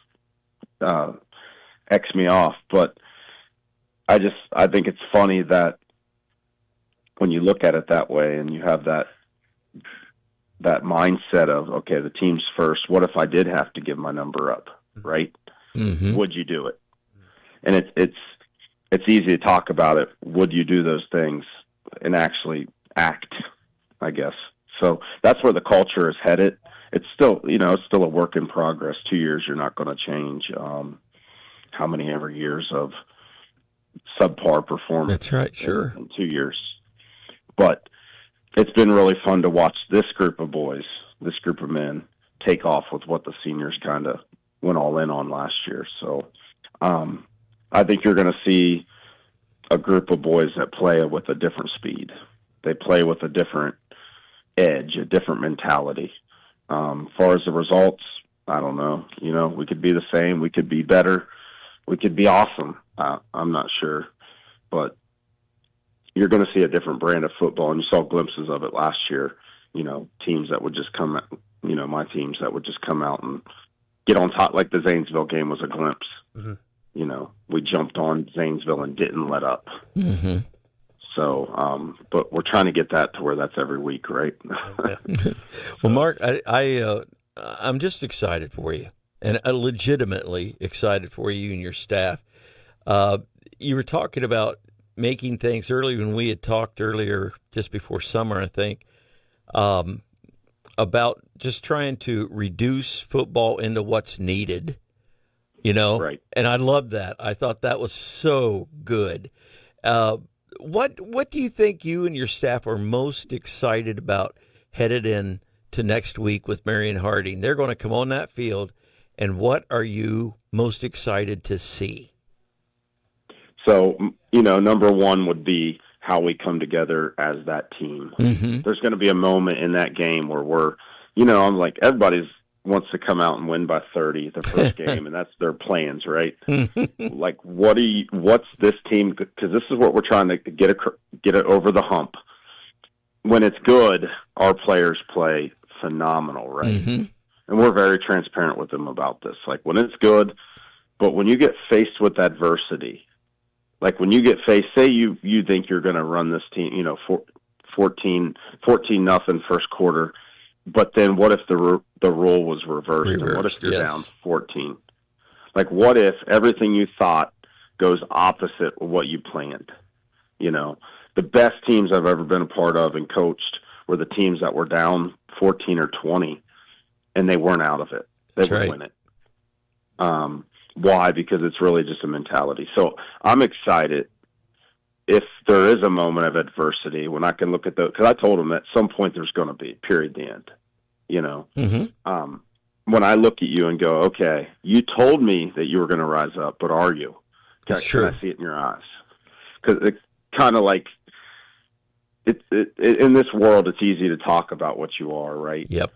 to X me off. But I think it's funny that when you look at it that way and you have that mindset of, okay, the team's first, what if I did have to give my number up, right? Would you do it? And it's easy to talk about it. Would you do those things and actually act, I guess? So that's where the culture is headed. It's still, it's still a work in progress. 2 years, you're not going to change how many ever years of subpar performance. That's right, sure. In 2 years. But it's been really fun to watch this group of boys, this group of men, take off with what the seniors kind of went all in on last year. So I think you're going to see a group of boys that play with a different speed. They play with a different edge, a different mentality. Far as the results, I don't know. We could be the same. We could be better. We could be awesome. I'm not sure. But you're going to see a different brand of football, and you saw glimpses of it last year. Teams that would just come, my teams that would just come out and get on top. Like the Zanesville game was a glimpse. Mm-hmm. We jumped on Zanesville and didn't let up. Mm-hmm. So, but we're trying to get that to where that's every week, right? Well, Mark, I'm just excited for you, and legitimately excited for you and your staff. You were talking about making things early when we had talked earlier, just before summer, I think, about just trying to reduce football into what's needed, Right. And I love that. I thought that was so good. What do you think you and your staff are most excited about headed in to next week with Marion Harding? They're going to come on that field, and what are you most excited to see? So, number one would be how we come together as that team. Mm-hmm. There's going to be a moment in that game where we're, I'm like, everybody wants to come out and win by 30 the first game, and that's their plans, right? Like, what's this team? Because this is what we're trying to get it over the hump. When it's good, our players play phenomenal, right? Mm-hmm. And we're very transparent with them about this. Like, when it's good, but when you get faced with adversity, like when you get faced, say you think you're going to run this team, 14-0 first quarter, but then what if the role was reversed? And what if you're down 14? Like, what if everything you thought goes opposite of what you planned? The best teams I've ever been a part of and coached were the teams that were down 14 or 20, and they weren't out of it. They would win it. Why? Because it's really just a mentality. So I'm excited. If there is a moment of adversity, we're not going to look at because I told them at some point there's going to be, period, the end. Mm-hmm. When I look at you and go, okay, you told me that you were going to rise up, but are you? Can I see it in your eyes? Because it's kind of like, in this world, it's easy to talk about what you are, right? Yep.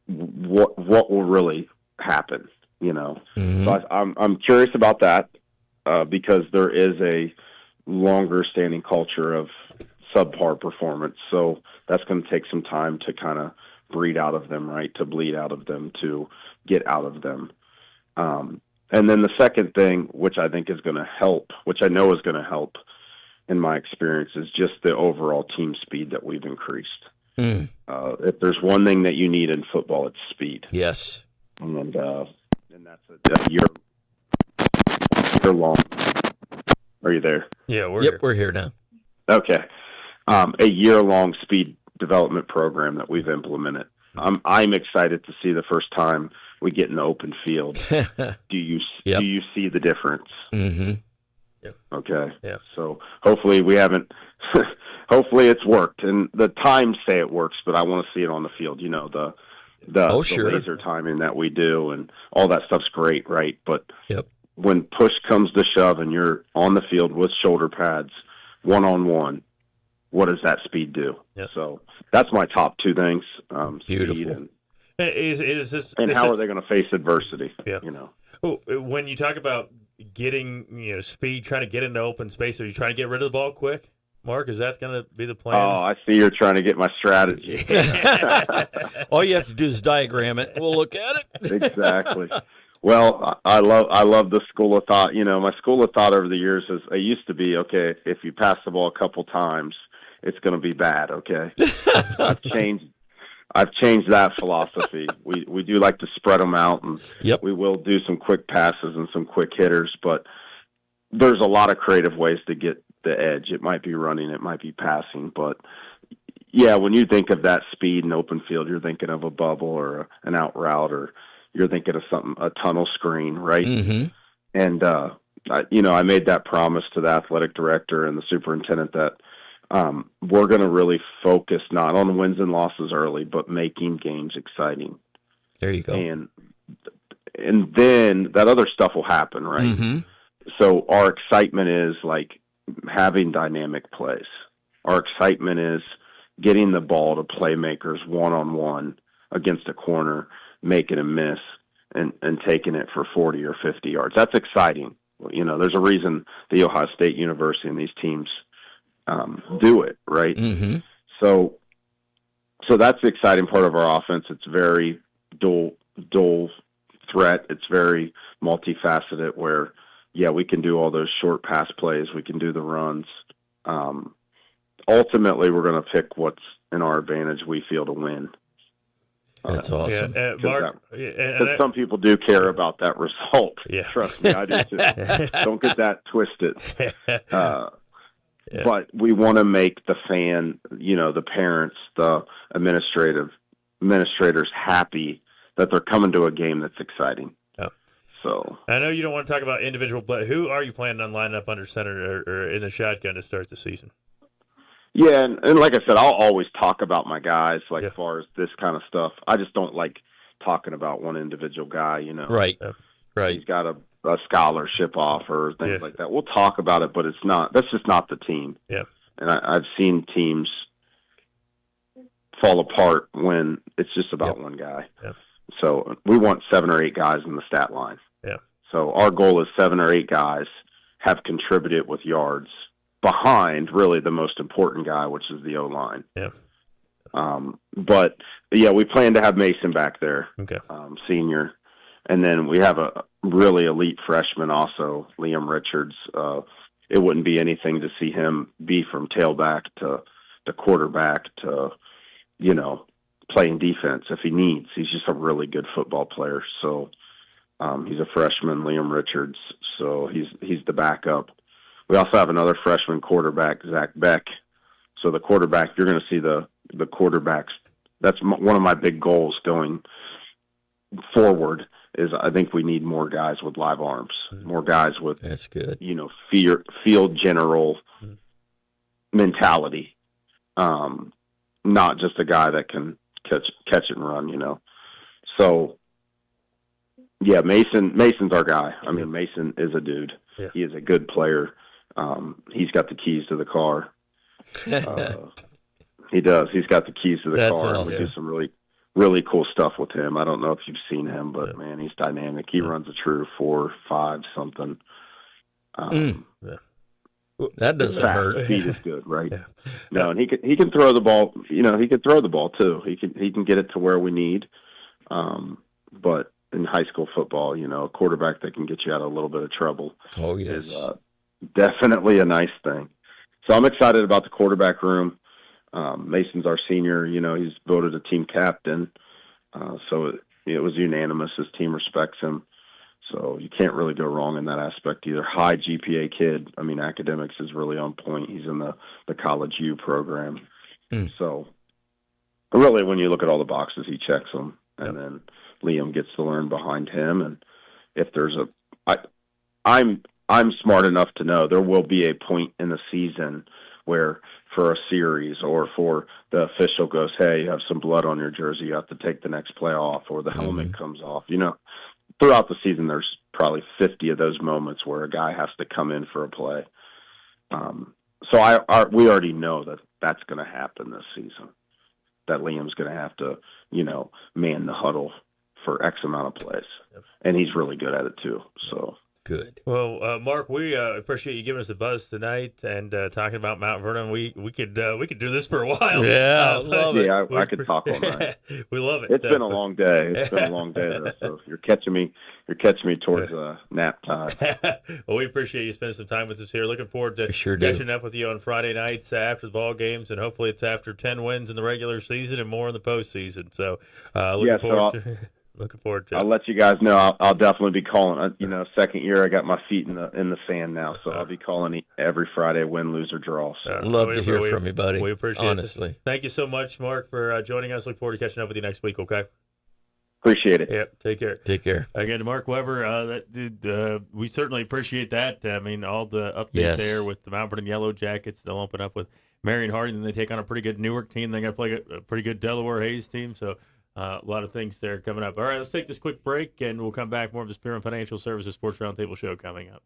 What will really happen? Mm-hmm. So I'm curious about that because there is a longer standing culture of subpar performance. So that's going to take some time to kind of breed out of them, right? To bleed out of them, to get out of them. And then the second thing, which I think is going to help, which I know is going to help in my experience, is just the overall team speed that we've increased. Mm. If there's one thing that you need in football, it's speed. Yes. And that's a year long. Are you there? Yeah, we're here now. Okay. A year-long speed development program that we've implemented. I'm excited to see the first time we get in the open field. Do you see the difference? Mm-hmm. Yep. Okay. Yeah. So hopefully we haven't. Hopefully it's worked, and the times say it works, but I want to see it on the field. The laser timing that we do and all that stuff's great, right? But when push comes to shove and you're on the field with shoulder pads, one-on-one, what does that speed do? Yep. So that's my top two things. Beautiful. Speed and how are they going to face adversity? Yeah. When you talk about getting speed, trying to get into open space, are you trying to get rid of the ball quick? Mark, is that going to be the plan? Oh, I see you're trying to get my strategy. All you have to do is diagram it. We'll look at it. Exactly. Well, I love the school of thought. My school of thought over the years is it used to be, okay, if you pass the ball a couple times, it's going to be bad. Okay, I've changed that philosophy. We do like to spread them out, and we will do some quick passes and some quick hitters, but there's a lot of creative ways to get the edge. It might be running, it might be passing, but when you think of that speed in open field, you're thinking of a bubble or an out route, or you're thinking of a tunnel screen, right? Mm-hmm. And I made that promise to the athletic director and the superintendent that we're going to really focus not on wins and losses early, but making games exciting. There you go. And then that other stuff will happen, right? Mm-hmm. So our excitement is like having dynamic plays. Our excitement is getting the ball to playmakers one-on-one against a corner, making a miss, and taking it for 40 or 50 yards. That's exciting. There's a reason the Ohio State University and these teams do it, right? Mm-hmm. So that's the exciting part of our offense. It's very dual threat. It's very multifaceted where, yeah, we can do all those short pass plays. We can do the runs. Ultimately, we're going to pick what's in our advantage we feel to win. That's awesome. Yeah, Mark, Because some people do care about that result. Yeah. Trust me, I do too. Don't get that twisted. But we want to make the fan, the parents, the administrators happy that they're coming to a game that's exciting. Yeah. So I know you don't want to talk about individual, but who are you planning on lining up under center or in the shotgun to start the season? Yeah, and like I said, I'll always talk about my guys, as far as this kind of stuff. I just don't like talking about one individual guy, Right, right. He's got a scholarship offer, things like that. We'll talk about it, but that's just not the team. Yeah. And I've seen teams fall apart when it's just about one guy. Yeah. So we want 7 or 8 guys in the stat line. Yeah. So our goal is 7 or 8 guys have contributed with yards behind really the most important guy, which is the O-line. Yeah. But yeah, we plan to have Mason back there, senior. And then we have a really elite freshman also, Liam Richards. It wouldn't be anything to see him be from tailback to quarterback to, playing defense if he needs. He's just a really good football player. So he's a freshman, Liam Richards. So he's the backup. We also have another freshman quarterback, Zach Beck. So the quarterback, you're going to see the quarterbacks. That's one of my big goals going forward is I think we need more guys with live arms, more guys with, that's good, field general mentality, not just a guy that can catch it and run, So, yeah, Mason's our guy. I mean, Mason is a dude. Yeah. He is a good player. He's got the keys to the car. He does. He's got the keys to the car. Awesome. We do some really, really cool stuff with him. I don't know if you've seen him, but man, he's dynamic. He runs a true 4.5 something. That doesn't hurt. Speed is good, right? Yeah. No, and he can throw the ball. He can throw the ball too. He can get it to where we need. But in high school football, a quarterback that can get you out of a little bit of trouble. Oh yes, is definitely a nice thing. So I'm excited about the quarterback room. Mason's our senior. He's voted a team captain. So it was unanimous. His team respects him. So you can't really go wrong in that aspect either. High GPA kid. I mean, academics is really on point. He's in the College U program. So really, when you look at all the boxes, he checks them. And then Liam gets to learn behind him. And if there's I'm smart enough to know there will be a point in the season where for a series or for the official goes, hey, you have some blood on your jersey, you have to take the next play off, or the helmet comes off. Throughout the season, there's probably 50 of those moments where a guy has to come in for a play. So we already know that that's going to happen this season, that Liam's going to have to, man the huddle for X amount of plays. And he's really good at it too. So good. Well, Mark, we appreciate you giving us a buzz tonight and talking about Mount Vernon. We could do this for a while. Yeah, love it. Yeah, I could talk all night. We love it. It's been a long day. It's been a long day though. So you're catching me towards nap time. Well, we appreciate you spending some time with us here. Looking forward to catching up with you on Friday nights after the ball games, and hopefully it's after 10 wins in the regular season and more in the postseason. So looking forward to it. I'll let you guys know. I'll definitely be calling. Second year I got my feet in the sand now, so I'll be calling every Friday, win, lose, or draw. So. Love to hear from you, buddy. We appreciate honestly. it. Thank you so much, Mark, for joining us. Look forward to catching up with you next week. Okay. Appreciate it. Yep. Take care. Take care. Again, to Mark Weber, we certainly appreciate that. I mean, all the update there with the Mount Vernon Yellow Jackets. They'll open up with Marion Harding, and they take on a pretty good Newark team. They got to play a pretty good Delaware Hayes team. So a lot of things there coming up. All right, let's take this quick break, and we'll come back. More of the Spearman Financial Services Sports Roundtable show coming up.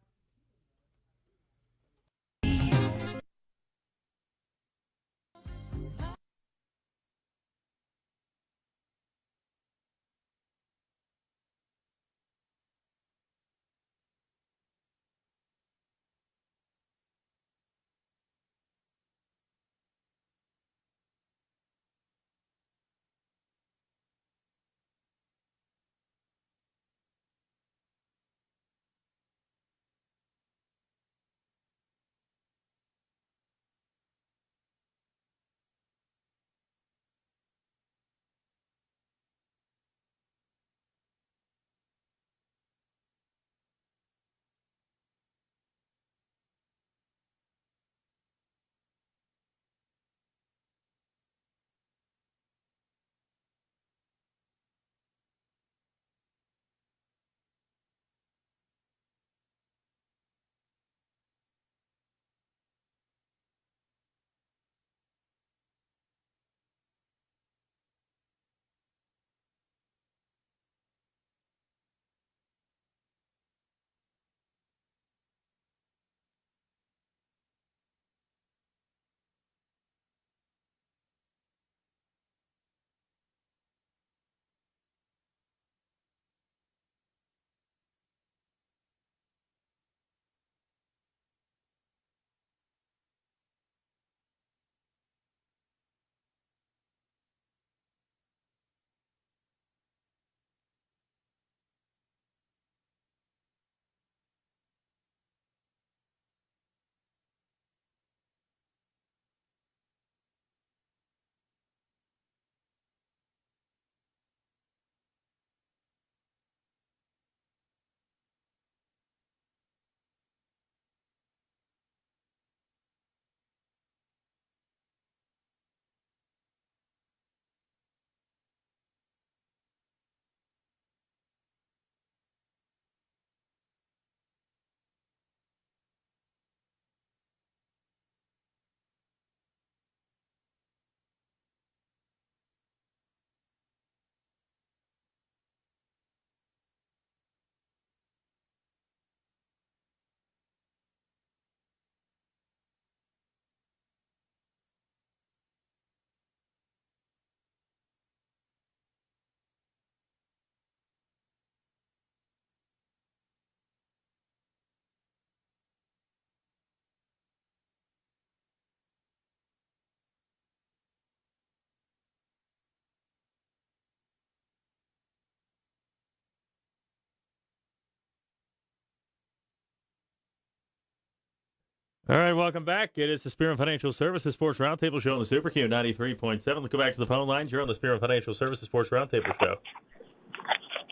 All right, welcome back. It is the Spearman Financial Services Sports Roundtable Show on the Super Q 93.7. Let's go back to the phone lines. You're on the Spearman Financial Services Sports Roundtable Show.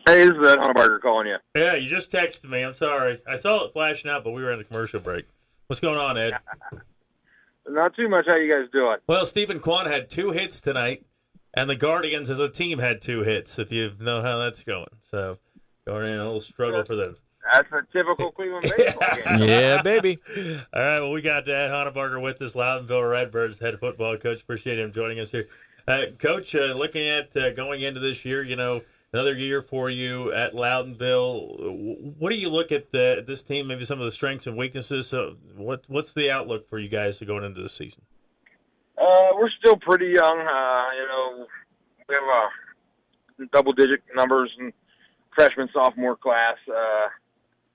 Hey, this is Ed Hunnebarger calling you. Yeah, you just texted me. I'm sorry. I saw it flashing out, but we were in a commercial break. What's going on, Ed? Not too much. How you guys doing? Well, Stephen Kwan had 2 hits tonight, and the Guardians as a team had 2 hits, if you know how that's going. So, going in a little struggle for them. That's a typical Cleveland baseball game. Yeah, baby. All right, well, we got Ed Hunnebarger with us, Loudonville Redbirds head football coach. Appreciate him joining us here. Coach, looking at going into this year, another year for you at Loudonville. What do you look at this team, maybe some of the strengths and weaknesses? What's the outlook for you guys going into the season? We're still pretty young. We have double-digit numbers in freshman, sophomore class.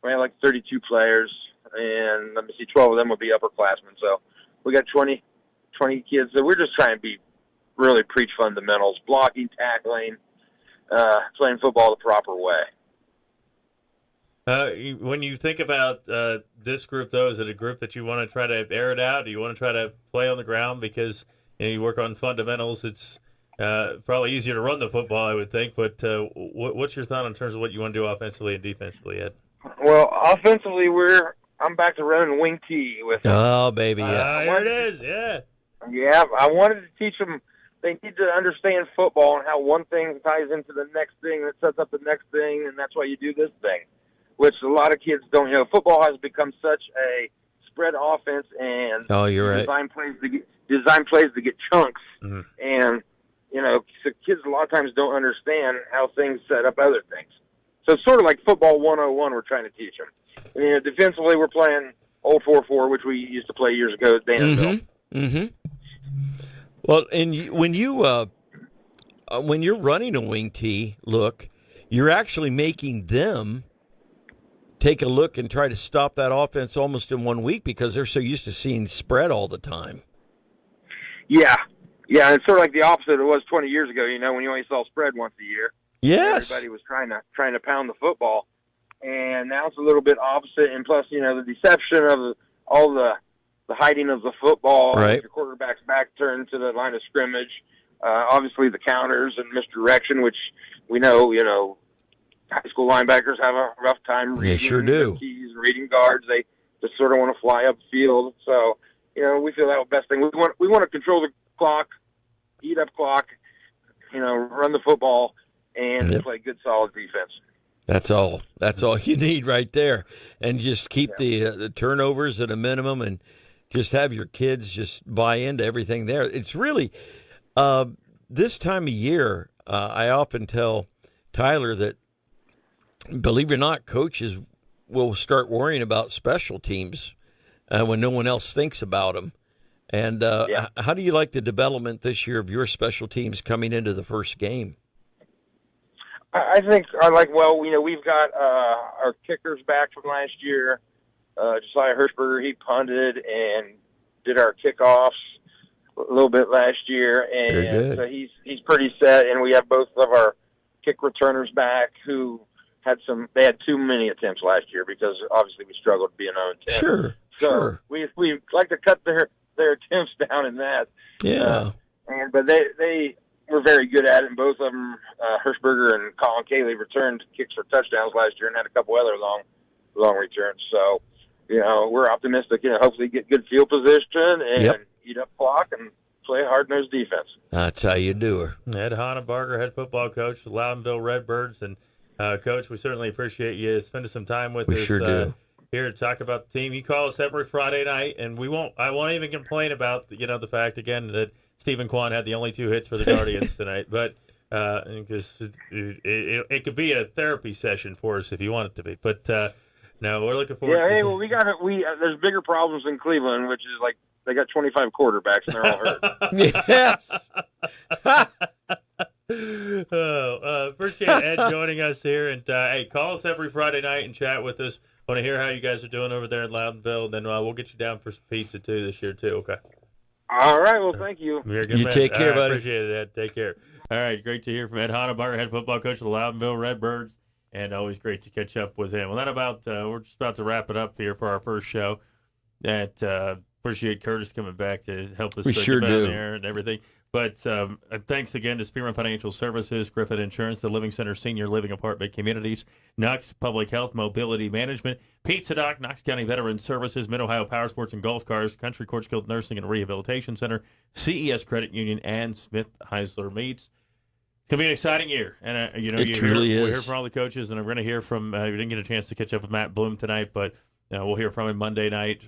We have like 32 players, and let me see, 12 of them will be upperclassmen. So we got 20 kids. So we're just trying to really preach fundamentals, blocking, tackling, playing football the proper way. When you think about this group, though, is it a group that you want to try to air it out? Do you want to try to play on the ground because you work on fundamentals? It's probably easier to run the football, I would think. But what's your thought in terms of what you want to do offensively and defensively, Ed? Well, offensively, I'm back to running wing T with them. Oh, baby, yes. There it is, yeah. Yeah, I wanted to teach them. They need to understand football and how one thing ties into the next thing that sets up the next thing, and that's why you do this thing, which a lot of kids don't know. Football has become such a spread offense, and you're right. design plays to get chunks, and so kids a lot of times don't understand how things set up other things. So it's sort of like football 101 we're trying to teach them. Defensively, we're playing old 4-4, which we used to play years ago at Danville. Well, and when you're running a wing T look, you're actually making them take a look and try to stop that offense almost in 1 week because they're so used to seeing spread all the time. Yeah, it's sort of like the opposite it was 20 years ago, when you only saw spread once a year. Yes. Everybody was trying to pound the football, and now it's a little bit opposite. And plus, the deception of all the hiding of the football. Right. If your quarterback's back turned to the line of scrimmage, obviously the counters and misdirection, which we know, high school linebackers have a rough time reading. They sure do. Keys and reading guards. They just sort of want to fly upfield. So, we feel that's the best thing. We want to control the clock, eat up clock, run the football, and play good, solid defense. That's all. That's all you need right there, and just keep the turnovers at a minimum, and just have your kids just buy into everything there. It's really this time of year. I often tell Tyler that, believe it or not, coaches will start worrying about special teams when no one else thinks about them. And how do you like the development this year of your special teams coming into the first game? I think we've got our kickers back from last year. Josiah Hirschberger, he punted and did our kickoffs a little bit last year, and so he's pretty set. And we have both of our kick returners back who they had too many attempts last year because obviously we struggled to be an 0-10. So we like to cut their attempts down in that. Yeah. But they were very good at it, and both of them, Hirschberger and Colin Cayley, returned kicks for touchdowns last year and had a couple other long returns. So, we're optimistic. Hopefully get good field position and eat up clock and play hard-nosed defense. That's how you do her. Ed Hunnebarger, head football coach for Loudonville Redbirds. And, Coach, we certainly appreciate you spending some time with us. We sure do. Here to talk about the team. You call us every Friday night, and I won't even complain about the fact again that Stephen Kwan had the only 2 hits for the Guardians tonight, but because it could be a therapy session for us if you want it to be. But no, we're looking forward. Yeah, we got it. There's bigger problems in Cleveland, which is like they got 25 quarterbacks and they're all hurt. Yes. Appreciate Ed joining us here, and hey, call us every Friday night and chat with us. Want to hear how you guys are doing over there in Loudonville, and then we'll get you down for some pizza too this year too. Okay. All right. Well, thank you. You're a good man. Take care, buddy. Appreciate it, Ed. Take care. All right. Great to hear from Ed Hunnebarger, head football coach of the Loudonville Redbirds, and always great to catch up with him. Well, we're just about to wrap it up here for our first show. that appreciate Curtis coming back to help us We sure get down do. there and everything. But thanks again to Spearman Financial Services, Griffin Insurance, the Living Center Senior Living Apartment Communities, Knox Public Health Mobility Management, Pizza Doc, Knox County Veteran Services, Mid-Ohio Power Sports and Golf Cars, Country Court Skilled Nursing and Rehabilitation Center, CES Credit Union, and Smith Heisler Meats. It's going to be an exciting year. And, It truly is. We hear from all the coaches, and I'm going to hear from, we didn't get a chance to catch up with Matt Bloom tonight, but we'll hear from him Monday night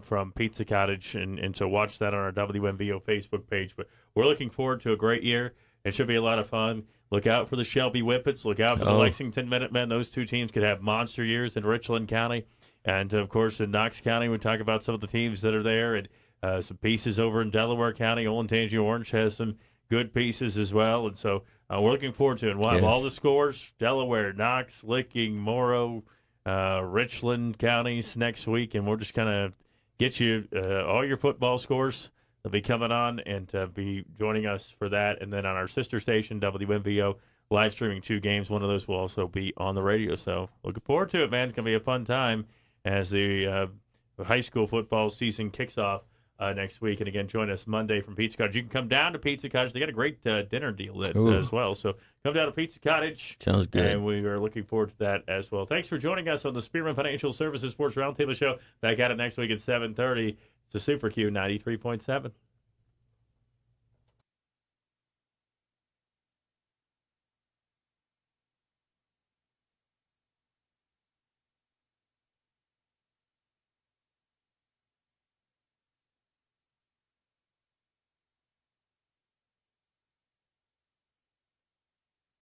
from Pizza Cottage, and so watch that on our WMVO Facebook page. But we're looking forward to a great year. It should be a lot of fun. Look out for the Shelby Whippets. Look out for the Lexington Minutemen. Those two teams could have monster years in Richland County. And, of course, in Knox County, we talk about some of the teams that are there, and some pieces over in Delaware County. Olentangy Orange has some good pieces as well. And so we're looking forward to it. And we'll have all the scores, Delaware, Knox, Licking, Morrow, Richland counties next week, and we're just going to get you all your football scores. They'll be coming on and be joining us for that. And then on our sister station, WMVO, live streaming 2 games. One of those will also be on the radio. So looking forward to it, man. It's going to be a fun time as the high school football season kicks off next week. And again, join us Monday from Pizza Cottage. You can come down to Pizza Cottage. They got a great dinner deal as well. So come down to Pizza Cottage. Sounds good. And we are looking forward to that as well. Thanks for joining us on the Spearman Financial Services Sports Roundtable Show. Back at it next week at 7:30. It's a Super Q 93.7.